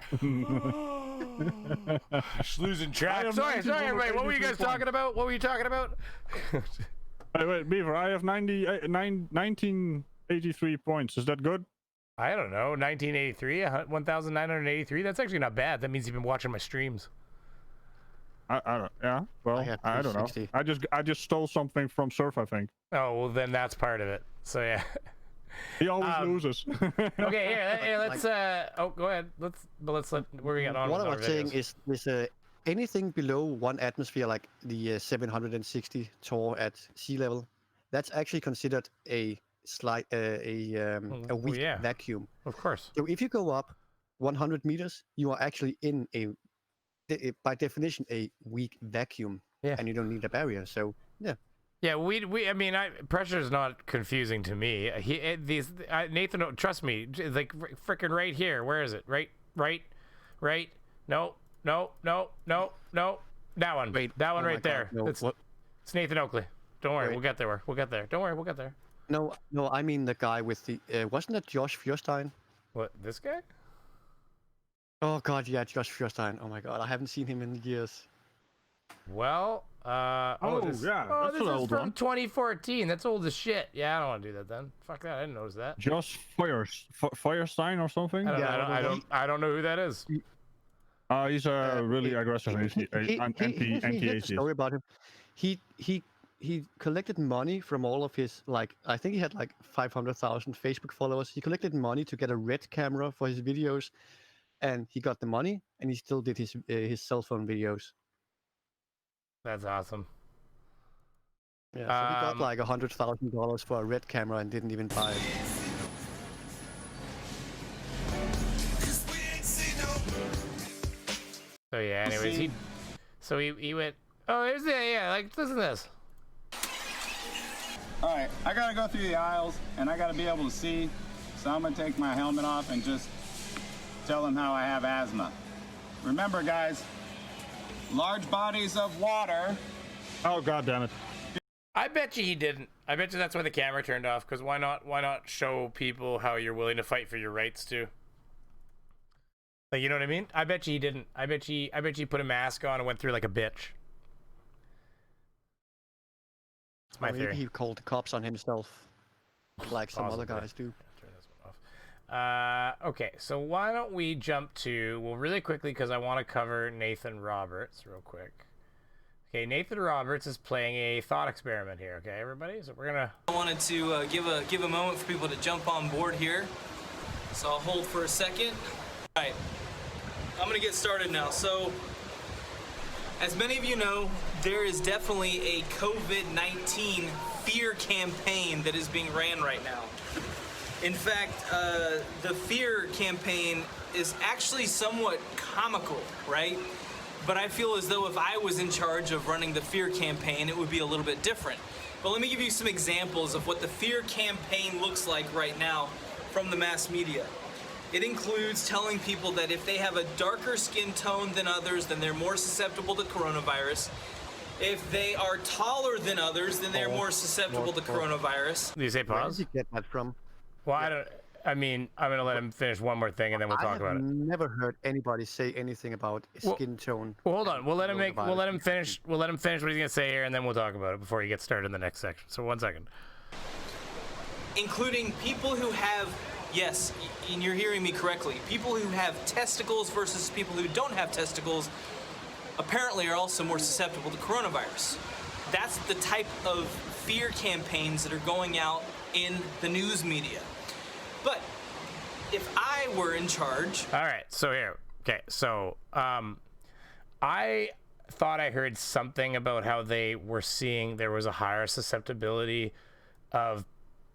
Speaker 3: Just losing track. Sorry, everybody. What were you guys talking about? What were you talking about?
Speaker 2: Wait, Beaver. I have 1983 points. Is that good?
Speaker 3: I don't know. 1983, 1,983. That's actually not bad. That means you've been watching my streams.
Speaker 2: I don't. Yeah. Well, I don't know. I just stole something from Surf, I think.
Speaker 3: Oh well, then that's part of it. So yeah.
Speaker 2: He always loses.
Speaker 3: Okay, here. Let's. Go ahead. Let's let. We're getting on.
Speaker 1: What I was saying is anything below 1 atmosphere, like the 760 torr at sea level, that's actually considered a slight a weak vacuum.
Speaker 3: Of course.
Speaker 1: So if you go up 100 meters, you are actually in by definition a weak vacuum, and you don't need a barrier. So yeah.
Speaker 3: Yeah, I mean, pressure is not confusing to me. Nathan, trust me, like freaking right here. Where is it? Right. No. That one.
Speaker 1: Wait,
Speaker 3: that one right there.
Speaker 1: No,
Speaker 3: it's Nathan Oakley. Don't worry, we'll get there. Don't worry, we'll get there.
Speaker 1: No, I mean the guy with the. Wasn't that Josh Feuerstein?
Speaker 3: What, this guy?
Speaker 1: Oh god, yeah, Josh Feuerstein. Oh my god, I haven't seen him in years.
Speaker 3: Well,
Speaker 2: yeah,
Speaker 3: this
Speaker 2: that's an
Speaker 3: is
Speaker 2: old
Speaker 3: from
Speaker 2: one.
Speaker 3: 2014. That's old as shit. Yeah, I don't want to do that then. Fuck that. I didn't notice that.
Speaker 2: Josh Feuerstein or something?
Speaker 3: I don't know who that is.
Speaker 2: He's a really aggressive
Speaker 1: Here's a story about him. He collected money from all of his, like, I think he had like 500,000 Facebook followers. He collected money to get a red camera for his videos, and he got the money, and he still did his cell phone videos.
Speaker 3: That's awesome.
Speaker 1: Yeah, so he got like $100,000 for a red camera and didn't even buy it.
Speaker 3: So yeah, anyways, he went, oh, here's the, yeah, like, listen to this.
Speaker 4: All right, I gotta go through the aisles, and I gotta be able to see, so I'm gonna take my helmet off and just tell them how I have asthma. Remember, guys, large bodies of water.
Speaker 2: Oh, God damn it.
Speaker 3: I bet you he didn't. I bet you that's why the camera turned off, because why not show people how you're willing to fight for your rights too? Like, you know what I mean? I bet you he didn't. I bet you put a mask on and went through like a bitch. That's my theory.
Speaker 1: Maybe he called the cops on himself, like some other guys do.
Speaker 3: Turn this one off. Okay, so why don't we jump to, well, really quickly, because I want to cover Nathan Roberts real quick. Okay, Nathan Roberts is playing a thought experiment here. Okay, everybody. So we're gonna.
Speaker 12: I wanted to give a moment for people to jump on board here. So I'll hold for a second. All right, I'm gonna get started now. So, as many of you know, there is definitely a COVID-19 fear campaign that is being ran right now. In fact, the fear campaign is actually somewhat comical, right? But I feel as though if I was in charge of running the fear campaign, it would be a little bit different. But let me give you some examples of what the fear campaign looks like right now from the mass media. It includes telling people that if they have a darker skin tone than others, then they're more susceptible to coronavirus. If they are taller than others, then they're more susceptible to coronavirus.
Speaker 3: Did you say pause?
Speaker 1: Where did you get that from?
Speaker 3: Well, I mean, I'm gonna let him finish one more thing and then we'll talk about it.
Speaker 1: I've never heard anybody say anything about skin tone.
Speaker 3: Well, hold on. We'll let him finish what he's gonna say here, and then we'll talk about it before he gets started in the next section. So 1 second.
Speaker 12: Including people who have, yes, and you're hearing me correctly, people who have testicles versus people who don't have testicles apparently are also more susceptible to coronavirus. That's the type of fear campaigns that are going out in the news media. But if I were in charge...
Speaker 3: All right, so here. Okay, so I thought I heard something about how they were seeing there was a higher susceptibility of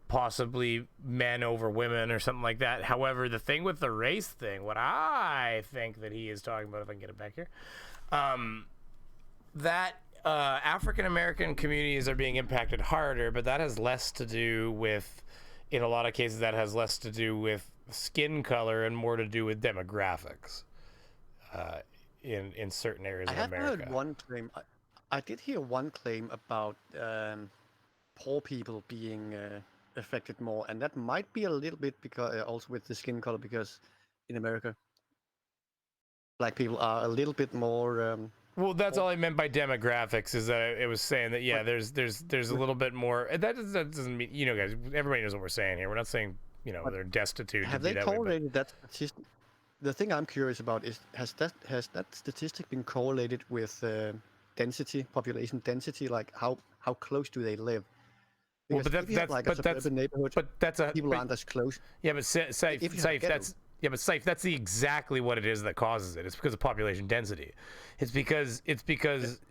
Speaker 3: possibly men over women or something like that. However, the thing with the race thing, what I think that he is talking about, if I can get it back here, that African-American communities are being impacted harder, but that has less to do with, in a lot of cases, that has less to do with skin color and more to do with demographics in certain areas of America. I have heard
Speaker 1: one claim. I did hear one claim about poor people being affected more, and that might be a little bit because also with the skin color, because in America, black people are a little bit more.
Speaker 3: Well, that's all I meant by demographics, is that it was saying that, yeah, there's a little bit more. That doesn't mean, you know, guys, everybody knows what we're saying here. We're not saying, you know, they're destitute.
Speaker 1: Have they correlated that statistic? The thing I'm curious about is, has that statistic been correlated with density, population density? Like how close do they live? Because
Speaker 3: well, but that's
Speaker 1: neighborhood, people aren't as close.
Speaker 3: Yeah, but Saif, that's exactly what it is that causes it. It's because of population density. It's because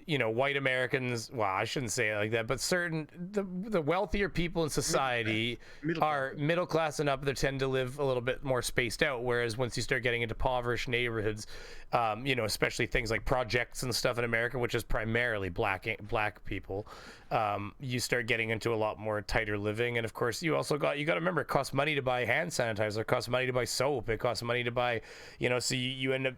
Speaker 3: you know, white Americans, well, I shouldn't say it like that, but the wealthier people in society are middle class and up. They tend to live a little bit more spaced out. Whereas once you start getting into impoverished neighborhoods, you know, especially things like projects and stuff in America, which is primarily black people, you start getting into a lot more tighter living. And of course, you got to remember, it costs money to buy hand sanitizer, it costs money to buy soap, it costs money to buy, you know, so you end up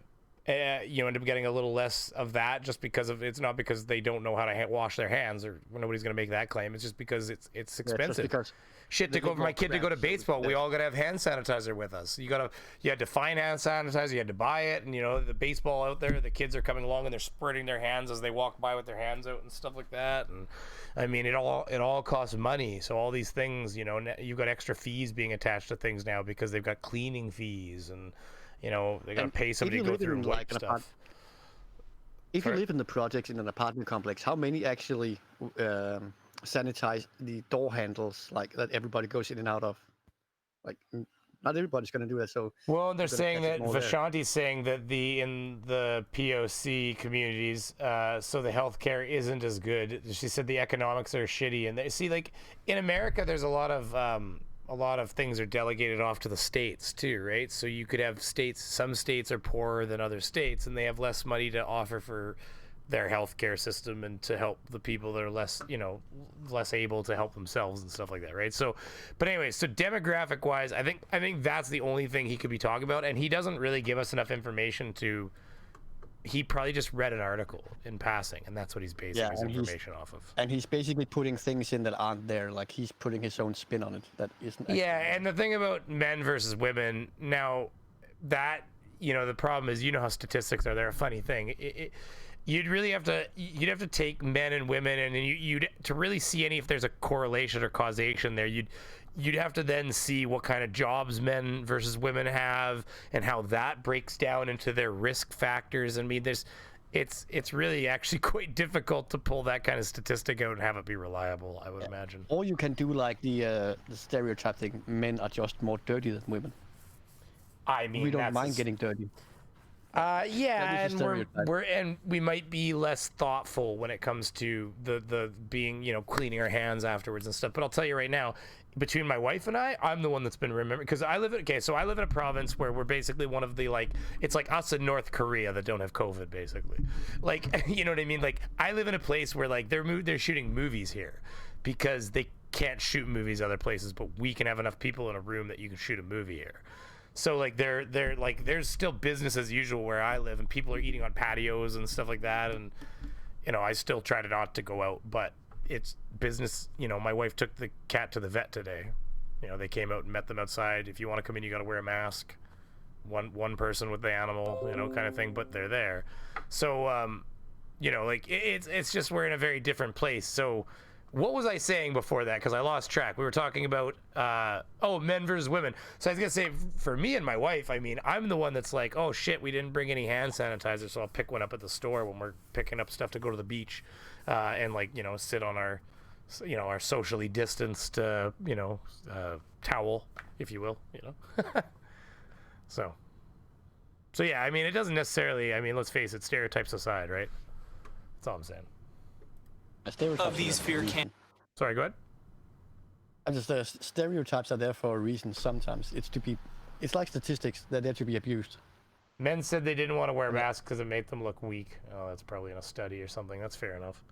Speaker 3: you end up getting a little less of that just because of it's not because they don't know how to wash their hands, or nobody's going to make that claim. It's just because it's expensive.
Speaker 1: because
Speaker 3: Shit, to go for my kid to go to baseball, we all got to have hand sanitizer with us. You had to find hand sanitizer, you had to buy it, and the baseball out there, the kids are coming along and they're spreading their hands as they walk by with their hands out and stuff like that. And I mean, it all costs money. So all these things, you've got extra fees being attached to things now because they've got cleaning fees and they got to pay somebody to go through and wipe stuff.
Speaker 1: If you live in the projects in an apartment complex, how many actually sanitize the door handles like that everybody goes in and out of? Like, not everybody's going to do that. So
Speaker 3: they're saying that Vashanti's saying that in the POC communities, so the healthcare isn't as good. She said the economics are shitty, and they see, like, in America, there's a lot of things are delegated off to the states too, right? So you could have some states are poorer than other states, and they have less money to offer for their healthcare system and to help the people that are less able to help themselves and stuff like that, right? So, but anyway, so demographic wise, I think that's the only thing he could be talking about, and he doesn't really give us enough information to. He probably just read an article in passing, and that's what he's basing his information off of.
Speaker 1: And he's basically putting things in that aren't there, like he's putting his own spin on it that isn't.
Speaker 3: Yeah, and the thing about men versus women now, that the problem is how statistics are. They're a funny thing. You'd have to take men and women, and you'd to really see if there's a correlation or causation there. You'd have to then see what kind of jobs men versus women have and how that breaks down into their risk factors. I mean, it's really actually quite difficult to pull that kind of statistic out and have it be reliable, I would imagine.
Speaker 1: Or you can do like the stereotype thing: men are just more dirty than women.
Speaker 3: I mean,
Speaker 1: we don't mind getting dirty.
Speaker 3: Yeah, and we might be less thoughtful when it comes to the being cleaning our hands afterwards and stuff. But I'll tell you right now, between my wife and I'm the one that's been remembering, because I live in a province where we're basically one of the, like, it's like us in North Korea that don't have COVID, basically. Like, you know what I mean? Like, I live in a place where, like, they're shooting movies here because they can't shoot movies other places, but we can have enough people in a room that you can shoot a movie here. So, like, they're like, there's still business as usual where I live, and people are eating on patios and stuff like that, and I still try not to go out, but it's business. My wife took the cat to the vet today. They came out and met them outside. If you want to come in, you got to wear a mask. One person with the animal, kind of thing, but they're there. So, like, it's just, we're in a very different place. So, what was I saying before that? Because I lost track. We were talking about, men versus women. So I was going to say, for me and my wife, I mean, I'm the one that's like, oh, shit, we didn't bring any hand sanitizer, so I'll pick one up at the store when we're picking up stuff to go to the beach and, like, sit on our, our socially distanced, towel, if you will, So, yeah, I mean, it doesn't necessarily, I mean, let's face it, stereotypes aside, right? That's all I'm saying.
Speaker 12: Of these fear camp.
Speaker 3: Sorry, go ahead.
Speaker 1: And just stereotypes are there for a reason. Sometimes it's like statistics; they're there to be abused.
Speaker 3: Men said they didn't want to wear masks because it made them look weak. Oh, that's probably in a study or something. That's fair enough.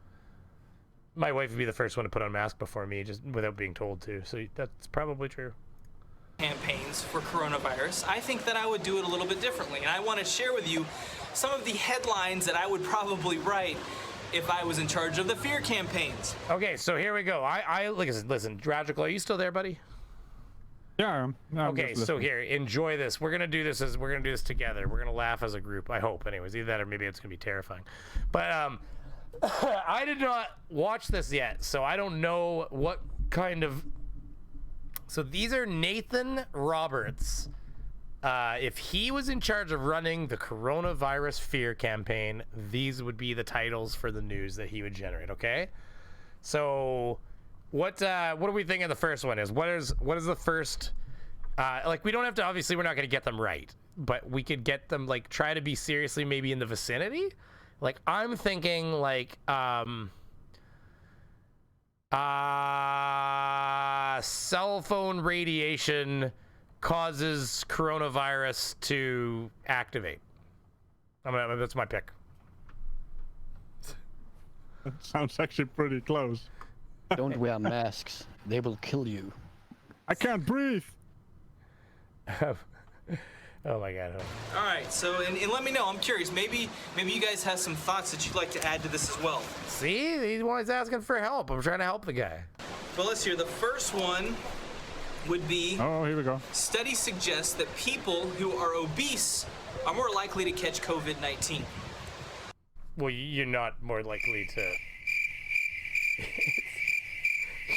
Speaker 3: My wife would be the first one to put on a mask before me, just without being told to. So that's probably true.
Speaker 12: Campaigns for coronavirus, I think that I would do it a little bit differently, and I want to share with you some of the headlines that I would probably write if I was in charge of the fear campaigns.
Speaker 3: Okay, so here we go. I listen, Dragical, are you still there, buddy?
Speaker 2: Yeah.
Speaker 3: Okay, so here, enjoy this. We're gonna do this together. We're gonna laugh as a group. I hope, anyways. Either that or maybe it's gonna be terrifying. But I did not watch this yet, so I don't know what kind of. So these are Nathan Roberts. If he was in charge of running the coronavirus fear campaign, these would be the titles for the news that he would generate. Okay, so what are we thinking the first one is? What is the first? Like, we don't have to. Obviously, we're not going to get them right, but we could get them, like, try to be seriously maybe in the vicinity. Like, I'm thinking like cell phone radiation causes coronavirus to activate. That's my pick.
Speaker 2: That sounds actually pretty close.
Speaker 1: Don't wear masks. They will kill you.
Speaker 2: I can't breathe.
Speaker 3: Oh my god.
Speaker 12: All right, so and let me know. I'm curious. Maybe you guys have some thoughts that you'd like to add to this as well.
Speaker 3: See, he's always asking for help. I'm trying to help the guy.
Speaker 12: Well, let's hear. The first one would be.
Speaker 2: Oh, here we go.
Speaker 12: Studies suggest that people who are obese are more likely to catch COVID-19.
Speaker 3: Well, you're not more likely to.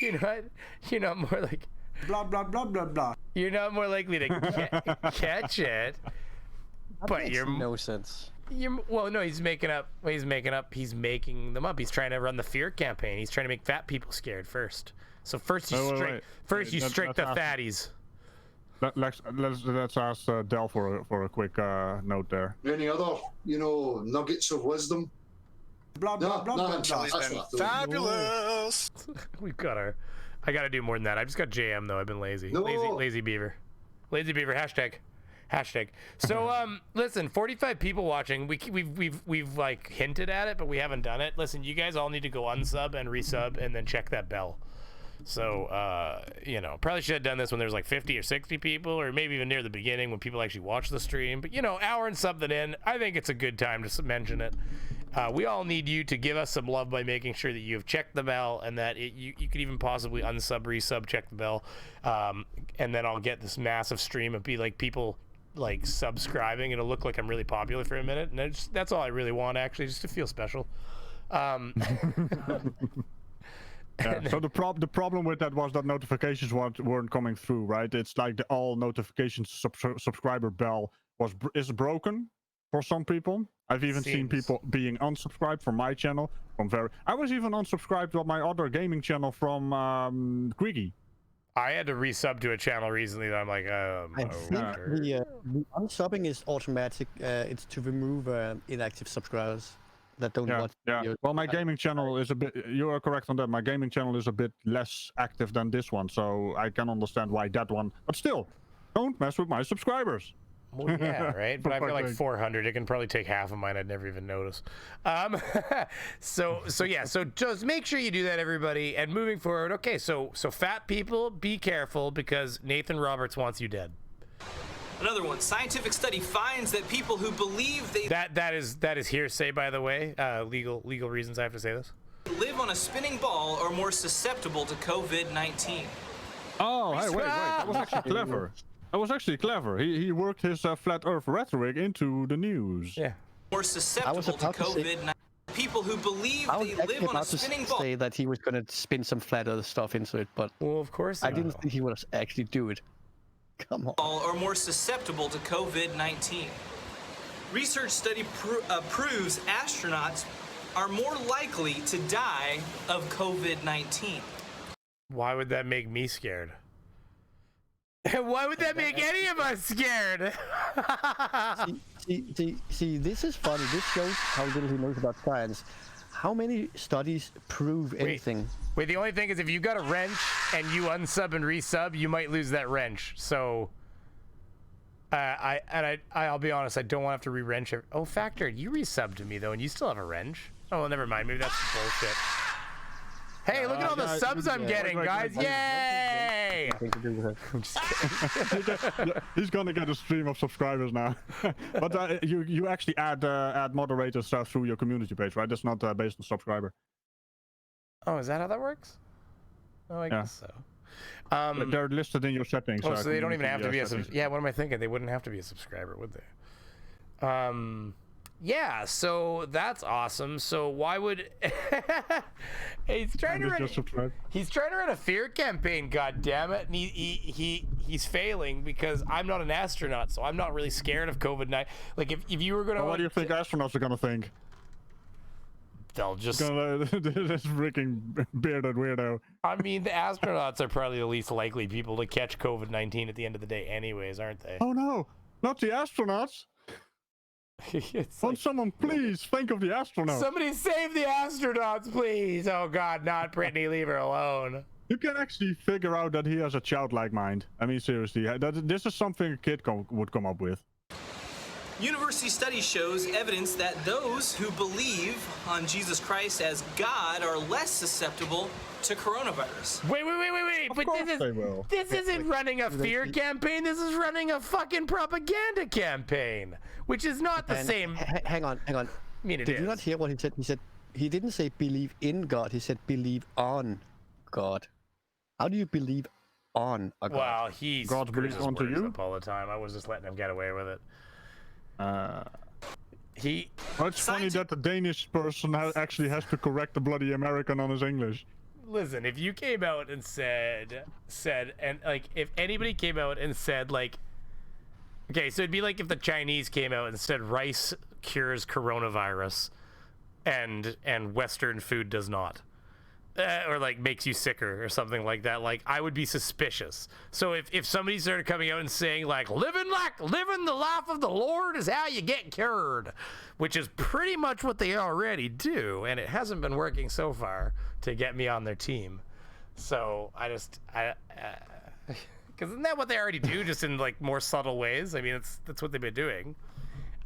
Speaker 3: You're not more like.
Speaker 6: Blah blah blah blah blah.
Speaker 3: You're not more likely to catch it, but you're
Speaker 1: no sense.
Speaker 3: Well, no, he's making up. He's making them up. He's trying to run the fear campaign. He's trying to make fat people scared first. So first you strict the fatties.
Speaker 2: Let's ask Del for a quick note there.
Speaker 13: Any other, nuggets of wisdom?
Speaker 6: Blah blah blah blah blah.
Speaker 3: Fabulous. I gotta do more than that. I just got JM though. I've been lazy.
Speaker 13: No.
Speaker 3: Lazy Beaver. Lazy Beaver. Hashtag. So listen, 45 people watching. We've like hinted at it, but we haven't done it. Listen, you guys all need to go unsub and resub and then check that bell. So probably should have done this when there's like 50 or 60 people, or maybe even near the beginning when people actually watch the stream. But hour and something in, I think it's a good time to mention it. We all need you to give us some love by making sure that you've checked the bell, and that you could even possibly unsub, resub, check the bell, and then I'll get this massive stream of people like subscribing. It'll look like I'm really popular for a minute, and that's all I really want, actually, just to feel special.
Speaker 2: Yeah, so the problem with that was that notifications weren't coming through, right? It's like the all notifications subscriber bell is broken for some people. I've even seen people being unsubscribed from my channel. I was even unsubscribed on my other gaming channel from Quiggy.
Speaker 3: I had to resub to a channel recently that I'm like,
Speaker 1: I think the unsubbing is automatic. It's to remove inactive subscribers that don't watch.
Speaker 2: Yeah. Well, my gaming channel is a bit. You are correct on that. My gaming channel is a bit less active than this one, so I can understand why that one. But still, don't mess with my subscribers.
Speaker 3: Well, yeah, right. But I've got like 400. It can probably take half of mine. I'd never even notice. So just make sure you do that, everybody. And moving forward, okay. So fat people, be careful because Nathan Roberts wants you dead.
Speaker 12: Another one. Scientific study finds that people who believe they
Speaker 3: that is hearsay, by the way. Legal reasons I have to say this.
Speaker 12: Live on a spinning ball are more susceptible to COVID-19.
Speaker 2: Oh, hey, wait. That was actually clever. That was actually clever. He worked his flat Earth rhetoric into the news.
Speaker 3: Yeah.
Speaker 12: More susceptible to COVID-19. People who believe they live on a spinning ball.
Speaker 1: Say that he was going to spin some flat Earth stuff into it, but
Speaker 3: well, of course
Speaker 1: I didn't think he would actually do it. Come on.
Speaker 12: Are more susceptible to COVID-19. Research study proves astronauts are more likely to die of COVID-19.
Speaker 3: Why would that make me scared? Why would that make any of us scared?
Speaker 1: see, this is funny. This shows how little he knows about science. How many studies prove anything?
Speaker 3: Wait, the only thing is if you got a wrench and you unsub and resub, you might lose that wrench. So, I'll be honest, I don't want to have to re-wrench it. Oh, Factor, you resubbed to me though, and you still have a wrench. Oh, well, never mind. Maybe that's bullshit. Hey, look at all the subs I'm getting, guys! Yay!
Speaker 2: He's gonna get a stream of subscribers now. But you actually add moderators through your community page, right? That's not based on subscriber.
Speaker 3: Oh, is that how that works? Oh, I guess so.
Speaker 2: They're listed in your settings.
Speaker 3: Oh, so they don't even have to be a subscriber. Yeah, what am I thinking? They wouldn't have to be a subscriber, would they? Yeah, so that's awesome. So why would he's trying to run a fear campaign? God damn it! And he's failing because I'm not an astronaut, so I'm not really scared of COVID-19. Like if you were gonna,
Speaker 2: what do you think astronauts are gonna think?
Speaker 3: They'll just
Speaker 2: this freaking bearded weirdo.
Speaker 3: I mean, the astronauts are probably the least likely people to catch COVID-19 at the end of the day, anyways, aren't they?
Speaker 2: Oh no, not the astronauts. Someone please think of the astronauts.
Speaker 3: Somebody save the astronauts, please. Oh God, not Brittany. Leave her alone.
Speaker 2: You can actually figure out that he has a childlike mind. I mean, seriously, this is something a kid would come up with.
Speaker 12: University study shows evidence that those who believe on Jesus Christ as God are less susceptible to coronavirus.
Speaker 3: Wait. But this isn't running a fear campaign. This is running a fucking propaganda campaign, which is not the same.
Speaker 1: Hang on.
Speaker 3: I mean,
Speaker 1: Did you not hear what he said? He said he didn't say believe in God. He said believe on God. How do you believe on a God?
Speaker 3: Well, he's
Speaker 2: God believes onto you
Speaker 3: all the time. I was just letting him get away with it.
Speaker 2: Well, it's funny that the Danish person actually has to correct the bloody American on his English.
Speaker 3: Listen, if you came out and said, and like, if anybody came out and said, like, okay, so it'd be like if the Chinese came out and said rice cures coronavirus, and Western food does not. Or like makes you sicker or something like that, like I would be suspicious. So if somebody started coming out and saying like living the life of the Lord is how you get cured, which is pretty much what they already do, and it hasn't been working so far to get me on their team. So because isn't that what they already do, just in like more subtle ways? I mean, that's what they've been doing.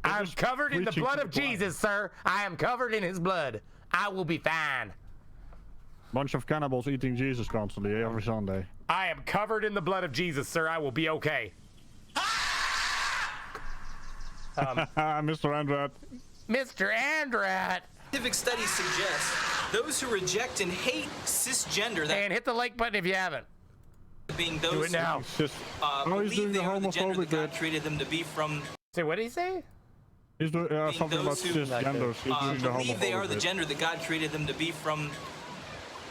Speaker 3: I'm covered in the blood of Jesus, sir. I am covered in his blood. I will be fine.
Speaker 2: Bunch of cannibals eating Jesus constantly every Sunday.
Speaker 3: I am covered in the blood of Jesus, sir. I will be okay.
Speaker 2: Mr. Andrat.
Speaker 3: Mr. Andrat.
Speaker 12: Scientific studies suggest those who reject and hate cisgender,
Speaker 3: and hit the like button if you haven't.
Speaker 12: Being those
Speaker 3: do it now.
Speaker 12: Believe they are the gender that God created them to be from.
Speaker 3: Say, what did he say?
Speaker 2: He's doing something about cisgenders.
Speaker 12: Believe they are the gender that God created them to be from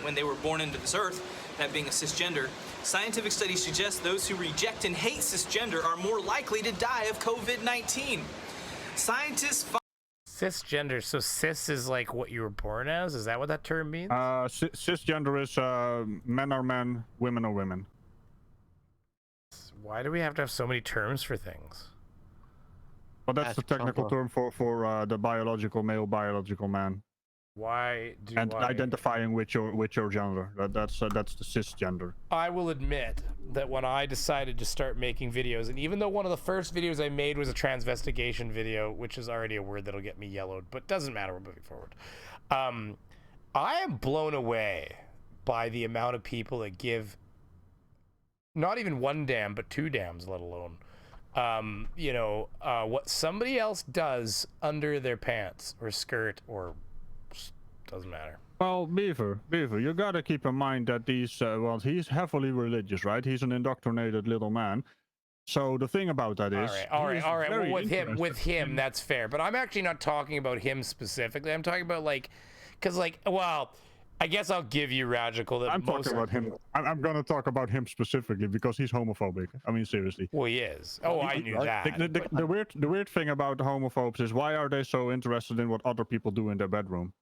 Speaker 12: when they were born into this earth, that being a cisgender. Scientific studies suggest those who reject and hate cisgender are more likely to die of COVID-19. Scientists
Speaker 3: cisgender, so cis is like what you were born as? Is that what that term means?
Speaker 2: Cisgender is men are men, women are women.
Speaker 3: Why do we have to have so many terms for things?
Speaker 2: Well, that's the technical term for the biological male, biological man.
Speaker 3: Why do
Speaker 2: identifying with your gender. That's the cisgender.
Speaker 3: I will admit that when I decided to start making videos, and even though one of the first videos I made was a transvestigation video, which is already a word that'll get me yellowed, but doesn't matter, we're moving forward. I am blown away by the amount of people that give not even one damn, but two damns, let alone what somebody else does under their pants or skirt or doesn't matter.
Speaker 2: Well, Beaver, you gotta keep in mind that he's heavily religious, right? He's an indoctrinated little man. So the thing about that is,
Speaker 3: all right. Well, with him, that's fair. But I'm actually not talking about him specifically. I'm talking about I guess I'll give you Radical that
Speaker 2: I'm talking about him. I'm gonna talk about him specifically because he's homophobic. I mean, seriously.
Speaker 3: Well, he is. Oh, I knew that.
Speaker 2: The weird thing about homophobes is why are they so interested in what other people do in their bedroom?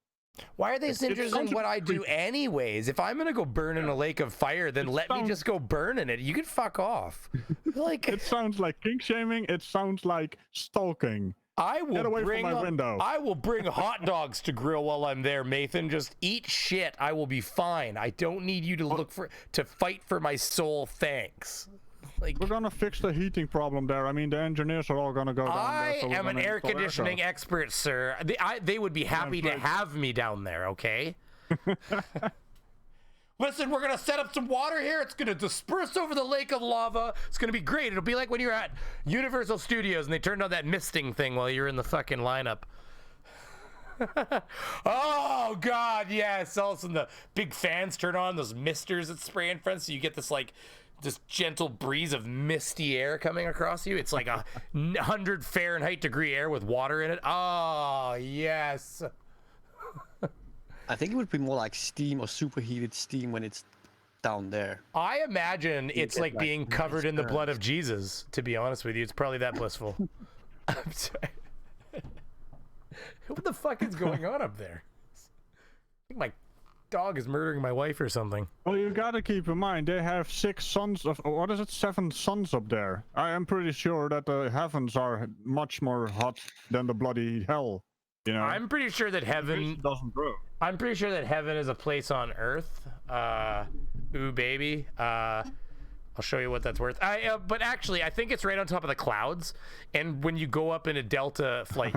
Speaker 3: Why are they so interested in what I do anyways? If I'm gonna go burn in a lake of fire, then let me just go burn in it. You can fuck off. Like
Speaker 2: it sounds like kink shaming. It sounds like stalking. Get away from my window.
Speaker 3: I will bring hot dogs to grill while I'm there, Nathan. Just eat shit. I will be fine. I don't need you to fight for my soul. Thanks.
Speaker 2: We're gonna fix the heating problem there. I mean, the engineers are all gonna go down there.
Speaker 3: I am an air conditioning expert, sir. They would be happy to have me down there, okay? Listen, we're gonna set up some water here. It's gonna disperse over the lake of lava. It's gonna be great. It'll be like when you're at Universal Studios and they turned on that misting thing while you're in the fucking lineup. Oh God, yes. All of a sudden the big fans turn on, those misters that spray in front, so you get this this gentle breeze of misty air coming across you. It's like 100 Fahrenheit degree air with water in it. Oh, yes.
Speaker 1: I think it would be more like steam or superheated steam when it's down there.
Speaker 3: I imagine it's like being covered in the blood of Jesus, to be honest with you. It's probably that blissful. I'm sorry. What the fuck is going on up there? I think my dog is murdering my wife or something.
Speaker 2: Well, you gotta keep in mind they have 7 sons up there. I am pretty sure that the heavens are much more hot than the bloody hell. You know,
Speaker 3: I'm pretty sure that heaven
Speaker 2: doesn't grow.
Speaker 3: I'm pretty sure that heaven is a place on earth. Ooh baby. I'll show you what that's worth. But actually, I think it's right on top of the clouds. And when you go up in a Delta flight,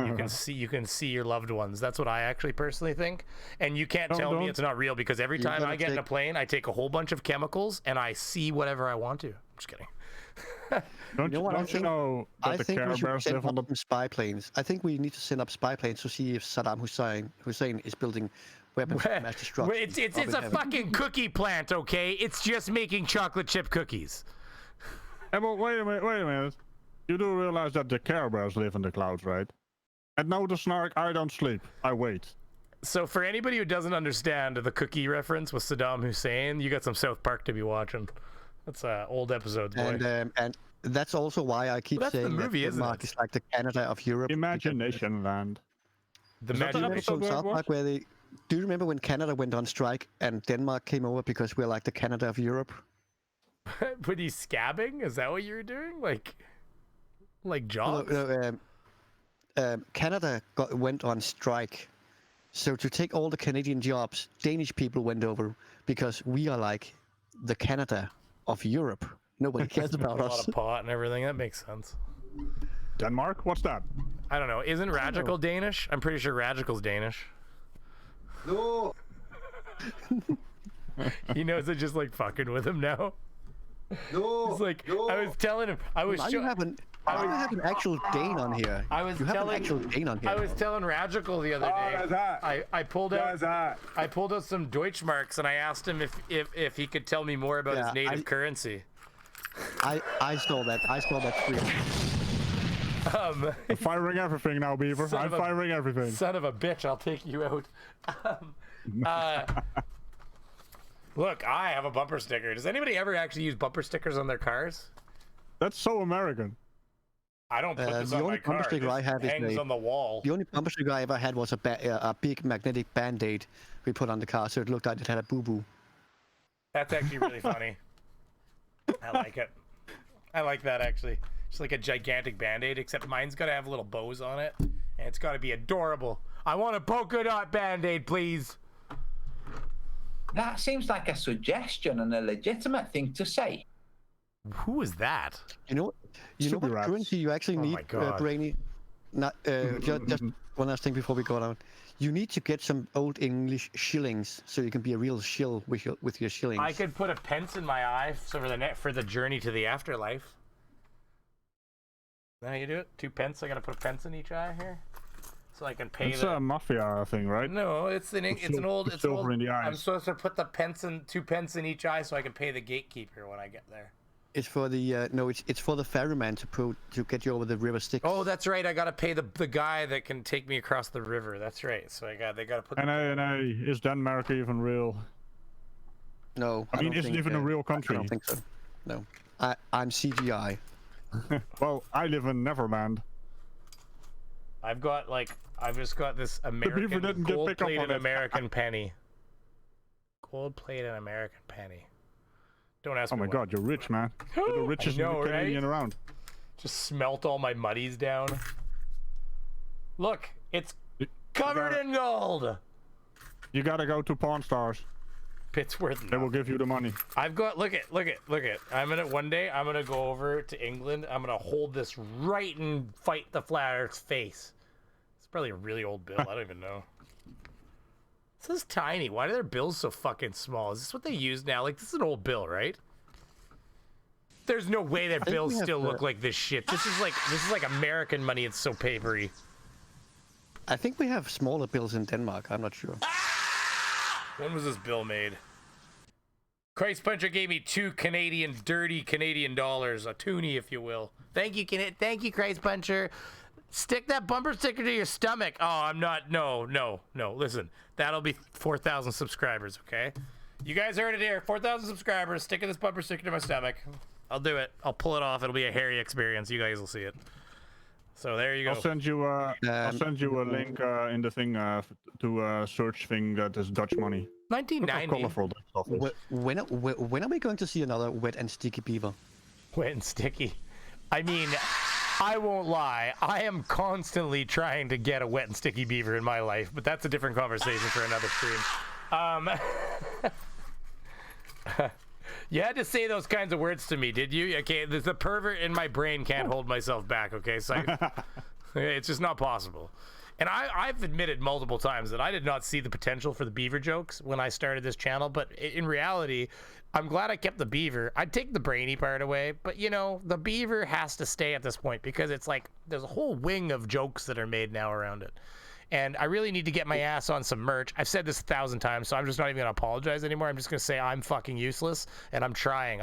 Speaker 3: you can see your loved ones. That's what I actually personally think. And you can't tell me it's not real because every time I get in a plane, I take a whole bunch of chemicals and I see whatever I want to. I'm just kidding.
Speaker 2: Don't you know that the Care Bears live on the
Speaker 1: spy planes? I think we need to send up spy planes to see if Saddam Hussein is building weapons of mass destruction.
Speaker 3: It's a fucking cookie plant, okay? It's just making chocolate chip cookies.
Speaker 2: Hey, but wait a minute. You do realize that the Care Bears live in the clouds, right? And no, the snark, I don't sleep. I wait.
Speaker 3: So for anybody who doesn't understand the cookie reference with Saddam Hussein, you got some South Park to be watching. That's old episodes, boy.
Speaker 1: And that's also why I keep saying that Denmark is like the Canada of Europe.
Speaker 2: Imagination land.
Speaker 3: The
Speaker 1: South Park where they. Do you remember when Canada went on strike and Denmark came over because we're like the Canada of Europe?
Speaker 3: Were you scabbing? Is that what you were doing? Like jobs?
Speaker 1: Canada went on strike. So to take all the Canadian jobs, Danish people went over because we are like the Canada of Europe. Nobody cares about us.
Speaker 3: A lot of pot and everything. That makes sense.
Speaker 2: Denmark? What's that?
Speaker 3: I don't know. Isn't Radical Danish? I'm pretty sure Radical's Danish.
Speaker 13: No.
Speaker 3: He knows it just like fucking with him now.
Speaker 13: No.
Speaker 3: It's like
Speaker 13: no.
Speaker 3: I was telling him.
Speaker 1: You have an actual Dane on here. I was
Speaker 3: telling Radical the other day. I pulled out some Deutschmarks and I asked him if he could tell me more about his native currency.
Speaker 1: I saw that. I saw that tweet.
Speaker 2: I'm firing everything now, Beaver. I'm firing everything.
Speaker 3: Son of a bitch, I'll take you out. Look, I have a bumper sticker. Does anybody ever actually use bumper stickers on their cars?
Speaker 2: That's so American.
Speaker 3: I don't put this on my car. It hangs on the wall.
Speaker 1: The only bumper sticker I ever had was a big magnetic band-aid we put on the car, so it looked like it had a boo-boo.
Speaker 3: That's actually really funny. I like it. I like that, actually. Just like a gigantic band-aid, except mine's got to have little bows on it, and it's got to be adorable. I want a polka dot band-aid, please.
Speaker 14: That seems like a suggestion and a legitimate thing to say.
Speaker 3: Who is that?
Speaker 1: You know what currency you actually need, Brainy? Just one last thing before we go on. You need to get some old English shillings so you can be a real shill with your shillings.
Speaker 3: I could put a pence in my eye for the journey to the afterlife. Is that how you do it? 2 pence? I gotta put a pence in each eye here, so I can pay.
Speaker 2: It's a mafia thing, right?
Speaker 3: No, it's an old.
Speaker 2: Silver in the eyes.
Speaker 3: I'm supposed to put the 2 pence in each eye so I can pay the gatekeeper when I get there.
Speaker 1: It's for the it's for the ferryman to get you over the river Styx.
Speaker 3: Oh, that's right. I gotta pay the guy that can take me across the river. That's right. So they gotta put.
Speaker 2: And is Denmark even real?
Speaker 1: No.
Speaker 2: I mean, is it even a real country?
Speaker 1: I don't think so. No. I'm CGI.
Speaker 2: Well, I live in Neverland.
Speaker 3: I've just got this American gold-plated American penny. Gold-plated American penny. Don't ask me.
Speaker 2: Oh my God, you're rich, man. You're the richest Canadian around.
Speaker 3: Just smelt all my muddies down. Look, it's covered in gold.
Speaker 2: You gotta go to Pawn Stars.
Speaker 3: It's worth nothing.
Speaker 2: They will give you the money.
Speaker 3: I've got look at. One day I'm gonna go over to England. I'm gonna hold this right and fight the flat Earth's face. It's probably a really old bill. I don't even know. This is tiny. Why are their bills so fucking small? Is this what they use now? Like, this is an old bill, right? There's no way their bills still look like this shit. This is like American money. It's so papery.
Speaker 1: I think we have smaller bills in Denmark. I'm not sure.
Speaker 3: When was this bill made? Christ Puncher gave me 2 dirty Canadian dollars, a toonie, if you will. Thank you, Christ Puncher. Stick that bumper sticker to your stomach. Oh, I'm not. No. Listen, that'll be 4,000 subscribers, okay? You guys heard it here. 4,000 subscribers. Sticking this bumper sticker to my stomach. I'll do it. I'll pull it off. It'll be a hairy experience. You guys will see it. So there you go.
Speaker 2: I'll send you a link in the thing to a search thing that is Dutch money.
Speaker 3: 1990.
Speaker 1: When are we going to see another wet and sticky beaver?
Speaker 3: Wet and sticky. I mean, I won't lie. I am constantly trying to get a wet and sticky beaver in my life, but that's a different conversation for another stream. You had to say those kinds of words to me, did you? Okay, the pervert in my brain can't hold myself back, okay? So it's just not possible. And I've admitted multiple times that I did not see the potential for the Beaver jokes when I started this channel, but in reality, I'm glad I kept the Beaver. I'd take the Brainy part away, but you know, the Beaver has to stay at this point because it's like there's a whole wing of jokes that are made now around it. And I really need to get my ass on some merch. I've said this 1,000 times, so I'm just not even gonna apologize anymore. I'm just gonna say I'm fucking useless, and I'm trying.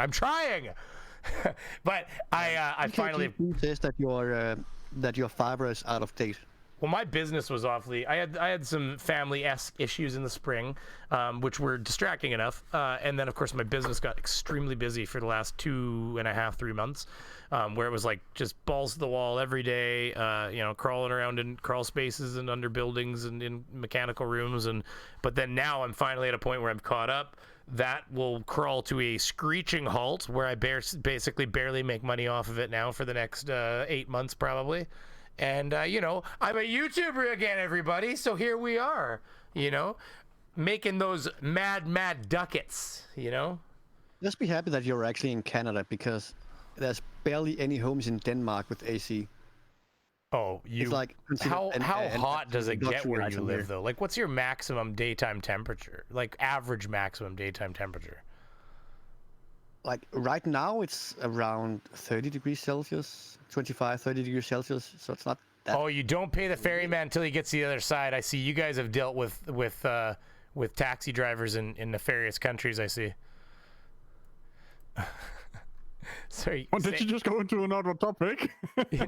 Speaker 3: But I finally
Speaker 1: says that your fiber is out of date.
Speaker 3: Well, my business was awfully. I had some family-esque issues in the spring, which were distracting enough, and then of course my business got extremely busy for the last 2.5, 3 months, where it was like just balls to the wall every day, you know, crawling around in crawl spaces and under buildings and in mechanical rooms, but then now I'm finally at a point where I'm caught up. That will crawl to a screeching halt, where I basically barely make money off of it now for the next 8 months probably. And, you know, I'm a YouTuber again, everybody. So here we are, you know, making those mad ducats, you know.
Speaker 1: Just be happy that you're actually in Canada because there's barely any homes in Denmark with AC.
Speaker 3: Oh,
Speaker 1: it's like
Speaker 3: how hot does it get where you live, though? Like, what's your maximum daytime temperature? Like, average maximum daytime temperature?
Speaker 1: Like, right now, it's around 30 degrees Celsius, 25, 30 degrees Celsius, so it's not that...
Speaker 3: Oh, you don't pay the ferryman until he gets to the other side. I see you guys have dealt with taxi drivers in nefarious countries, I see. Sorry.
Speaker 2: Well, did you just go into another topic?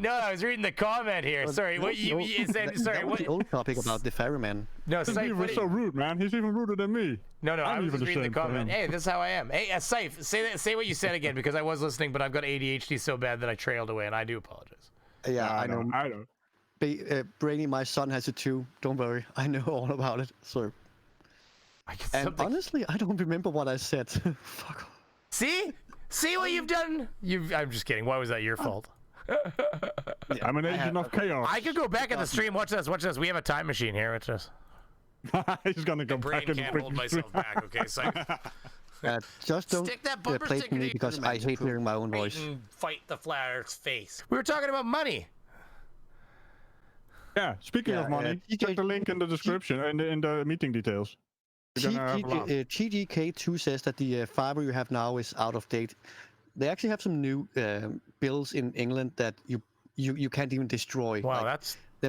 Speaker 3: No, I was reading the comment here. Sorry, what you said? Sorry, what?
Speaker 1: The old topic about the ferryman.
Speaker 3: No,
Speaker 2: Saif was so rude, man. He's even ruder than me.
Speaker 3: No, I was just reading the comment. Hey, this is how I am. Hey, Saif, say what you said again because I was listening, but I've got ADHD so bad that I trailed away, and I do apologize.
Speaker 1: Yeah, I know. Brainy, my son has it too. Don't worry, I know all about it. So. And honestly, I don't remember what I said. Fuck off.
Speaker 3: See what you've done? I'm just kidding. Why was that your fault?
Speaker 2: I'm an agent of chaos.
Speaker 3: I could go back in the stream. Watch this. We have a time machine here. Watch this.
Speaker 2: He's gonna go back in the
Speaker 3: can't hold myself back. Okay, so
Speaker 1: just don't
Speaker 3: stick that bumper
Speaker 1: play
Speaker 3: sticker
Speaker 1: me because I hate hearing my own voice.
Speaker 3: Fight the flatter's face. We were talking about money.
Speaker 2: Yeah. Speaking of money, check the link in the description in the meeting details.
Speaker 1: TGK2 says that the fiber you have now is out of date. They actually have some new bills in England that you can't even destroy.
Speaker 3: Wow,
Speaker 1: like,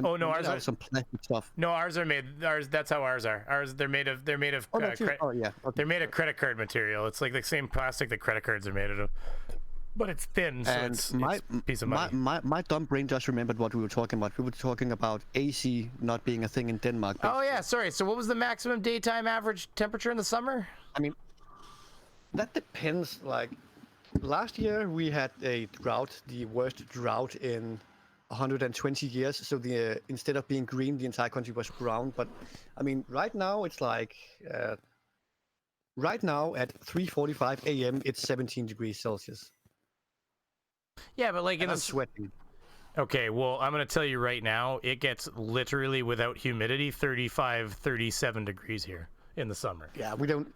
Speaker 3: oh no, ours are
Speaker 1: some plastic stuff.
Speaker 3: No, ours are made. That's how ours are. They're made of. They're made of. They're made of credit card material. It's like the same plastic that credit cards are made of. But it's thin, so it's a piece of money.
Speaker 1: My dumb brain just remembered what we were talking about. We were talking about AC not being a thing in Denmark.
Speaker 3: Oh yeah, sorry. So what was the maximum daytime average temperature in the summer?
Speaker 1: I mean, that depends. Like, last year we had a drought, the worst drought in 120 years. So instead of being green, the entire country was brown. But I mean, right now it's like, right now at 3:45 a.m. it's 17 degrees Celsius.
Speaker 3: Yeah, but like
Speaker 1: I'm sweating.
Speaker 3: Okay, well, I'm going to tell you right now, it gets literally without humidity 35, 37 degrees here in the summer.
Speaker 1: Yeah, we don't.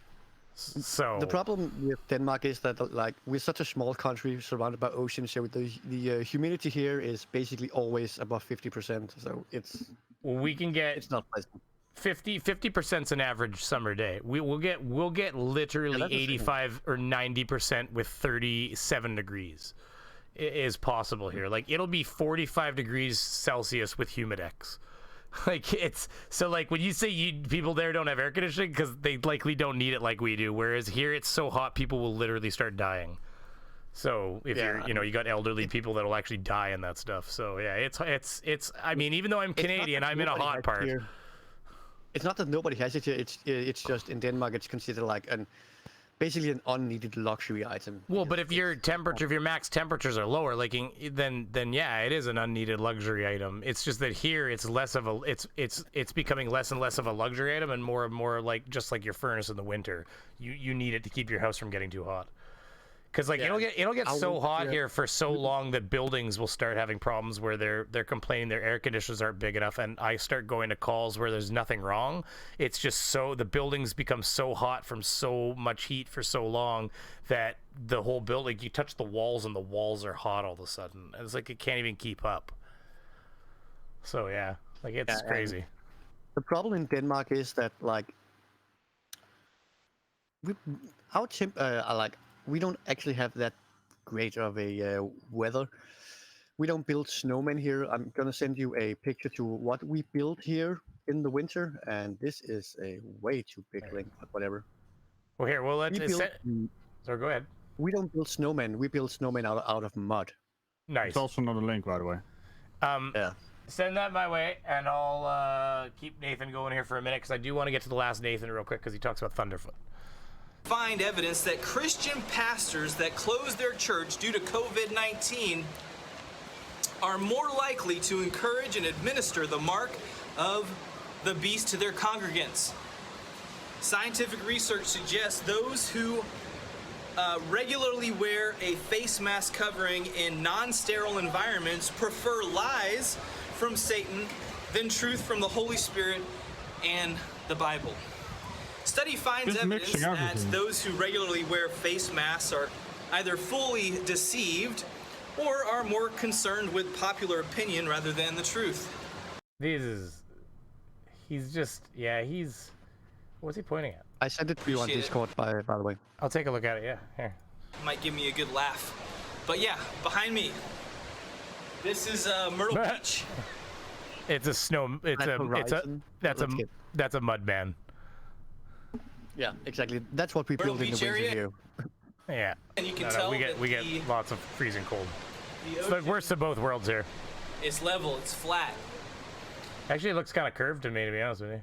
Speaker 3: So
Speaker 1: the problem with Denmark is that like we're such a small country surrounded by oceans, so the humidity here is basically always above 50%. So it's
Speaker 3: we can get
Speaker 1: it's not pleasant.
Speaker 3: 50% an average summer day. We'll get literally 85 or 90% with 37 degrees. Is possible here. Like it'll be 45 degrees Celsius with humidex. Like it's so like when you say people there don't have air conditioning because they likely don't need it like we do. Whereas here it's so hot people will literally start dying. So if you're you got elderly people that'll actually die in that stuff. So yeah, it's. I mean, even though I'm Canadian, I'm in a hot part.
Speaker 1: Here. It's not that nobody has it here. It's just in Denmark it's considered like basically an unneeded luxury item.
Speaker 3: Well, but if your max temperatures are lower, like then yeah, it is an unneeded luxury item. It's just that here it's less of a it's becoming less and less of a luxury item and more like just like your furnace in the winter. You need it to keep your house from getting too hot. Because like it'll get so hot
Speaker 1: yeah.
Speaker 3: here for so long that buildings will start having problems where they're complaining their air conditioners aren't big enough, and I start going to calls where there's nothing wrong. It's just so the buildings become so hot from so much heat for so long that the whole building, you touch the walls and the walls are hot all of a sudden. And it's like it can't even keep up. So yeah, like it's crazy.
Speaker 1: The problem in Denmark is that like we don't actually have that great of a weather. We don't build snowmen here. I'm gonna send you a picture to what we build here in the winter, and this is a way too big link, but whatever.
Speaker 3: Well, here, well, let's. So go ahead.
Speaker 1: We don't build snowmen. We build snowmen out of mud.
Speaker 3: Nice.
Speaker 2: It's also not a link, by the way.
Speaker 1: Yeah.
Speaker 3: Send that my way, and I'll keep Nathan going here for a minute because I do want to get to the last Nathan real quick because he talks about Thunderfoot.
Speaker 12: Find evidence that Christian pastors that close their church due to COVID-19 are more likely to encourage and administer the mark of the beast to their congregants. Scientific research suggests those who regularly wear a face mask covering in non-sterile environments prefer lies from Satan than truth from the Holy Spirit and the Bible. Study finds evidence that those who regularly wear face masks are either fully deceived or are more concerned with popular opinion rather than the truth.
Speaker 3: What's he pointing at?
Speaker 1: I sent it to you on Discord, by the way.
Speaker 3: I'll take a look at it, yeah. Here.
Speaker 12: Might give me a good laugh. But yeah, behind me, this is Myrtle Beach.
Speaker 3: It's a snow, that's a mud man.
Speaker 1: Yeah, exactly. That's what we build in the winter here.
Speaker 3: Yeah.
Speaker 12: And you can tell
Speaker 3: we get lots of freezing cold. It's the worst of both worlds here.
Speaker 12: It's level, it's flat.
Speaker 3: Actually, it looks kind of curved to me, to be honest with you.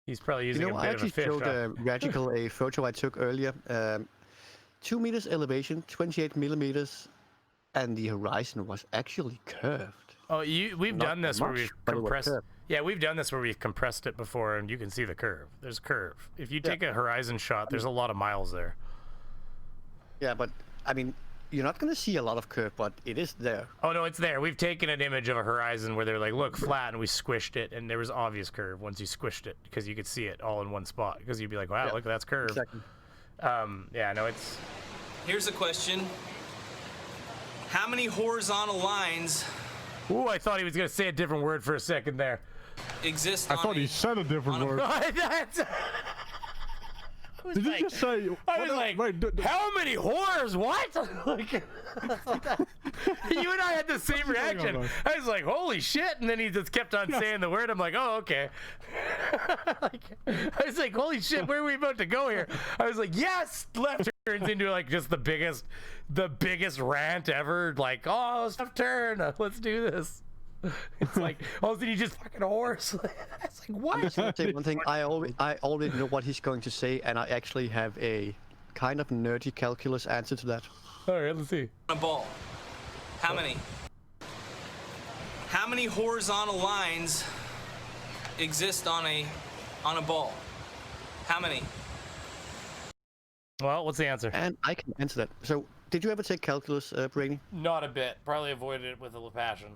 Speaker 3: He's probably using a bit of a fish.
Speaker 1: I actually showed Radical a photo I took earlier. 2 meters elevation, 28 millimeters, and the horizon was actually curved.
Speaker 3: Oh, we've done this where we've compressed. Yeah, we've done this where we've compressed it before, and you can see the curve. There's a curve. If you take a horizon shot, there's a lot of miles there.
Speaker 1: Yeah, but I mean, you're not going to see a lot of curve, but it is there.
Speaker 3: Oh no, it's there. We've taken an image of a horizon where they're like, look, flat, and we squished it, and there was obvious curve once you squished it because you could see it all in one spot. Because you'd be like, wow, look, that's curve.
Speaker 1: Exactly.
Speaker 3: Yeah, no, it's.
Speaker 12: Here's a question: how many horizontal lines?
Speaker 3: Ooh, I thought he was gonna say a different word for a second there.
Speaker 12: Exist.
Speaker 2: I thought he said a different word. Did you just say?
Speaker 3: I was like, how many whores? What? Like, you and I had the same reaction. I was like, holy shit! And then he just kept on saying the word. I'm like, oh, okay. I was like, holy shit, where are we about to go here? I was like, yes. Left turns into like just the biggest rant ever. Like, oh, left turn. Let's do this. It's like, oh, did he just fucking horse? It's like, what?
Speaker 1: I'm just gonna say one thing. I already know what he's going to say, and I actually have a kind of nerdy calculus answer to that.
Speaker 3: All right, let's see.
Speaker 12: A ball. How many? How many horizontal lines exist on a ball? How many?
Speaker 3: Well, what's the answer?
Speaker 1: And I can answer that. So, did you ever take calculus, Brainy?
Speaker 3: Not a bit. Probably avoided it with a passion.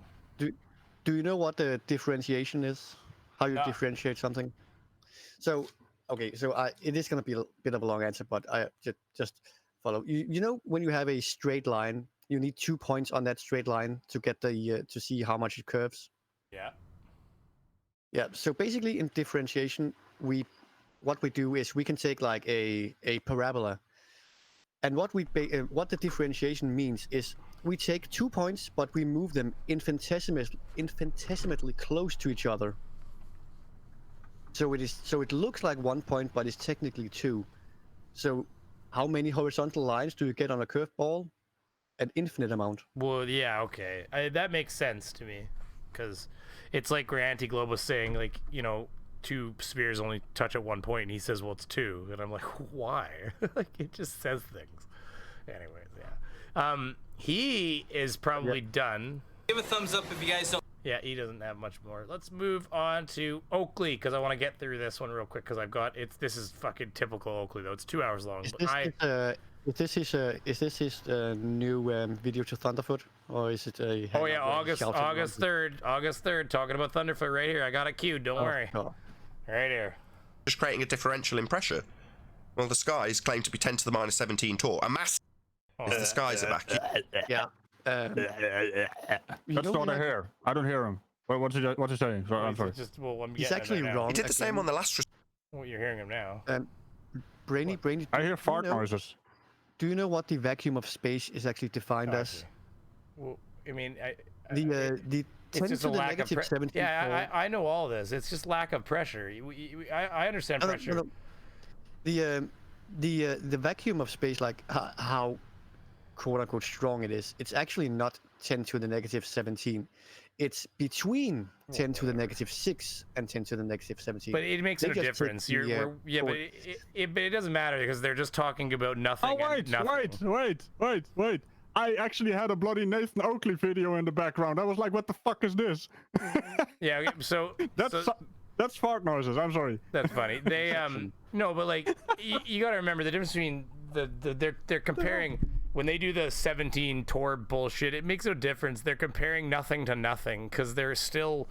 Speaker 1: Do you know what the differentiation is? How you differentiate something? So, okay, so it is going to be a bit of a long answer, but I just follow. You know, when you have a straight line, you need 2 points on that straight line to get the to see how much it curves.
Speaker 3: Yeah.
Speaker 1: Yeah. So basically, in differentiation, what we do is we can take like a parabola, and what the differentiation means is we take 2 points, but we move them infinitesimally close to each other. So it looks like 1 point, but it's technically 2. So how many horizontal lines do you get on a curved ball? An infinite amount.
Speaker 3: Well, yeah, okay, that makes sense to me, because it's like where Anti-Globe was saying, like, you know, 2 spheres only touch at 1 point, and he says, well, it's 2, and I'm like, why? Like, it just says things. Anyways, yeah. He is probably done.
Speaker 12: Give a thumbs up if you guys don't.
Speaker 3: Yeah, he doesn't have much more. Let's move on to Oakley, because I want to get through this one real quick, because I've got this is fucking typical Oakley though. It's 2 hours long.
Speaker 1: Is
Speaker 3: but
Speaker 1: this Is this his new video to Thunderfoot, or is it a?
Speaker 3: Oh yeah, August 3rd. Talking about Thunderfoot right here. I got it queued. Don't worry.
Speaker 1: Oh.
Speaker 3: Right here.
Speaker 15: Just creating a differential in pressure. Well, the skies claim to be 10 to the minus 17 torr. A mass. Is the skies a vacuum?
Speaker 1: Yeah.
Speaker 2: That's not a hair. I don't hear him. What's he saying? Sorry, I'm sorry.
Speaker 1: He's actually wrong.
Speaker 15: He did the same on the last.
Speaker 3: Well, you're hearing him now.
Speaker 1: Brainy.
Speaker 2: I hear fart noises.
Speaker 1: Do you know what the vacuum of space is actually defined as?
Speaker 3: Well, I mean,
Speaker 1: the
Speaker 3: it's
Speaker 1: 10
Speaker 3: just
Speaker 1: to
Speaker 3: a
Speaker 1: the
Speaker 3: lack of
Speaker 1: negative
Speaker 3: pressure.
Speaker 1: 17.
Speaker 3: Yeah, I know all this. It's just lack of pressure. I understand pressure.
Speaker 1: The vacuum of space, like how quote unquote strong it is, it's actually not 10 to the negative 17. It's between 10 to the negative 6 and 10 to the negative 17.
Speaker 3: But it makes no difference. But it doesn't matter because they're just talking about nothing.
Speaker 2: Oh wait! I actually had a bloody Nathan Oakley video in the background. I was like, what the fuck is this?
Speaker 3: Yeah. So
Speaker 2: that's fart noises. I'm sorry.
Speaker 3: That's funny. They no, but like you got to remember the difference between they're comparing. When they do the 17 torr bullshit, it makes no difference. They're comparing nothing to nothing because there's so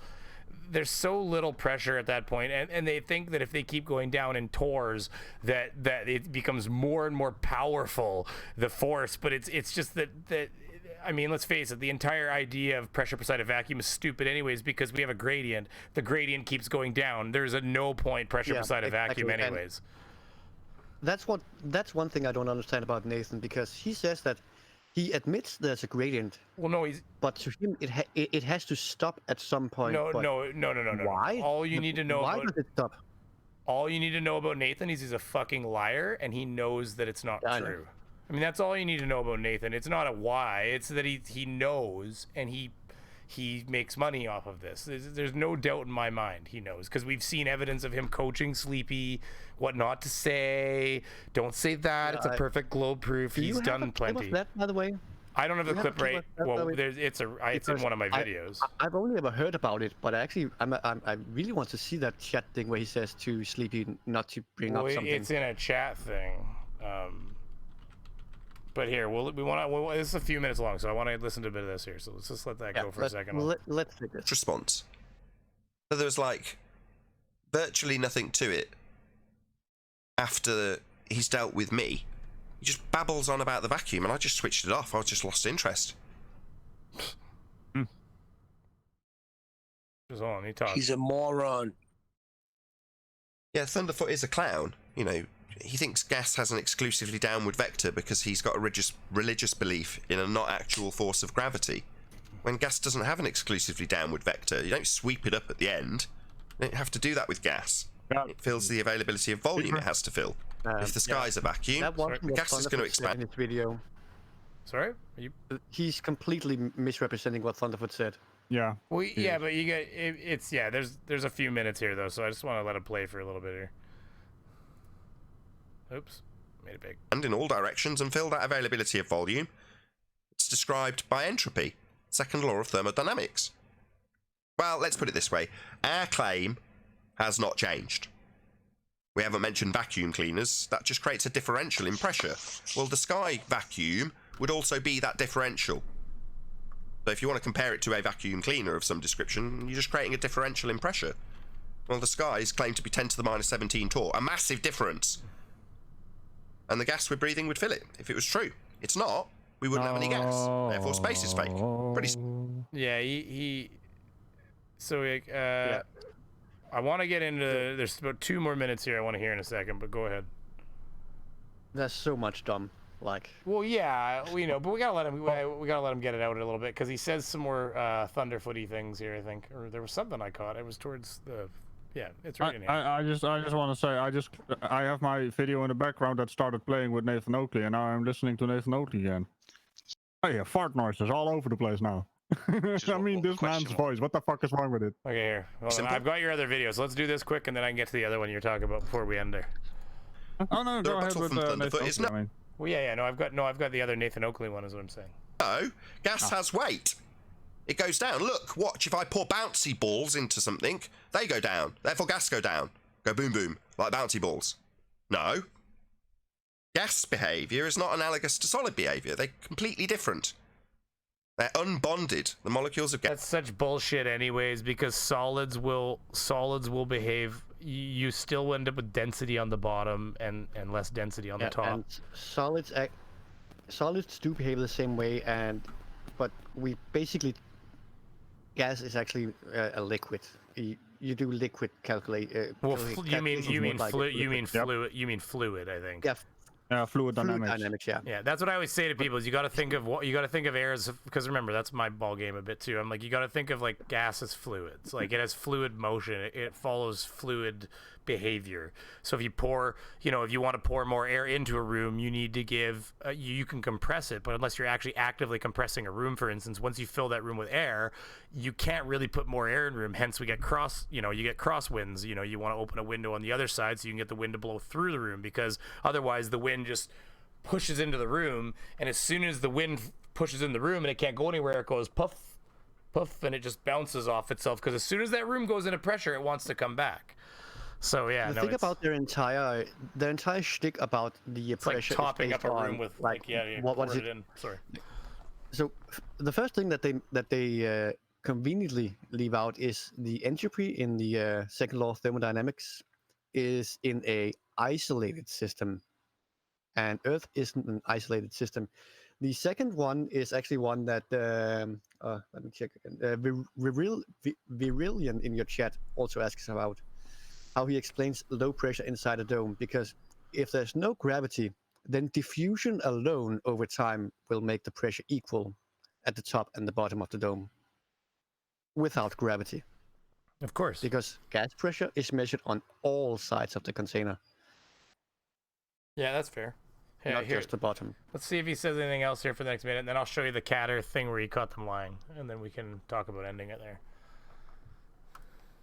Speaker 3: little pressure at that point, and they think that if they keep going down in torrs, that it becomes more and more powerful, the force. But it's just that I mean, let's face it, the entire idea of pressure per side of vacuum is stupid anyways because we have a gradient. The gradient keeps going down. There's a no point pressure per side of vacuum anyways.
Speaker 1: That's one thing I don't understand about Nathan, because he says that he admits there's a gradient.
Speaker 3: Well, no,
Speaker 1: but to him it has to stop at some point.
Speaker 3: No.
Speaker 1: Why?
Speaker 3: All you need to know
Speaker 1: why does it stop?
Speaker 3: All you need to know about Nathan is he's a fucking liar and he knows that it's not true. I mean, that's all you need to know about Nathan. It's not a why. It's that he knows and he makes money off of this. There's no doubt in my mind he knows, because we've seen evidence of him coaching Sleepy, what not to say, don't say that, it's a perfect globe proof. He's done plenty.
Speaker 1: That, by the way?
Speaker 3: I don't have the clip right. Well, it's in one of my videos.
Speaker 1: I've only ever heard about it, but actually I really want to see that chat thing where he says to Sleepy not to bring up something.
Speaker 3: It's in a chat thing. But here, this is a few minutes long, so I want to listen to a bit of this here. So let's just let that go for a second.
Speaker 1: Let's take this.
Speaker 15: Response. So there was like virtually nothing to it after he's dealt with me. He just babbles on about the vacuum, and I just switched it off. I just lost interest.
Speaker 3: Just on, he talks.
Speaker 16: He's a moron.
Speaker 15: Yeah, Thunderfoot is a clown. You know, he thinks gas has an exclusively downward vector because he's got a religious belief in a not actual force of gravity. When gas doesn't have an exclusively downward vector, you don't sweep it up at the end. You don't have to do that with gas. It fills the availability of volume it has to fill. If the sky's a vacuum, the gas is going to expand.
Speaker 1: In his video.
Speaker 3: Sorry?
Speaker 1: He's completely misrepresenting what Thunderfoot said.
Speaker 2: Yeah.
Speaker 3: Well, yeah, but you get there's a few minutes here though, so I just want to let it play for a little bit here. Oops, made it big.
Speaker 15: And in all directions and fill that availability of volume. It's described by entropy, second law of thermodynamics. Well, let's put it this way. Our claim has not changed. We haven't mentioned vacuum cleaners. That just creates a differential in pressure. Well, the sky vacuum would also be that differential. So if you want to compare it to a vacuum cleaner of some description, you're just creating a differential in pressure. Well, the skies claim to be 10 to the minus 17 torr. A massive difference. And the gas we're breathing would fill it, if it was true. It's not. We wouldn't have any gas. Therefore, space is fake. Pretty.
Speaker 3: Yeah, I want to get into. There's about 2 more minutes here. I want to hear in a second, but go ahead.
Speaker 1: That's so much dumb. Like.
Speaker 3: Well, yeah, we know, but we gotta let him. We gotta let him get it out a little bit because he says some more Thunderfooty things here. I think, or there was something I caught. It was towards the. Yeah, it's right in here.
Speaker 2: I just want to say I have my video in the background that started playing with Nathan Oakley, and now I'm listening to Nathan Oakley again. Oh yeah, fart noises all over the place now. I mean, this man's voice. What the fuck is wrong with it?
Speaker 3: Okay, here. Well, I've got your other videos. So let's do this quick, and then I can get to the other one you're talking about before we end there.
Speaker 2: Oh no, go ahead with Nathan Oakley. I mean.
Speaker 3: Well, yeah, no, I've got the other Nathan Oakley one, is what I'm saying.
Speaker 15: No, gas has weight. It goes down. Look, watch. If I pour bouncy balls into something, they go down. Therefore, gas go down. Go boom boom like bouncy balls. No. Gas behaviour is not analogous to solid behaviour. They're completely different. They're unbonded. The molecules of gas.
Speaker 3: That's such bullshit, anyways, because solids will behave. You still end up with density on the bottom and less density on the top.
Speaker 1: And solids do behave the same way, but we basically, gas is actually a liquid. You do liquid calculate.
Speaker 3: Well, you mean fluid, I think.
Speaker 1: Yeah.
Speaker 2: Fluid
Speaker 1: dynamics.
Speaker 3: Yeah, that's what I always say to people is you got to think of air as, because remember that's my ball game a bit too. I'm like, you got to think of like gas as fluids. Like it has fluid motion. It follows fluid behavior. So if you pour, if you want to pour more air into a room, you need to give. You can compress it, but unless you're actually actively compressing a room, for instance, once you fill that room with air, you can't really put more air in the room. Hence, we get you get crosswinds. You want to open a window on the other side so you can get the wind to blow through the room, because otherwise the wind just pushes into the room, and as soon as the wind pushes in the room and it can't go anywhere, it goes puff, puff, and it just bounces off itself, because as soon as that room goes into pressure, it wants to come back. So yeah,
Speaker 1: the thing about their entire shtick about the pressure,
Speaker 3: like topping
Speaker 1: is
Speaker 3: up a room with what is it? In. Sorry.
Speaker 1: So the first thing that they conveniently leave out is the entropy in the second law of thermodynamics is in a isolated system, and Earth isn't an isolated system. The second one is actually one that let me check again. Virillion in your chat also asks about how he explains low pressure inside a dome, because if there's no gravity, then diffusion alone over time will make the pressure equal at the top and the bottom of the dome without gravity.
Speaker 3: Of course.
Speaker 1: Because gas pressure is measured on all sides of the container.
Speaker 3: Yeah, that's fair.
Speaker 1: Not just the bottom.
Speaker 3: Let's see if he says anything else here for the next minute, and then I'll show you the Catter thing where he caught them lying, and then we can talk about ending it there.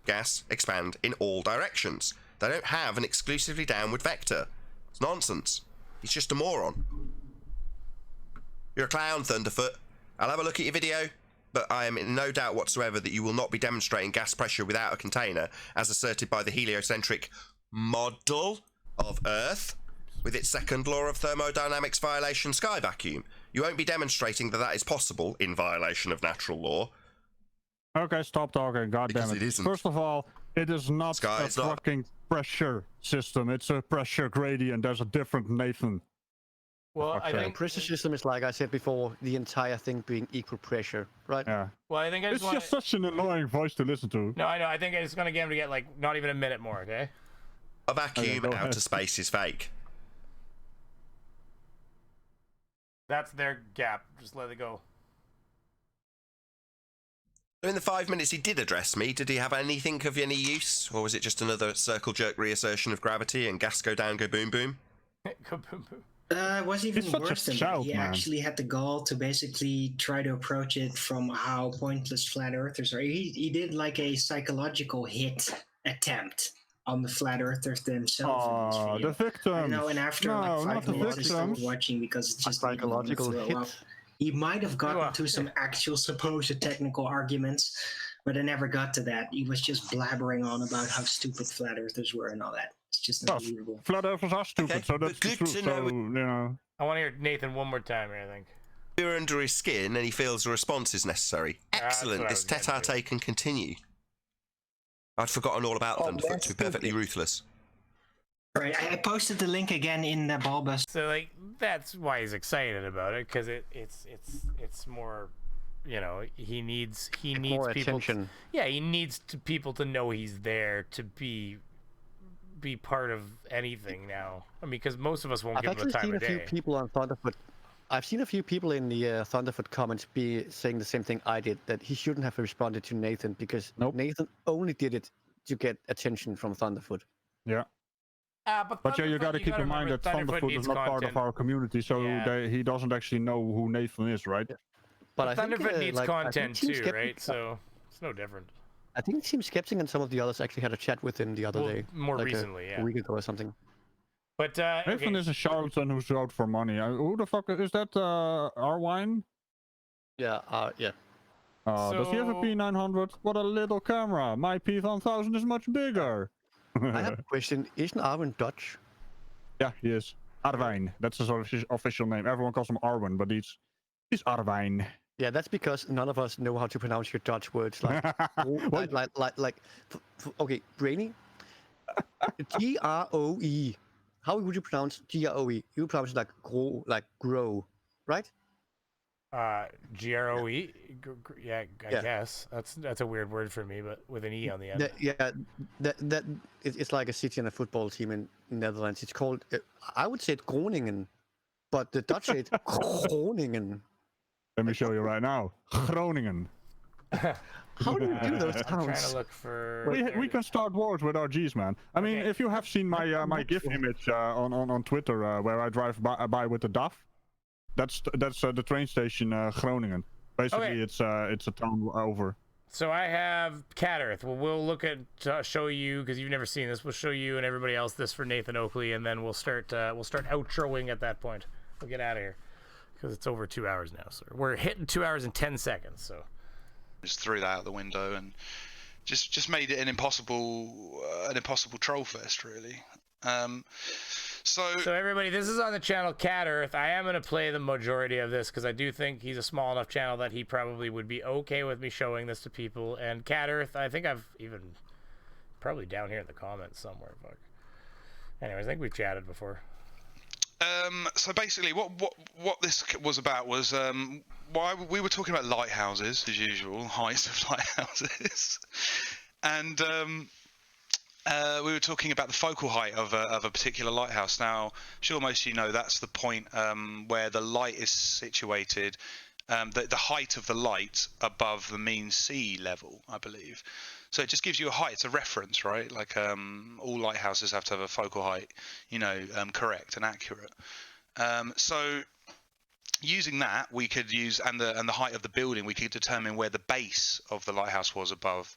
Speaker 15: Gas expand in all directions. They don't have an exclusively downward vector. It's nonsense. He's just a moron. You're a clown, Thunderfoot. I'll have a look at your video, but I am in no doubt whatsoever that you will not be demonstrating gas pressure without a container, as asserted by the heliocentric model of Earth, with its second law of thermodynamics violation sky vacuum. You won't be demonstrating that that is possible in violation of natural law.
Speaker 2: Okay, stop talking, goddammit.
Speaker 15: It isn't.
Speaker 2: First of all, it is not a fucking pressure system. It's a pressure gradient. There's a different Nathan.
Speaker 3: Well, I think
Speaker 1: pressure system is, like I said before, the entire thing being equal pressure, right?
Speaker 2: Yeah.
Speaker 3: Well, I think
Speaker 2: it's just such an annoying voice to listen to.
Speaker 3: No, I know. I think it's going to get him to get like not even a minute more, okay?
Speaker 15: A vacuum in outer space is fake.
Speaker 3: That's their gap. Just let it go.
Speaker 15: In the 5 minutes he did address me, did he have anything of any use? Or was it just another circle jerk reassertion of gravity and gas go down, go boom boom?
Speaker 3: Go boom boom.
Speaker 16: It was even worse than that. He actually had the gall to basically try to approach it from how pointless flat earthers are. He did like a psychological hit attempt on the flat earthers themselves.
Speaker 2: Oh, the victims.
Speaker 16: And after like 5 minutes, I stopped watching because it's just
Speaker 1: psychological hit.
Speaker 16: He might have gotten to some actual supposed technical arguments, but I never got to that. He was just blabbering on about how stupid flat earthers were and all that. It's just unbelievable.
Speaker 2: Flat earthers are stupid, so that's the truth. So,
Speaker 3: I want to hear Nathan one more time here, I think.
Speaker 15: You're under his skin and he feels a response is necessary. Excellent. This tete-a-tete can continue. I'd forgotten all about Thunderfoot, to be perfectly ruthless.
Speaker 16: Right, I posted the link again in the Bulbus.
Speaker 3: So like that's why he's excited about it, because it's more, he needs
Speaker 1: more
Speaker 3: people.
Speaker 1: Attention.
Speaker 3: Yeah, he needs people to know he's there to be part of anything now. I mean, because most of us won't give him the time of day.
Speaker 1: I've seen a few people on Thunderfoot. I've seen a few people in the Thunderfoot comments saying the same thing I did, that he shouldn't have responded to Nathan, because Nathan only did it to get attention from Thunderfoot.
Speaker 2: Yeah. But yeah, you got to keep in mind that Thunderfoot is not part of our community, so he doesn't actually know who Nathan is, right? Yeah.
Speaker 3: But Thunderfoot needs content too, right? So it's no different.
Speaker 1: I think Team Skeptic and some of the others actually had a chat with him the other day.
Speaker 3: More recently,
Speaker 1: a week ago or something.
Speaker 3: But
Speaker 2: Nathan is a charlatan who's out for money. Who the fuck is that? Arwine?
Speaker 1: Yeah, yeah.
Speaker 2: Does he have a P900? What a little camera. My P1000 is much bigger.
Speaker 1: I have a question. Isn't Arwin Dutch?
Speaker 2: Yeah, he is. Arwijn. That's his official name. Everyone calls him Arwen, but he's Arwijn.
Speaker 1: Yeah, that's because none of us know how to pronounce your Dutch words. Like, okay, Brainy. Groe. How would you pronounce Groe? You pronounce it like grow, right?
Speaker 3: Groe. Yeah, I guess that's a weird word for me, but with an e on the end.
Speaker 1: It's like a city and a football team in Netherlands. It's called. I would say it Groningen, but the Dutch say it Groningen.
Speaker 2: Let me show you right now. Groningen.
Speaker 1: How do you do those sounds?
Speaker 3: I'm trying to look for.
Speaker 2: We can start wars with our G's, man. I mean, if you have seen my my GIF image on Twitter where I drive by with the DAF, that's the train station Groningen. Basically, it's a town over.
Speaker 3: So I have Cat Earth. Well, we'll look at show you because you've never seen this. We'll show you and everybody else this for Nathan Oakley, and then we'll start outroing at that point. We'll get out of here because it's over 2 hours now. So we're hitting 2 hours and 10 seconds. So.
Speaker 17: Just threw that out the window and just made it an impossible troll fest, really. So
Speaker 3: everybody, this is on the channel Cat Earth. I am going to play the majority of this because I do think he's a small enough channel that he probably would be okay with me showing this to people. And Cat Earth, I think I've even probably down here in the comments somewhere. Fuck. Anyways, I think we've chatted before.
Speaker 17: So basically, what this was about was why we were talking about lighthouses as usual, heights of lighthouses, and we were talking about the focal height of a particular lighthouse. Now, I'm sure most of you know that's the point where the light is situated, the height of the light above the mean sea level, I believe. So it just gives you a height. It's a reference, right? Like all lighthouses have to have a focal height, correct and accurate. So using that, we could use and the height of the building, we could determine where the base of the lighthouse was above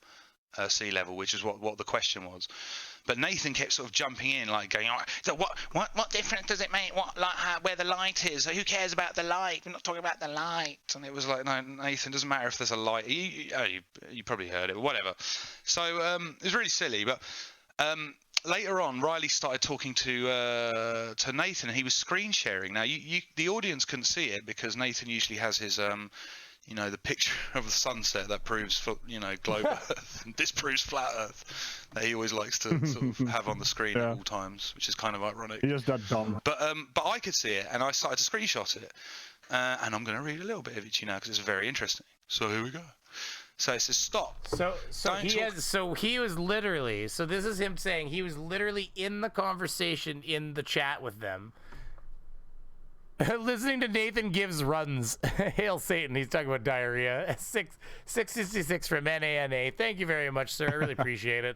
Speaker 17: sea level, which is what the question was. But Nathan kept sort of jumping in, like going, "Oh, so what difference does it make? Where the light is? Who cares about the light? We're not talking about the light." And it was like, "No, Nathan, doesn't matter if there's a light. You probably heard it, whatever." So it was really silly. But later on, Riley started talking to Nathan, and he was screen sharing. Now, the audience couldn't see it because Nathan usually has his the picture of the sunset that proves, globe Earth and disproves flat Earth that he always likes to sort of have on the screen at all times, which is kind of ironic.
Speaker 2: He is that dumb.
Speaker 17: But I could see it, and I started to screenshot it, and I'm going to read a little bit of it to you now because it's very interesting. So here we go. So it says stop.
Speaker 3: He was literally. So this is him saying he was literally in the conversation in the chat with them. Listening to Nathan gives runs. Hail Satan. He's talking about diarrhea. 666 from NANA. Thank you very much, sir. I really appreciate it.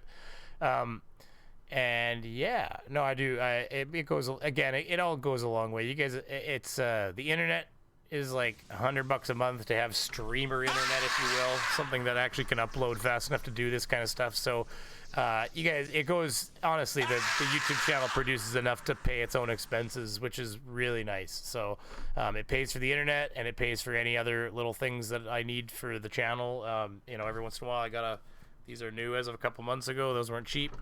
Speaker 3: And yeah, no, I do. It goes again. It all goes a long way. You guys, it's the internet is like $100 a month to have streamer internet, if you will, something that actually can upload fast enough to do this kind of stuff. So. You guys, it goes, honestly, the YouTube channel produces enough to pay its own expenses, which is really nice. So it pays for the internet and it pays for any other little things that I need for the channel. Every once in a while these are new as of a couple months ago. Those weren't cheap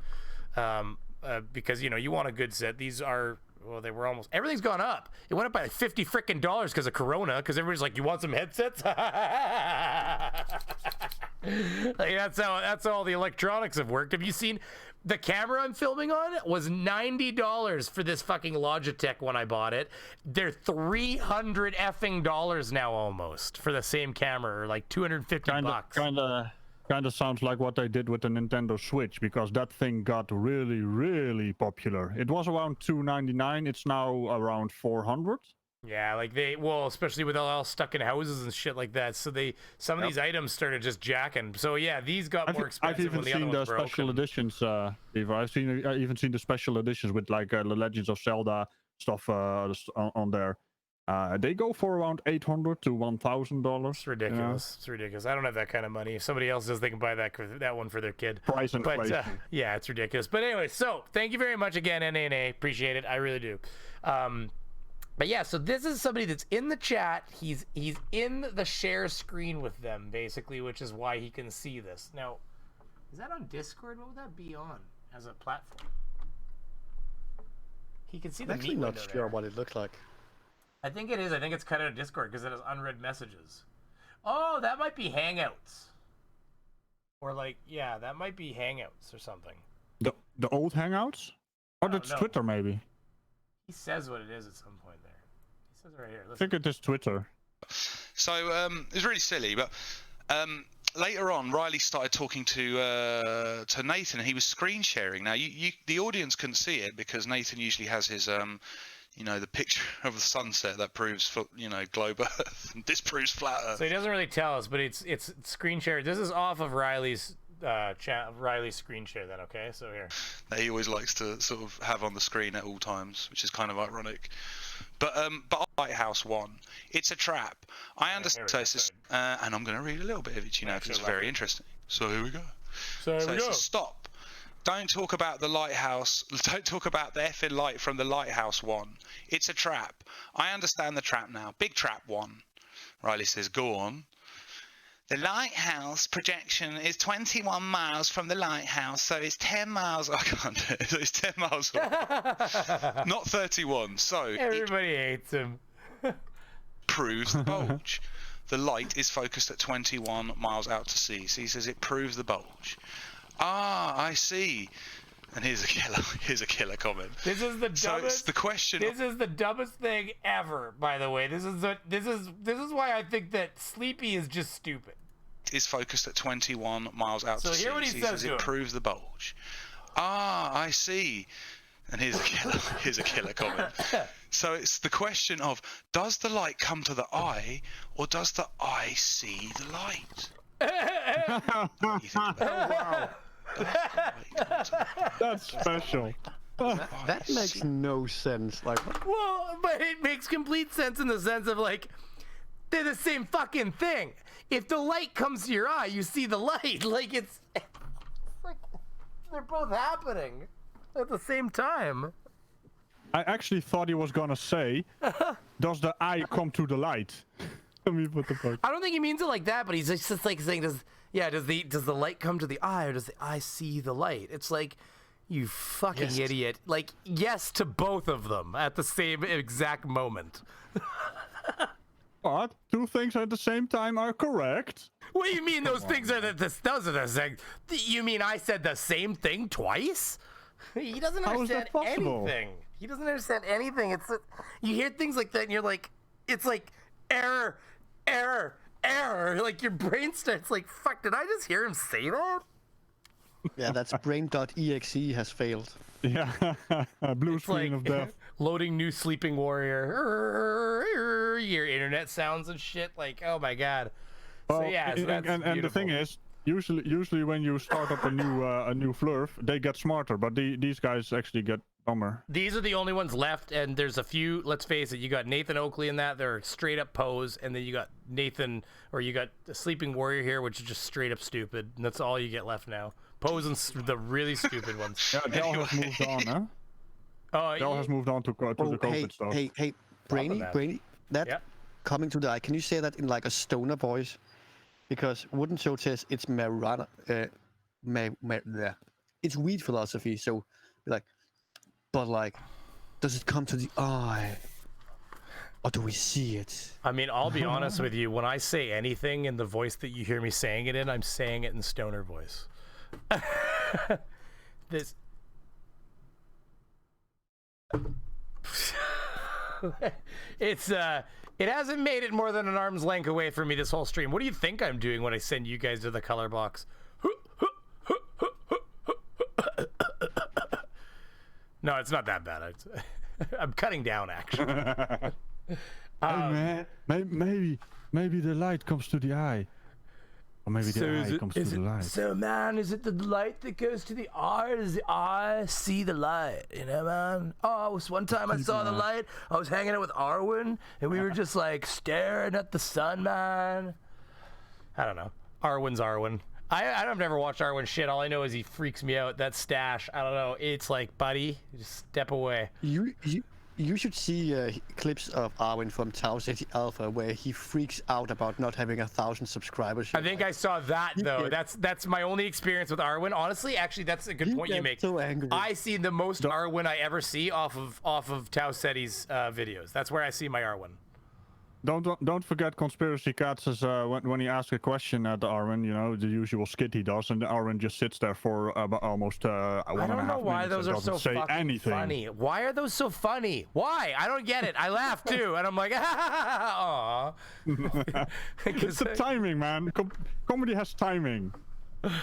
Speaker 3: because, you want a good set. These are, well, they were almost, everything's gone up. It went up by like $50 frickin' because of Corona, because everybody's like, you want some headsets? Like, that's how all the electronics have worked. Have you seen the camera I'm filming on? Was $90 for this fucking Logitech when I bought it. They're $300 effing dollars now almost for the same camera, or like $250.
Speaker 2: Kind of sounds like what they did with the Nintendo Switch, because that thing got really, really popular. It was around $299. It's now around $400.
Speaker 3: Yeah, like especially with all stuck in houses and shit like that. So some of these items started just jacking. So yeah, these got more expensive when the other ones broke.
Speaker 2: I've even seen the special editions, Beaver. I've even seen the special editions with like the Legends of Zelda stuff on there. They go for around $800 to $1,000.
Speaker 3: It's ridiculous. Yeah. It's ridiculous. I don't have that kind of money. If somebody else does, they can buy that one for their kid.
Speaker 2: Price inflation.
Speaker 3: But yeah, it's ridiculous. But anyway, so thank you very much again, NANA. Appreciate it. I really do. But yeah, so this is somebody that's in the chat. He's in the share screen with them, basically, which is why he can see this. Now, is that on Discord? What would that be on as a platform? He can see
Speaker 1: I'm
Speaker 3: the
Speaker 1: actually
Speaker 3: meat
Speaker 1: not
Speaker 3: window
Speaker 1: sure
Speaker 3: there.
Speaker 1: what it looks like.
Speaker 3: I think it is. I think it's cut out of Discord because it has unread messages. Oh, that might be Hangouts. Or like, yeah, that might be Hangouts or something.
Speaker 2: The old Hangouts? Or that's
Speaker 3: no.
Speaker 2: Twitter, maybe.
Speaker 3: He says what it is at some point there. He says it right here.
Speaker 2: I think it is Twitter.
Speaker 17: So it was really silly, but later on, Riley started talking to Nathan, and he was screen sharing. Now, the audience couldn't see it because Nathan usually has his the picture of the sunset that proves globe Earth and disproves flat Earth.
Speaker 3: So he doesn't really tell us, but it's screen share. This is off of Riley's Riley's screen share then, okay? So here.
Speaker 17: That he always likes to sort of have on the screen at all times, which is kind of ironic. But Lighthouse 1, it's a trap. I understand. So it's just, and I'm going to read a little bit of it, because it's very interesting. So here we go.
Speaker 3: So here we go.
Speaker 17: Stop. Don't talk about the lighthouse. Don't talk about the effing light from the Lighthouse 1. It's a trap. I understand the trap now. Big trap 1. Riley says, go on. The lighthouse projection is 21 miles from the lighthouse, so it's 10 miles. I can't do it. It's 10 miles away. Not 31. So
Speaker 3: everybody hates him.
Speaker 17: Proves the bulge. The light is focused at 21 miles out to sea. So he says it proves the bulge. Ah, I see. And here's a killer comment.
Speaker 3: This is the dumbest.
Speaker 17: So it's the question.
Speaker 3: This is the dumbest thing ever. By the way, this is why I think that Sleepy is just stupid.
Speaker 17: Is focused at 21 miles out to sea.
Speaker 3: So hear what he says to
Speaker 17: it
Speaker 3: him.
Speaker 17: proves the bulge. Ah, I see. And here's a killer comment. So it's the question of, does the light come to the eye, or does the eye see the light?
Speaker 2: Wow. That's special.
Speaker 1: That makes no sense. Like,
Speaker 3: well, but it makes complete sense in the sense of like, they're the same fucking thing. If the light comes to your eye, you see the light. Like it's like they're both happening at the same time.
Speaker 2: I actually thought he was gonna say, does the eye come to the light? I mean, what the fuck?
Speaker 3: I don't think he means it like that, but he's just like saying, does the light come to the eye, or does the eye see the light? It's like, you fucking idiot. Like, yes to both of them at the same exact moment.
Speaker 2: What? Two things at the same time are correct?
Speaker 3: What do you mean those things are those are the same? You mean I said the same thing twice? He doesn't understand anything. He doesn't understand anything. It's you hear things like that and you're like, it's like error. Like your brain starts like, fuck, did I just hear him say that?
Speaker 1: Yeah, that's brain.exe has failed.
Speaker 2: Yeah, blue screen of death.
Speaker 3: Loading new sleeping warrior. Your internet sounds and shit. Like, oh my god.
Speaker 2: Well,
Speaker 3: so yeah, so that's
Speaker 2: and the thing is, usually when you start up a new flurf, they get smarter, but these guys actually get dumber.
Speaker 3: These are the only ones left, and there's a few. Let's face it, you got Nathan Oakley in that. They're straight up pose, and then you got you got the sleeping warrior here, which is just straight up stupid. And that's all you get left now. Pose and the really stupid ones.
Speaker 2: Yeah, Del has moved on, huh?
Speaker 3: Oh,
Speaker 2: Del has moved on to the COVID stuff.
Speaker 1: Hey, Brainy, that coming to the eye. Can you say that in like a stoner voice? Because Wooden Show says it's marijuana, it's weed philosophy. So, like, but like, does it come to the eye, or do we see it?
Speaker 3: I mean, I'll be honest with you. When I say anything in the voice that you hear me saying it in, I'm saying it in stoner voice. This. It's it hasn't made it more than an arm's length away from me this whole stream. What do you think I'm doing when I send you guys to the color box? No, it's not that bad. I'm cutting down, actually.
Speaker 2: Hey man, maybe the light comes to the eye. Or maybe the eye comes to the light.
Speaker 3: So, man, is it the light that goes to the eye, or does the eye see the light? You know, man? Oh, it was one time I saw the light. I was hanging out with Arwen, and we were just, like, staring at the sun, man. I don't know. Arwen's Arwen. I've never watched Arwen shit. All I know is he freaks me out. That stash, I don't know. It's like, buddy, just step away.
Speaker 1: You should see clips of Arwen from Tau City Alpha where he freaks out about not having 1,000 subscribers.
Speaker 3: I think I saw that though. That's my only experience with Arwen. Honestly, actually, that's a good point you make.
Speaker 1: So angry.
Speaker 3: I see the most Arwen I ever see off of Tau Ceti's videos. That's where I see my Arwen.
Speaker 2: Don't forget Conspiracy Cats is when he asks a question at Arwen, you know, the usual skit he does, and Arwen just sits there for almost 1.5 minutes.
Speaker 3: I don't know why those are so fucking funny. Why are those so funny? Why? I don't get it. I laugh too, and I'm like, ah.
Speaker 2: It's the timing, man. Comedy has timing.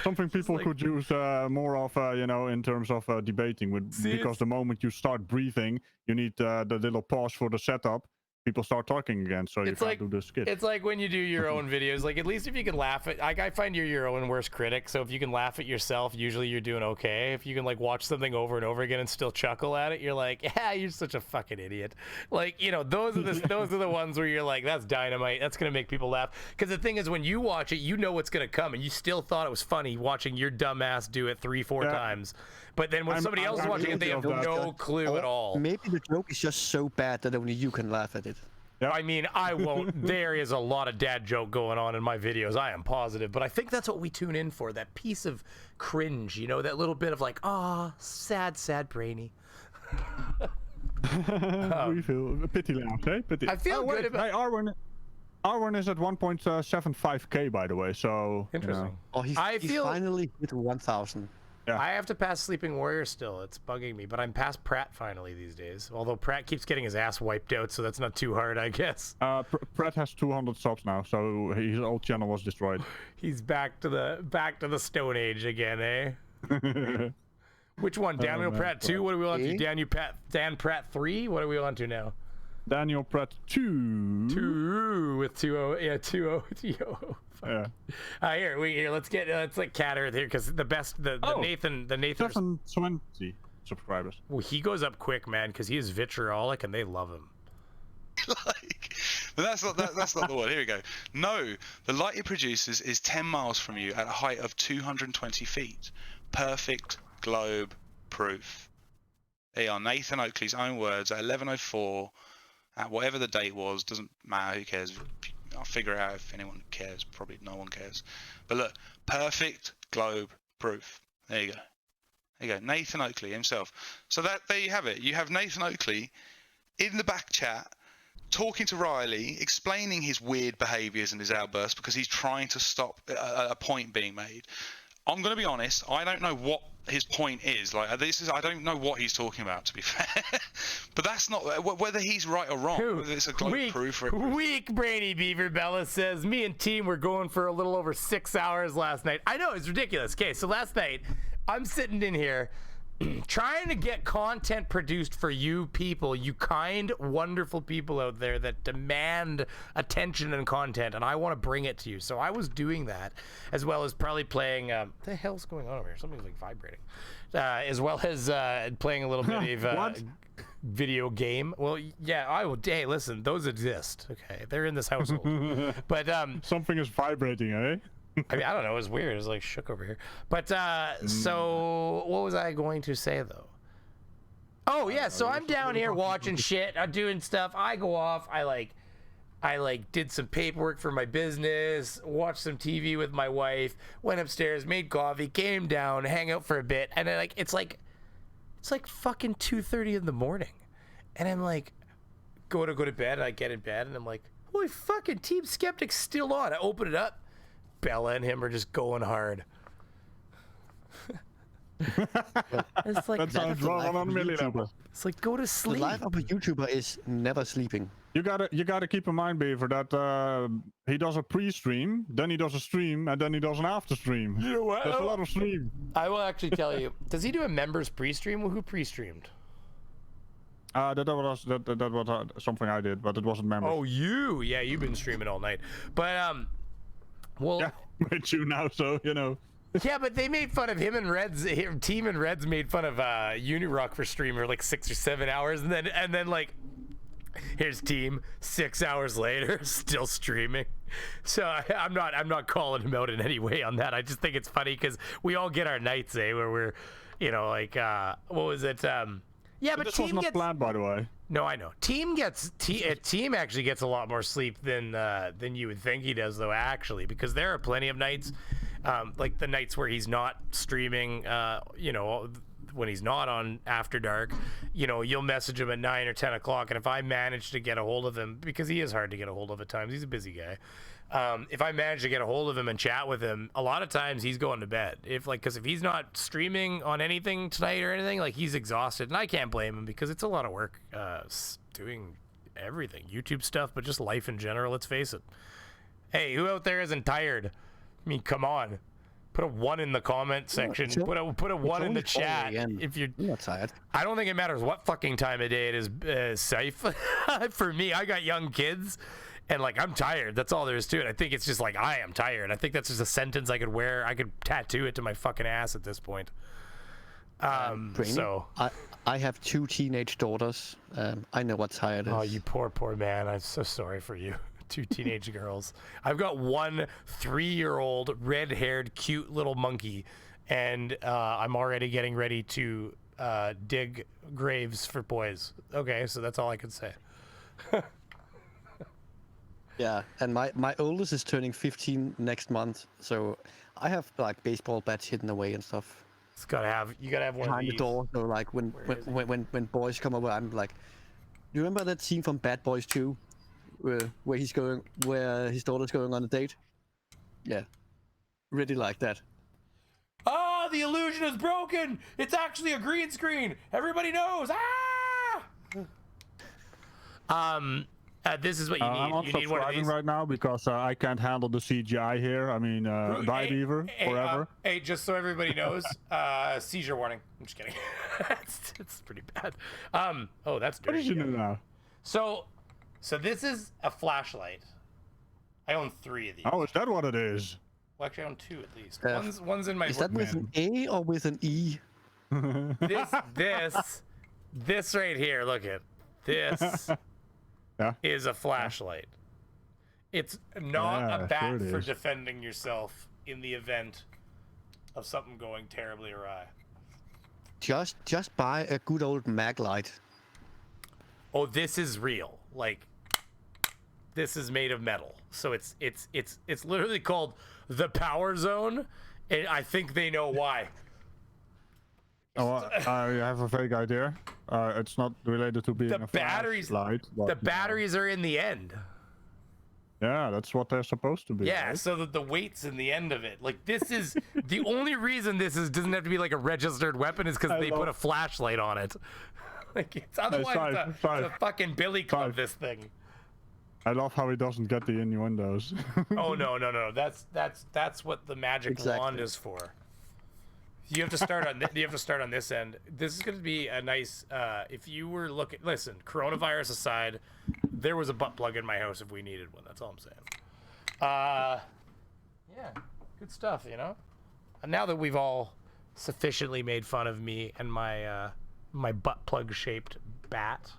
Speaker 2: Something people could use more of, you know, in terms of debating with, because the moment you start breathing, you need the little pause for the setup. People start talking again, so you can't do the skit.
Speaker 3: It's like when you do your own videos, like at least if you can laugh at, like I find you're your own worst critic, so if you can laugh at yourself, usually you're doing okay. If you can like watch something over and over again and still chuckle at it, you're like, yeah, you're such a fucking idiot. Like, you know, those are the ones where you're like, that's dynamite, that's gonna make people laugh. Because the thing is, when you watch it, you know what's gonna come, and you still thought it was funny watching your dumb ass do it 3-4 times. But then when somebody else is watching it, they have no clue at all.
Speaker 1: Maybe the joke is just so bad that only you can laugh at it.
Speaker 3: I mean, I won't. There is a lot of dad joke going on in my videos, I am positive. But I think that's what we tune in for, that piece of cringe, you know, that little bit of like, ah, sad, sad Brainy.
Speaker 2: We feel a pity laugh, eh? Pity.
Speaker 3: I feel good about...
Speaker 2: Hey, Arwen is at 1.75k, by the way, so...
Speaker 3: Interesting.
Speaker 2: You know.
Speaker 1: Oh, he's finally hit 1,000.
Speaker 2: Yeah.
Speaker 3: I have to pass Sleeping Warrior still. It's bugging me, but I'm past Pratt finally these days. Although Pratt keeps getting his ass wiped out, so that's not too hard, I guess.
Speaker 2: Pratt has 200 subs now, so his old channel was destroyed.
Speaker 3: He's back to the Stone Age again, eh? Which one? Daniel Pratt 2? What are we on to? Dan Pratt 3? What are we on to now?
Speaker 2: Daniel Pratt 2.
Speaker 3: 2 with 2-0. Yeah, 2-0.
Speaker 2: Yeah.
Speaker 3: Here. Let's like Cat Earth here, because the Nathan.
Speaker 2: 720 subscribers.
Speaker 3: Well, he goes up quick, man, because he is vitriolic and they love him.
Speaker 17: But that's not the one. Here we go. No, the light it produces is 10 miles from you at a height of 220 feet. Perfect globe proof. They are Nathan Oakley's own words at 11:04, at whatever the date was. Doesn't matter. Who cares? I'll figure it out if anyone cares. Probably no one cares. But look, perfect globe proof. There you go. There you go. Nathan Oakley himself. So there you have it. You have Nathan Oakley in the back chat talking to Riley, explaining his weird behaviours and his outbursts because he's trying to stop a point being made. I'm going to be honest. I don't know what his point is. Like I don't know what he's talking about, to be fair. But that's not whether he's right or wrong. Whether it's a globe proof.
Speaker 3: Weak Brainy Beaver Bella says, me and team were going for a little over 6 hours last night. I know, it's ridiculous. Okay, so last night I'm sitting in here trying to get content produced for you people, you kind, wonderful people out there that demand attention and content, and I want to bring it to you. So I was doing that, as well as probably playing, what the hell's going on over here? Something's like vibrating. As well as playing a little bit of video game. Well, yeah, hey, listen, those exist. Okay, they're in this household. But
Speaker 2: something is vibrating, eh?
Speaker 3: I mean, I don't know. It was weird. It was like shook over here. But so what was I going to say though? Oh yeah. So I'm down here watching shit. I'm doing stuff. I go off. I did some paperwork for my business. Watched some TV with my wife. Went upstairs, made coffee, came down, hang out for a bit, and then it's like fucking 2:30 in the morning, and I'm like, go to bed. And I get in bed, and I'm like, holy fucking Team Skeptic's still on. I open it up. Bella and him are just going hard. It's like
Speaker 2: that sounds wrong on a million level.
Speaker 3: It's like go to sleep.
Speaker 1: The life of a YouTuber is never sleeping.
Speaker 2: You gotta keep in mind, Beaver, that he does a pre-stream, then he does a stream, and then he does an after-stream.
Speaker 3: You know what?
Speaker 2: That's a lot of stream.
Speaker 3: I will actually tell you. Does he do a members pre-stream? Well, who pre-streamed?
Speaker 2: That was something I did, but it wasn't members.
Speaker 3: Oh, you? Yeah, you've been streaming all night. But well,
Speaker 2: yeah, with you now, so you know.
Speaker 3: Yeah, but they made fun of him and Reds. Team and Reds made fun of Unirock for streaming like 6 or 7 hours, and then like, here's Team 6 hours later, still streaming. So I'm not calling him out in any way on that. I just think it's funny because we all get our nights, where we're, you know, like what was it? Yeah, but
Speaker 2: this
Speaker 3: Team
Speaker 2: was not
Speaker 3: gets
Speaker 2: planned, by the way.
Speaker 3: No, I know. Team actually gets a lot more sleep than you would think he does, though. Actually, because there are plenty of nights, like the nights where he's not streaming. When he's not on After Dark, you'll message him at 9 or 10 o'clock, and if I manage to get a hold of him, because he is hard to get a hold of at times, he's a busy guy. If I manage to get a hold of him and chat with him, a lot of times he's going to bed. Because if he's not streaming on anything tonight or anything, like, he's exhausted, and I can't blame him because it's a lot of work doing everything, YouTube stuff, but just life in general. Let's face it. Hey, who out there isn't tired? I mean, come on. Put a 1 in the comment section. Put a 1 in the chat if you're
Speaker 1: not tired.
Speaker 3: I don't think it matters what fucking time of day it is, safe. For me, I got young kids. And, like, I'm tired. That's all there is to it. I think it's just like, I am tired. I think that's just a sentence I could wear. I could tattoo it to my fucking ass at this point.
Speaker 1: Brainy,
Speaker 3: So
Speaker 1: I have 2 teenage daughters. I know what tired is.
Speaker 3: Oh, you poor man. I'm so sorry for you. 2 teenage girls. I've got 1 3-year-old red-haired cute little monkey, and I'm already getting ready to dig graves for boys. Okay, so that's all I can say.
Speaker 1: Yeah, and my oldest is turning 15 next month, so I have like baseball bats hidden away and stuff.
Speaker 3: You gotta have one
Speaker 1: behind
Speaker 3: of these.
Speaker 1: the door. So like when boys come over, I'm like, you remember that scene from Bad Boys 2, where his daughter's going on a date? Yeah, really like that.
Speaker 3: Oh, the illusion is broken. It's actually a green screen. Everybody knows. This is what you need.
Speaker 2: I'm not
Speaker 3: You need one of
Speaker 2: subscribing
Speaker 3: these
Speaker 2: right now because I can't handle the CGI here. I mean, die Beaver forever.
Speaker 3: Hey, just so everybody knows, seizure warning. I'm just kidding. it's pretty bad. Oh, that's dirty.
Speaker 2: What did you do now?
Speaker 3: So this is a flashlight. I own 3 of these.
Speaker 2: Oh, is that what it is?
Speaker 3: Well, actually, I own 2 at least. One's in my.
Speaker 1: Is that with an A or with an E?
Speaker 3: This right here. Look at this. Is a flashlight. It's not a bat for defending yourself in the event of something going terribly awry.
Speaker 1: Just buy a good old mag light.
Speaker 3: Oh, this is real. Like, this is made of metal. So it's literally called the Power Zone, and I think they know why.
Speaker 2: Oh, I have a vague idea. It's not related to being a flashlight.
Speaker 3: The batteries are in the end.
Speaker 2: Yeah, that's what they're supposed to be.
Speaker 3: Yeah,
Speaker 2: right?
Speaker 3: so that the weight's in the end of it. Like, this is the only reason doesn't have to be like a registered weapon is because they put a flashlight on it. Like, it's otherwise it's a fucking billy club. This thing.
Speaker 2: I love how he doesn't get the innuendos.
Speaker 3: Oh no. That's what the magic wand is for. You have to start on. You have to start on this end. This is going to be a nice. If you were looking, listen. Coronavirus aside, there was a butt plug in my house if we needed one. That's all I'm saying. Yeah, good stuff. And now that we've all sufficiently made fun of me and my my butt plug shaped bat.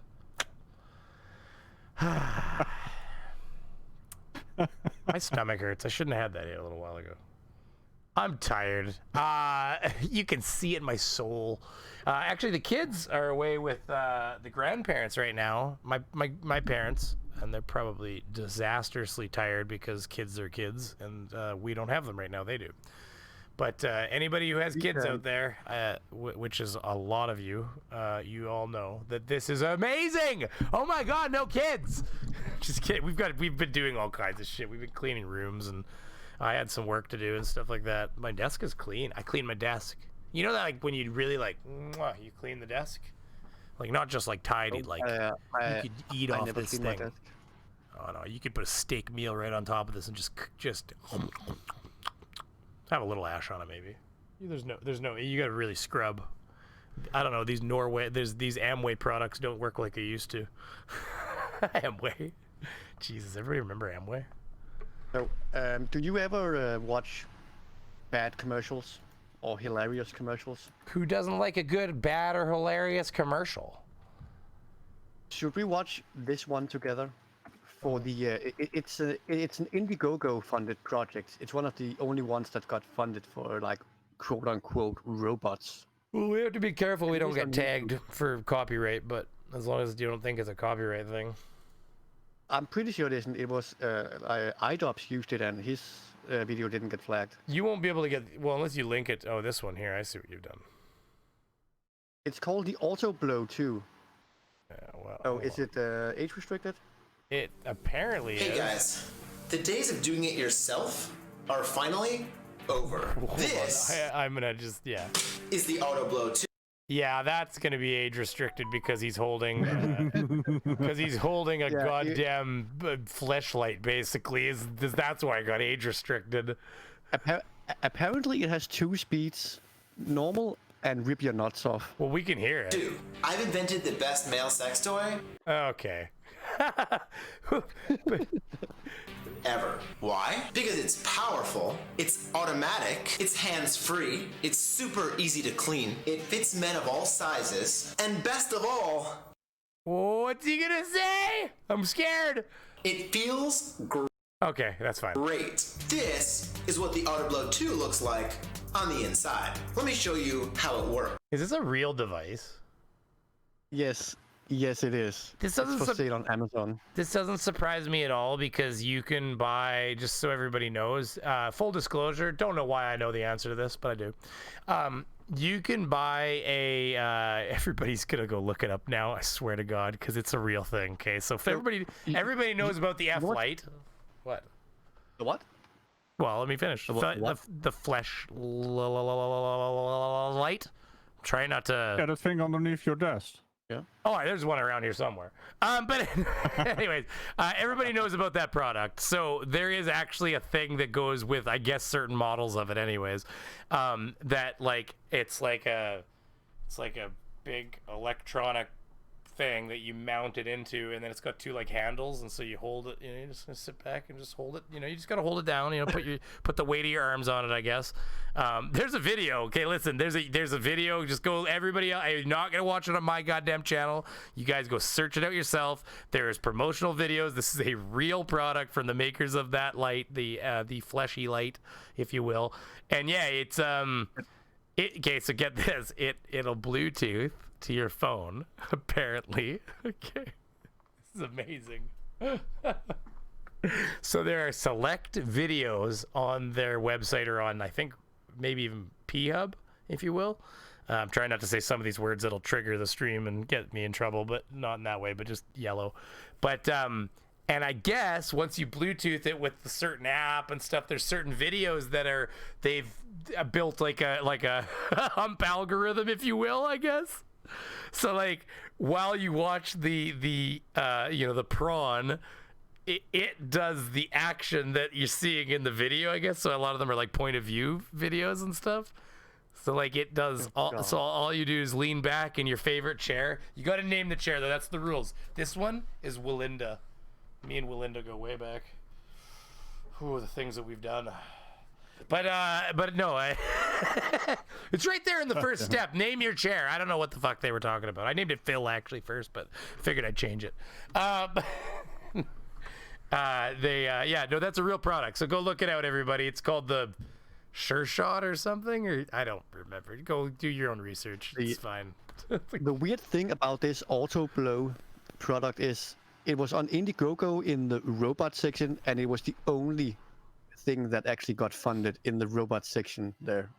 Speaker 3: My stomach hurts. I shouldn't have had that a little while ago. I'm tired. You can see it in my soul. Actually, the kids are away with the grandparents right now. My parents, and they're probably disastrously tired because kids are kids, and we don't have them right now. They do. But anybody who has kids out there, which is a lot of you, you all know that this is amazing. Oh my God, no kids! Just kidding. We've been doing all kinds of shit. We've been cleaning rooms, and I had some work to do and stuff like that. My desk is clean. I clean my desk. You know that, like, when you really you clean the desk, like not just like tidy, you could eat off this thing. Oh no, you could put a steak meal right on top of this and just have a little ash on it, maybe. There's no. You gotta really scrub. I don't know. These Amway products don't work like they used to. Amway. Jesus, everybody remember Amway?
Speaker 1: So, do you ever watch bad commercials or hilarious commercials?
Speaker 3: Who doesn't like a good, bad, or hilarious commercial?
Speaker 1: Should we watch this one together? For the it's an Indiegogo funded project. It's one of the only ones that got funded for like quote unquote robots.
Speaker 3: Well, we have to be careful we don't get tagged for copyright, but As long as you don't think it's a copyright thing.
Speaker 1: I'm pretty sure it isn't. It was iDops used it, and his video didn't get flagged.
Speaker 3: You won't be able to get, well, unless you link it. Oh, this one here. I see what you've done.
Speaker 1: It's called the Auto Blow 2.
Speaker 3: Yeah, well,
Speaker 1: oh, is it age restricted?
Speaker 3: It apparently is.
Speaker 18: Hey guys, the days of doing it yourself are finally over. This
Speaker 3: I'm gonna just, yeah.
Speaker 18: is the Auto Blow 2.
Speaker 3: Yeah, that's gonna be age restricted because he's holding a goddamn fleshlight. Basically, that's why I got age restricted.
Speaker 1: Apparently, it has 2 speeds: normal and rip your nuts off.
Speaker 3: Well, we can hear it.
Speaker 18: Dude, I've invented the best male sex toy.
Speaker 3: Okay.
Speaker 18: Ever. Why? Because it's powerful, it's automatic, it's hands-free, it's super easy to clean, it fits men of all sizes, and best of all...
Speaker 3: What's he gonna say? I'm scared.
Speaker 18: It feels great.
Speaker 3: Okay, that's fine.
Speaker 18: Great. This is what the Auto Blow 2 looks like on the inside. Let me show you how it works.
Speaker 3: Is this a real device?
Speaker 1: Yes. Yes, it is.
Speaker 3: This doesn't
Speaker 1: it's for sale on Amazon.
Speaker 3: This doesn't surprise me at all because you can buy, just so everybody knows, full disclosure, don't know why I know the answer to this, but I do. You can buy a, everybody's gonna go look it up now, I swear to God, because it's a real thing, okay? So if everybody knows about the F-Lite. What?
Speaker 1: The what?
Speaker 3: Well, let me finish. The flesh light. Try not to...
Speaker 2: Yeah, the thing underneath your desk.
Speaker 1: Yeah.
Speaker 3: Oh, there's one around here somewhere. But anyways, everybody knows about that product. So there is actually a thing that goes with, I guess, certain models of it anyways, that like, it's like a big electronic thing that you mount it into, and then it's got 2 like handles, and so you hold it, you know, you're just gonna sit back and just hold it, you know, you just gotta hold it down, you know, put the weight of your arms on it, I guess. There's a video, okay, listen, there's a video, just go, everybody, I'm not gonna watch it on my goddamn channel, you guys go search it out yourself. There's promotional videos. This is a real product from the makers of that light, the fleshy light, if you will. And yeah, it's okay, so get this, it'll Bluetooth to your phone, apparently. Okay, this is amazing. So there are select videos on their website, or on, I think, maybe even P-Hub, if you will. I'm trying not to say some of these words that'll trigger the stream and get me in trouble, but not in that way, but just yellow. But and I guess once you Bluetooth it with a certain app and stuff, there's certain videos that they've built like a hump algorithm, if you will, I guess. So like while you watch the you know, the prawn, it does the action that you're seeing in the video, I guess. So a lot of them are like point of view videos and stuff. So like it does so all you do is lean back in your favorite chair. You got to name the chair though. That's the rules. This one is Willinda. Me and Willinda go way back. Ooh, the things that we've done. But no, it's right there in the first step. Name your chair. I don't know what the fuck they were talking about. I named it Phil actually first, but figured I'd change it. Yeah, no, that's a real product. So go look it out, everybody. It's called the Sure Shot or something, or I don't remember. Go do your own research. It's fine.
Speaker 1: The weird thing about this Auto Blow product is it was on Indiegogo in the robot section, and it was the only thing that actually got funded in the robot section there.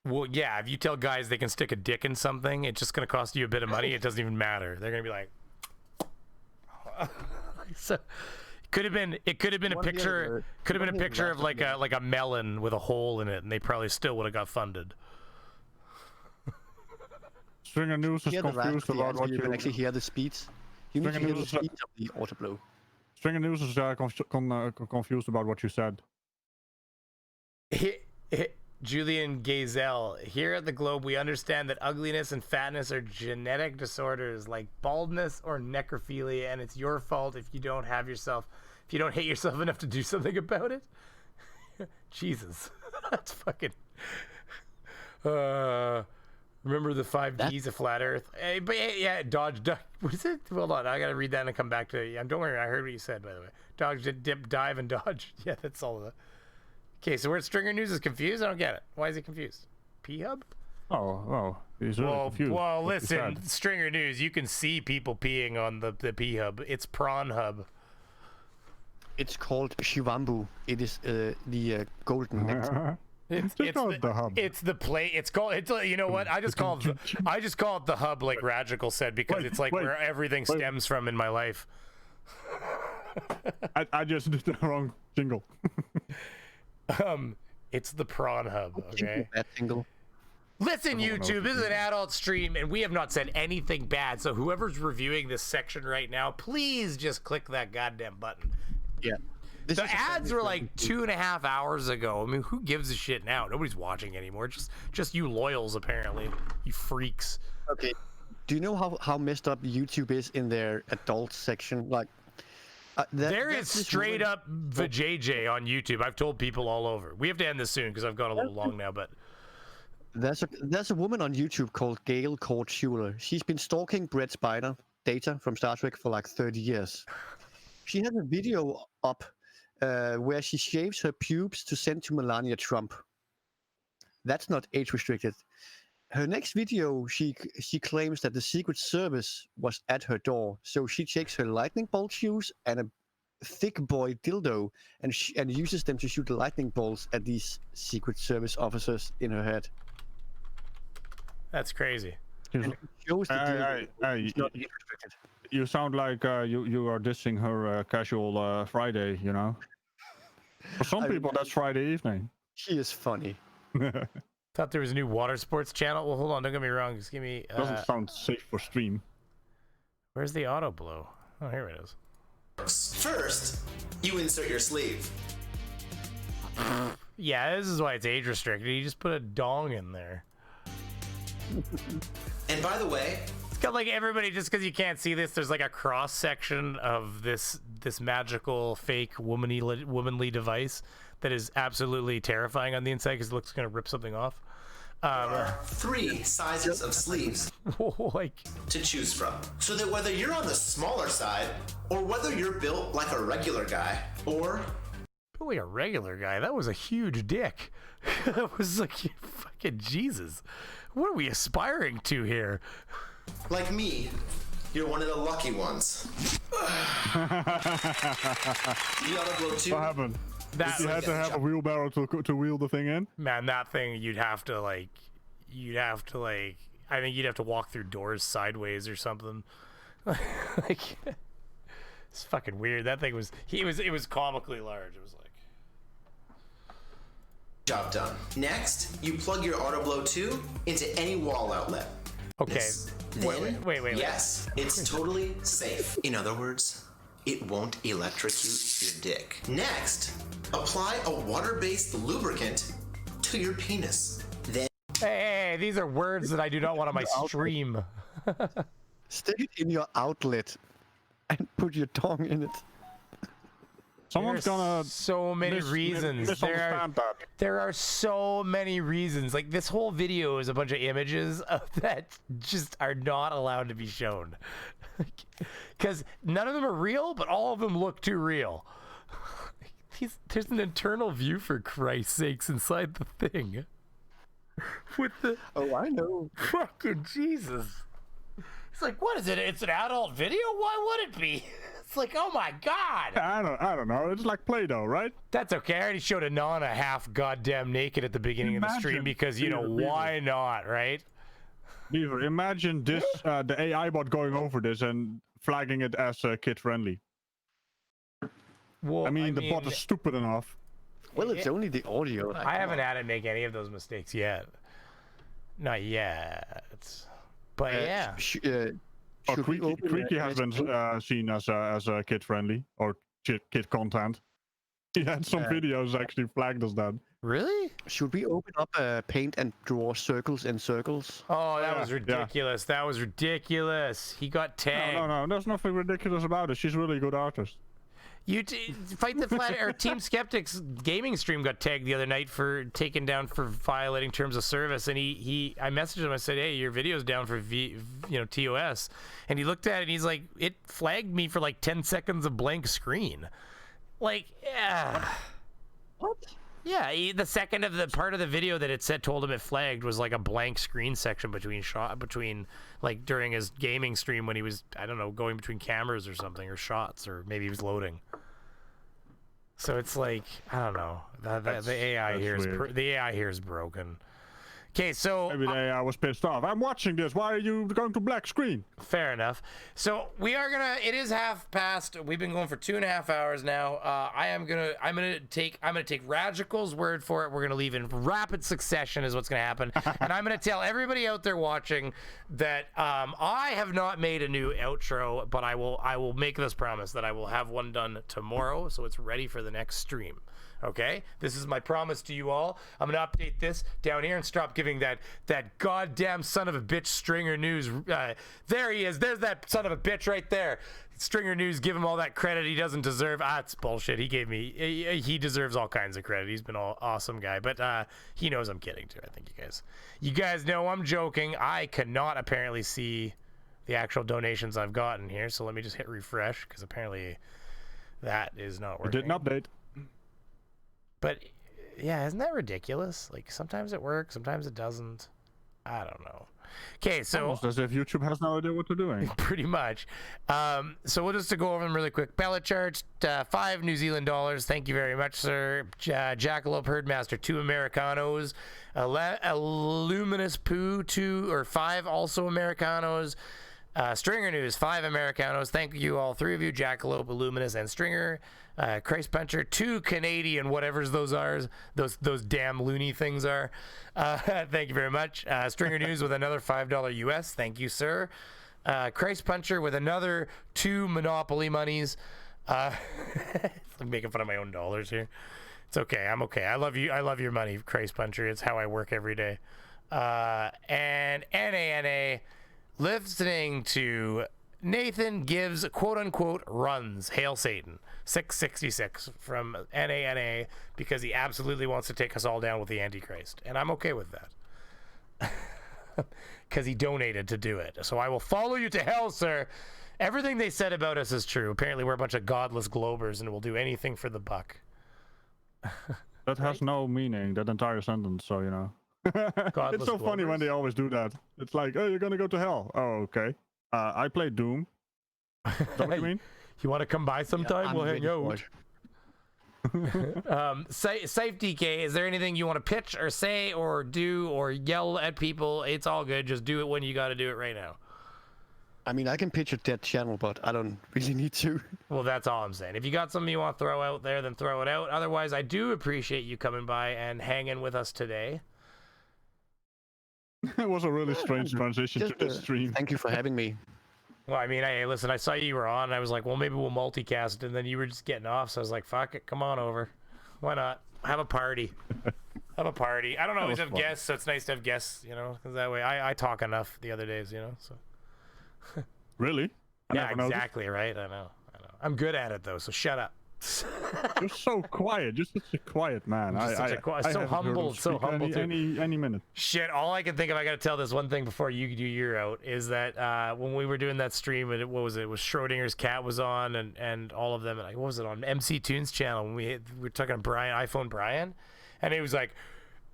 Speaker 3: Well, yeah, if you tell guys they can stick a dick in something, it's just going to cost you a bit of money. It doesn't even matter. They're going to be like, so it could have been a picture of like a melon with a hole in it, and they probably still would have got funded.
Speaker 2: Stringer News is confused about what
Speaker 1: you can actually hear the speeds. You need to hear the speed of the Auto Blow.
Speaker 2: Stringer News is confused about what you said.
Speaker 3: Julian Gazelle, here at the Globe, we understand that ugliness and fatness are genetic disorders like baldness or necrophilia, and it's your fault if you don't hate yourself enough to do something about it. Jesus, that's fucking. Remember the 5 Ds of flat Earth? Hey, but yeah, dodge, duck. What is it? Hold on, I gotta read that and come back to you. Don't worry, I heard what you said, by the way. Dodge, dip, dive, and dodge. Yeah, that's all of it. Okay, so where Stringer News is confused? I don't get it. Why is he confused? P-Hub?
Speaker 2: Oh, he's really confused.
Speaker 3: Well,
Speaker 2: what you
Speaker 3: listen,
Speaker 2: said.
Speaker 3: Stringer News, you can see people peeing on the P Hub. It's Prawn Hub.
Speaker 1: It's called Shivambu. It is the golden nectar.
Speaker 3: It's
Speaker 2: the hub.
Speaker 3: It's the play. It's called. It's you know what? I just call it the hub, like Radical said, because it's like where everything stems from in my life.
Speaker 2: I just did the wrong jingle.
Speaker 3: It's the Prawn Hub. Okay.
Speaker 1: That jingle.
Speaker 3: Listen, YouTube, this is an adult stream, and we have not said anything bad. So whoever's reviewing this section right now, please just click that goddamn button.
Speaker 1: Yeah.
Speaker 3: The ads were like 2.5 hours ago. I mean, who gives a shit now? Nobody's watching anymore. Just you loyals, apparently. You freaks.
Speaker 1: Okay. Do you know how messed up YouTube is in their adult section? Like,
Speaker 3: there is straight up vajayjay on YouTube. I've told people all over. We have to end this soon because I've gone a little long now, but
Speaker 1: there's a woman on YouTube called Gail Court-Schuler. She's been stalking Brett Spiner, Data from Star Trek, for like 30 years. She has a video up where she shaves her pubes to send to Melania Trump. That's not age restricted. Her next video, she claims that the Secret Service was at her door, so she takes her lightning bolt shoes and a thick boy dildo and uses them to shoot lightning bolts at these Secret Service officers in her head.
Speaker 3: That's crazy.
Speaker 1: And it shows the dildo. It's not age restricted.
Speaker 2: You sound like you are dissing her casual Friday, you know? For some people, that's Friday evening.
Speaker 1: She is funny.
Speaker 3: Thought there was a new water sports channel. Well, hold on. Don't get me wrong. Just give me...
Speaker 2: Doesn't sound safe for stream.
Speaker 3: Where's the auto blow? Oh, here it is.
Speaker 18: First, you insert your sleeve.
Speaker 3: Yeah, this is why it's age restricted. You just put a dong in there.
Speaker 18: And by the way...
Speaker 3: It's got like everybody, just because you can't see this, there's like a cross section of this magical fake womanly device that is absolutely terrifying on the inside because it looks going to rip something off.
Speaker 18: There are 3 sizes of sleeves to choose from. So that whether you're on the smaller side, or whether you're built like a regular guy, or...
Speaker 3: Built like a regular guy? That was a huge dick. That was like, fucking Jesus. What are we aspiring to here?
Speaker 18: Like me, you're one of the lucky ones. You gotta blow 2.
Speaker 2: What happened? If you had to have a wheelbarrow to wheel the thing in?
Speaker 3: Man, that thing, you'd have to I think you'd have to walk through doors sideways or something. Like, it's fucking weird. That thing was, it was comically large. It was like...
Speaker 18: Job done. Next, you plug your Auto Blow 2 into any wall outlet.
Speaker 3: Okay. Wait.
Speaker 18: Yes, it's totally safe. In other words, it won't electrocute your dick. Next, apply a water-based lubricant to your penis. Then...
Speaker 3: Hey, these are words that I do not want on my stream.
Speaker 1: Stick it in your outlet and put your tongue in it.
Speaker 2: Someone's gonna
Speaker 3: so many reasons. There are so many reasons. Like, this whole video is a bunch of images that just are not allowed to be shown. Because none of them are real, but all of them look too real. There's an internal view, for Christ's sakes, inside the thing. With the...
Speaker 1: Oh, I know.
Speaker 3: Fucking Jesus. It's like, what is it? It's an adult video? Why would it be? It's like, oh my God.
Speaker 2: I don't know. It's like Play-Doh, right?
Speaker 3: That's okay. I already showed Anon a half goddamn naked at the beginning of the stream because, you know, why not, right?
Speaker 2: Beaver, imagine this, the AI bot going over this and flagging it as kid-friendly.
Speaker 3: Well,
Speaker 2: I mean, the bot is stupid enough.
Speaker 1: Well, it's only the audio.
Speaker 3: I haven't had it make any of those mistakes yet. Not yet. But yeah.
Speaker 2: Creaky has been seen as kid-friendly or kid content. He had some videos actually flagged as that.
Speaker 3: Really?
Speaker 1: Should we open up paint and draw circles and circles?
Speaker 3: Oh, that was ridiculous. Yeah. That was ridiculous. He got tagged.
Speaker 2: No. There's nothing ridiculous about it. She's a really good artist.
Speaker 3: Fight the Flat or Team Skeptics gaming stream got tagged the other night for taken down for violating terms of service, and I messaged him. I said, "Hey, your video's down for TOS," and he looked at it and he's like, "It flagged me for like 10 seconds of blank screen." Like, yeah.
Speaker 1: What?
Speaker 3: Yeah, the second of the part of the video that it said told him it flagged was like a blank screen section between like during his gaming stream when he was, I don't know, going between cameras or something, or shots, or maybe he was loading. So it's like, I don't know. The AI here is broken. Okay, so
Speaker 2: maybe the AI was pissed off. I'm watching this. Why are you going to black screen?
Speaker 3: Fair enough. So we are gonna. It is half past. We've been going for 2.5 hours now. I'm gonna take Radical's word for it. We're gonna leave in rapid succession is what's gonna happen, and I'm gonna tell everybody out there watching that I have not made a new outro, but I will make this promise that I will have one done tomorrow, so it's ready for the next stream. Okay, this is my promise to you all. I'm gonna update this down here and stop giving that goddamn son of a bitch Stringer News. There he is. There's that son of a bitch right there. Stringer News. Give him all that credit he doesn't deserve. It's bullshit. He gave me. He deserves all kinds of credit. He's been an awesome guy, but he knows I'm kidding too. I think you guys know I'm joking. I cannot apparently see the actual donations I've gotten here, so let me just hit refresh because apparently that is not working.
Speaker 2: It didn't update.
Speaker 3: But yeah, isn't that ridiculous? Like sometimes it works, sometimes it doesn't. I don't know. Okay, so
Speaker 2: almost as if YouTube has no idea what they're doing.
Speaker 3: Pretty much. So we'll just go over them really quick. Bella charged 5 New Zealand dollars. Thank you very much, sir. Jackalope Herdmaster 2 Americanos. Luminous Poo 2 or 5 also Americanos. Stringer News 5 Americanos. Thank you all 3 of you, Jackalope, Illuminous, and Stringer. Christ Puncher 2 Canadian whatever's those are, those damn loony things are. Thank you very much. Stringer News with another $5 US. Thank you, sir. Christ Puncher with another 2 Monopoly monies. I'm making fun of my own dollars here. It's okay. I'm okay. I love you. I love your money, Christ Puncher. It's how I work every day. And NANA listening to Nathan Gives quote unquote runs Hail Satan 666 from NANA because he absolutely wants to take us all down with the Antichrist, and I'm okay with that because he donated to do it. So I will follow you to hell, sir. Everything they said about us is true. Apparently we're a bunch of godless globers and we'll do anything for the buck.
Speaker 2: That has no meaning, that entire sentence, so you know. It's so funny when they always do that. It's like, oh, you're gonna go to hell. Oh, okay. I play Doom. Is that what you mean?
Speaker 3: You want to come by sometime?
Speaker 1: Yeah,
Speaker 3: we'll hang out. Safe DK, is there anything you want to pitch or say or do or yell at people? It's all good. Just do it when you got to do it right now.
Speaker 1: I mean, I can pitch a dead channel, but I don't really need to.
Speaker 3: Well, that's all I'm saying. If you got something you want to throw out there, then throw it out. Otherwise, I do appreciate you coming by and hanging with us today.
Speaker 2: It was a really strange transition to this stream.
Speaker 1: Thank you for having me.
Speaker 3: Well, I mean, hey, listen, I saw you were on, and I was like, well, maybe we'll multicast, and then you were just getting off, so I was like, fuck it, come on over. Why not? Have a party. Have a party. I don't always have guests, so it's nice to have guests, you know, because that way I talk enough the other days, you know, so.
Speaker 2: Really?
Speaker 3: Yeah, exactly, right? I know. I'm good at it, though, so shut up.
Speaker 2: You're so quiet. You're such a quiet man.
Speaker 3: So humble too.
Speaker 2: Any minute.
Speaker 3: Shit, all I can think of, I gotta tell this one thing before you do your out, is that when we were doing that stream, and what was it? Was Schrodinger's cat was on, and all of them. And what was it on MC Tunes channel? When we were talking to iPhone Brian, and he was like,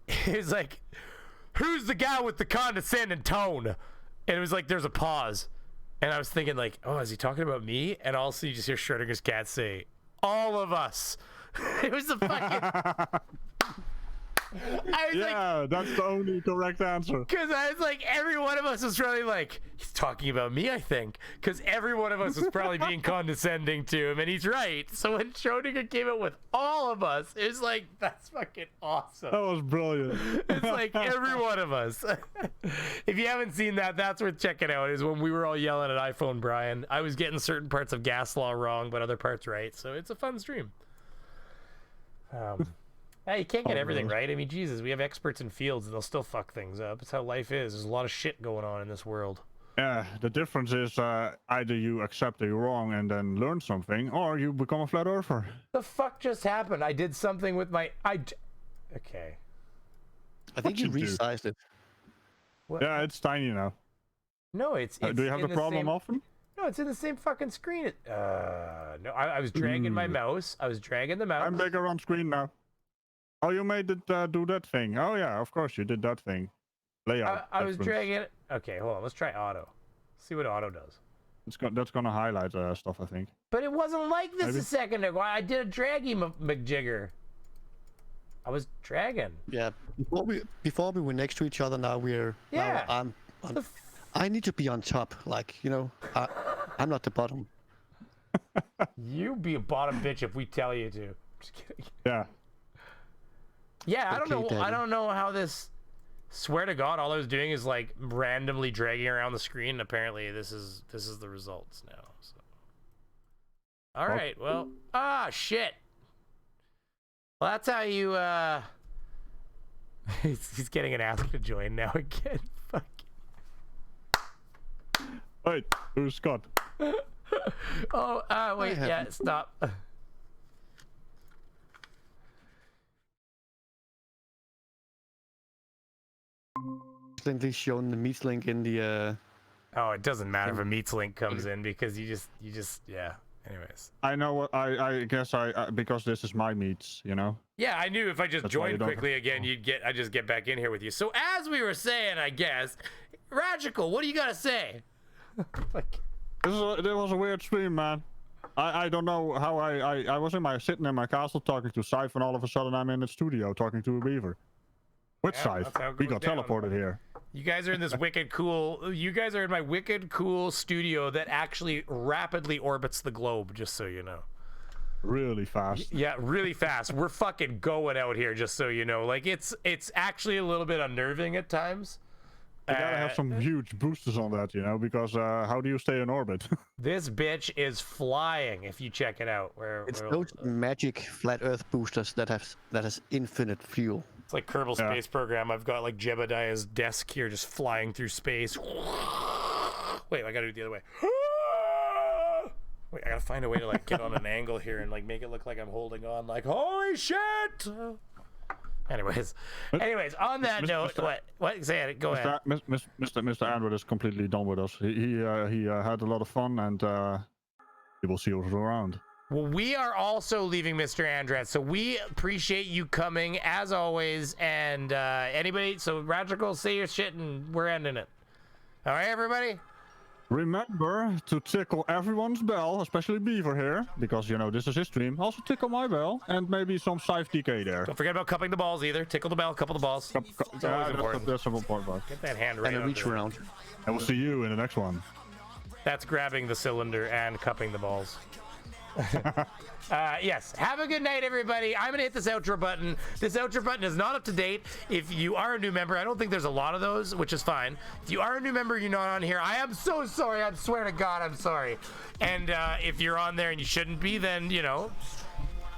Speaker 3: who's the guy with the condescending tone? And it was like there's a pause, and I was thinking like, oh, is he talking about me? And also you just hear Schrodinger's cat say, all of us. It was the fucking.
Speaker 2: That's the only correct answer.
Speaker 3: Because I was like, every one of us was probably like, he's talking about me, I think. Because every one of us was probably being condescending to him, and he's right. So when Schrodinger came out with all of us, it was like, that's fucking awesome.
Speaker 2: That was brilliant.
Speaker 3: It's like every one of us. If you haven't seen that, that's worth checking out. Is when we were all yelling at iPhone Brian. I was getting certain parts of gas law wrong, but other parts right. So it's a fun stream. Hey, you can't get everything right. I mean, Jesus, we have experts in fields and they'll still fuck things up. It's how life is. There's a lot of shit going on in this world.
Speaker 2: Yeah, the difference is either you accept that you're wrong and then learn something, or you become a flat earther.
Speaker 3: The fuck just happened? I did something with my... Okay.
Speaker 1: I think you resized it.
Speaker 3: What?
Speaker 2: Yeah, it's tiny now.
Speaker 3: No, it's
Speaker 2: do you have the problem often?
Speaker 3: No, it's in the same fucking screen. No, I was dragging my mouse. I was dragging the mouse.
Speaker 2: I'm bigger on screen now. Oh, you made it do that thing. Oh yeah, of course you did that thing. Layout.
Speaker 3: I was dragging it. Okay, hold on. Let's try auto. See what auto does.
Speaker 2: That's gonna highlight stuff, I think.
Speaker 3: But it wasn't like this
Speaker 2: Maybe.
Speaker 3: a second ago. I did a draggy McJigger. I was dragging.
Speaker 1: Yeah. Before we were next to each other. Now we're.
Speaker 3: Yeah.
Speaker 1: Now I need to be on top. Like, you know, I'm not the bottom.
Speaker 3: You be a bottom bitch if we tell you to. Just kidding.
Speaker 2: Yeah.
Speaker 3: Yeah, I don't know.
Speaker 1: Daddy.
Speaker 3: I don't know how this. Swear to God, all I was doing is like randomly dragging around the screen. And apparently, this is the results now. So. All right. Well. Shit. Well, that's how you. He's getting an ask to join now again. Fuck.
Speaker 2: Wait, who's Scott?
Speaker 3: Oh. Wait. Yeah. Stop.
Speaker 1: They've shown the meat link in the.
Speaker 3: Oh, it doesn't matter if a meats link comes in because you just yeah. Anyways.
Speaker 2: I know what I guess I because this is my meats, you know.
Speaker 3: Yeah, I knew if I just
Speaker 2: That's why you
Speaker 3: joined
Speaker 2: don't-
Speaker 3: quickly again, I just get back in here with you. So as we were saying, I guess, Radical, what do you gotta say?
Speaker 2: There was a weird stream, man. I don't know how I was sitting in my castle talking to Scythe, and all of a sudden I'm in the studio talking to a Beaver. Which
Speaker 3: Yeah,
Speaker 2: Scythe?
Speaker 3: that's how it
Speaker 2: We
Speaker 3: goes
Speaker 2: got
Speaker 3: down.
Speaker 2: teleported here.
Speaker 3: You guys are in this wicked cool. You guys are in my wicked cool studio that actually rapidly orbits the globe. Just so you know.
Speaker 2: Really fast.
Speaker 3: Yeah, really fast. We're fucking going out here. Just so you know, like it's actually a little bit unnerving at times.
Speaker 2: You gotta have some huge boosters on that, you know, because how do you stay in orbit?
Speaker 3: This bitch is flying. If you check it out,
Speaker 1: It's those magic flat Earth boosters that has infinite fuel.
Speaker 3: It's like Kerbal Space Program. I've got like Jebediah's desk here, just flying through space. Wait, I gotta do it the other way. Wait, I gotta find a way to like get on an angle here and like make it look like I'm holding on. Like, holy shit! Anyways, on that note, what? Say it. Go ahead.
Speaker 2: Mr. Andrew is completely done with us. He had a lot of fun, and he will see us around.
Speaker 3: Well, we are also leaving Mr. Andrat, so we appreciate you coming as always. And anybody, so Radical, say your shit, and we're ending it. All right, everybody.
Speaker 2: Remember to tickle everyone's bell, especially Beaver here, because you know this is his stream. Also tickle my bell, and maybe some Scythe DK there.
Speaker 3: Don't forget about cupping the balls either. Tickle the bell, couple the balls. It's always important.
Speaker 2: That's an important part.
Speaker 3: Get that hand right
Speaker 1: And a reach
Speaker 3: under it.
Speaker 1: around.
Speaker 2: And we'll see you in the next one.
Speaker 3: That's grabbing the cylinder and cupping the balls. Yes, have a good night, everybody. I'm gonna hit this outro button. This outro button is not up to date. If you are a new member, I don't think there's a lot of those, which is fine. If you are a new member, you're not on here, I am so sorry. I swear to God, I'm sorry. And if you're on there and you shouldn't be, then you know,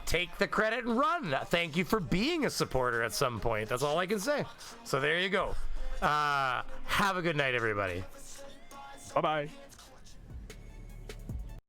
Speaker 3: take the credit and run. Thank you for being a supporter at some point. That's all I can say. So there you go. Have a good night, everybody.
Speaker 2: Bye bye.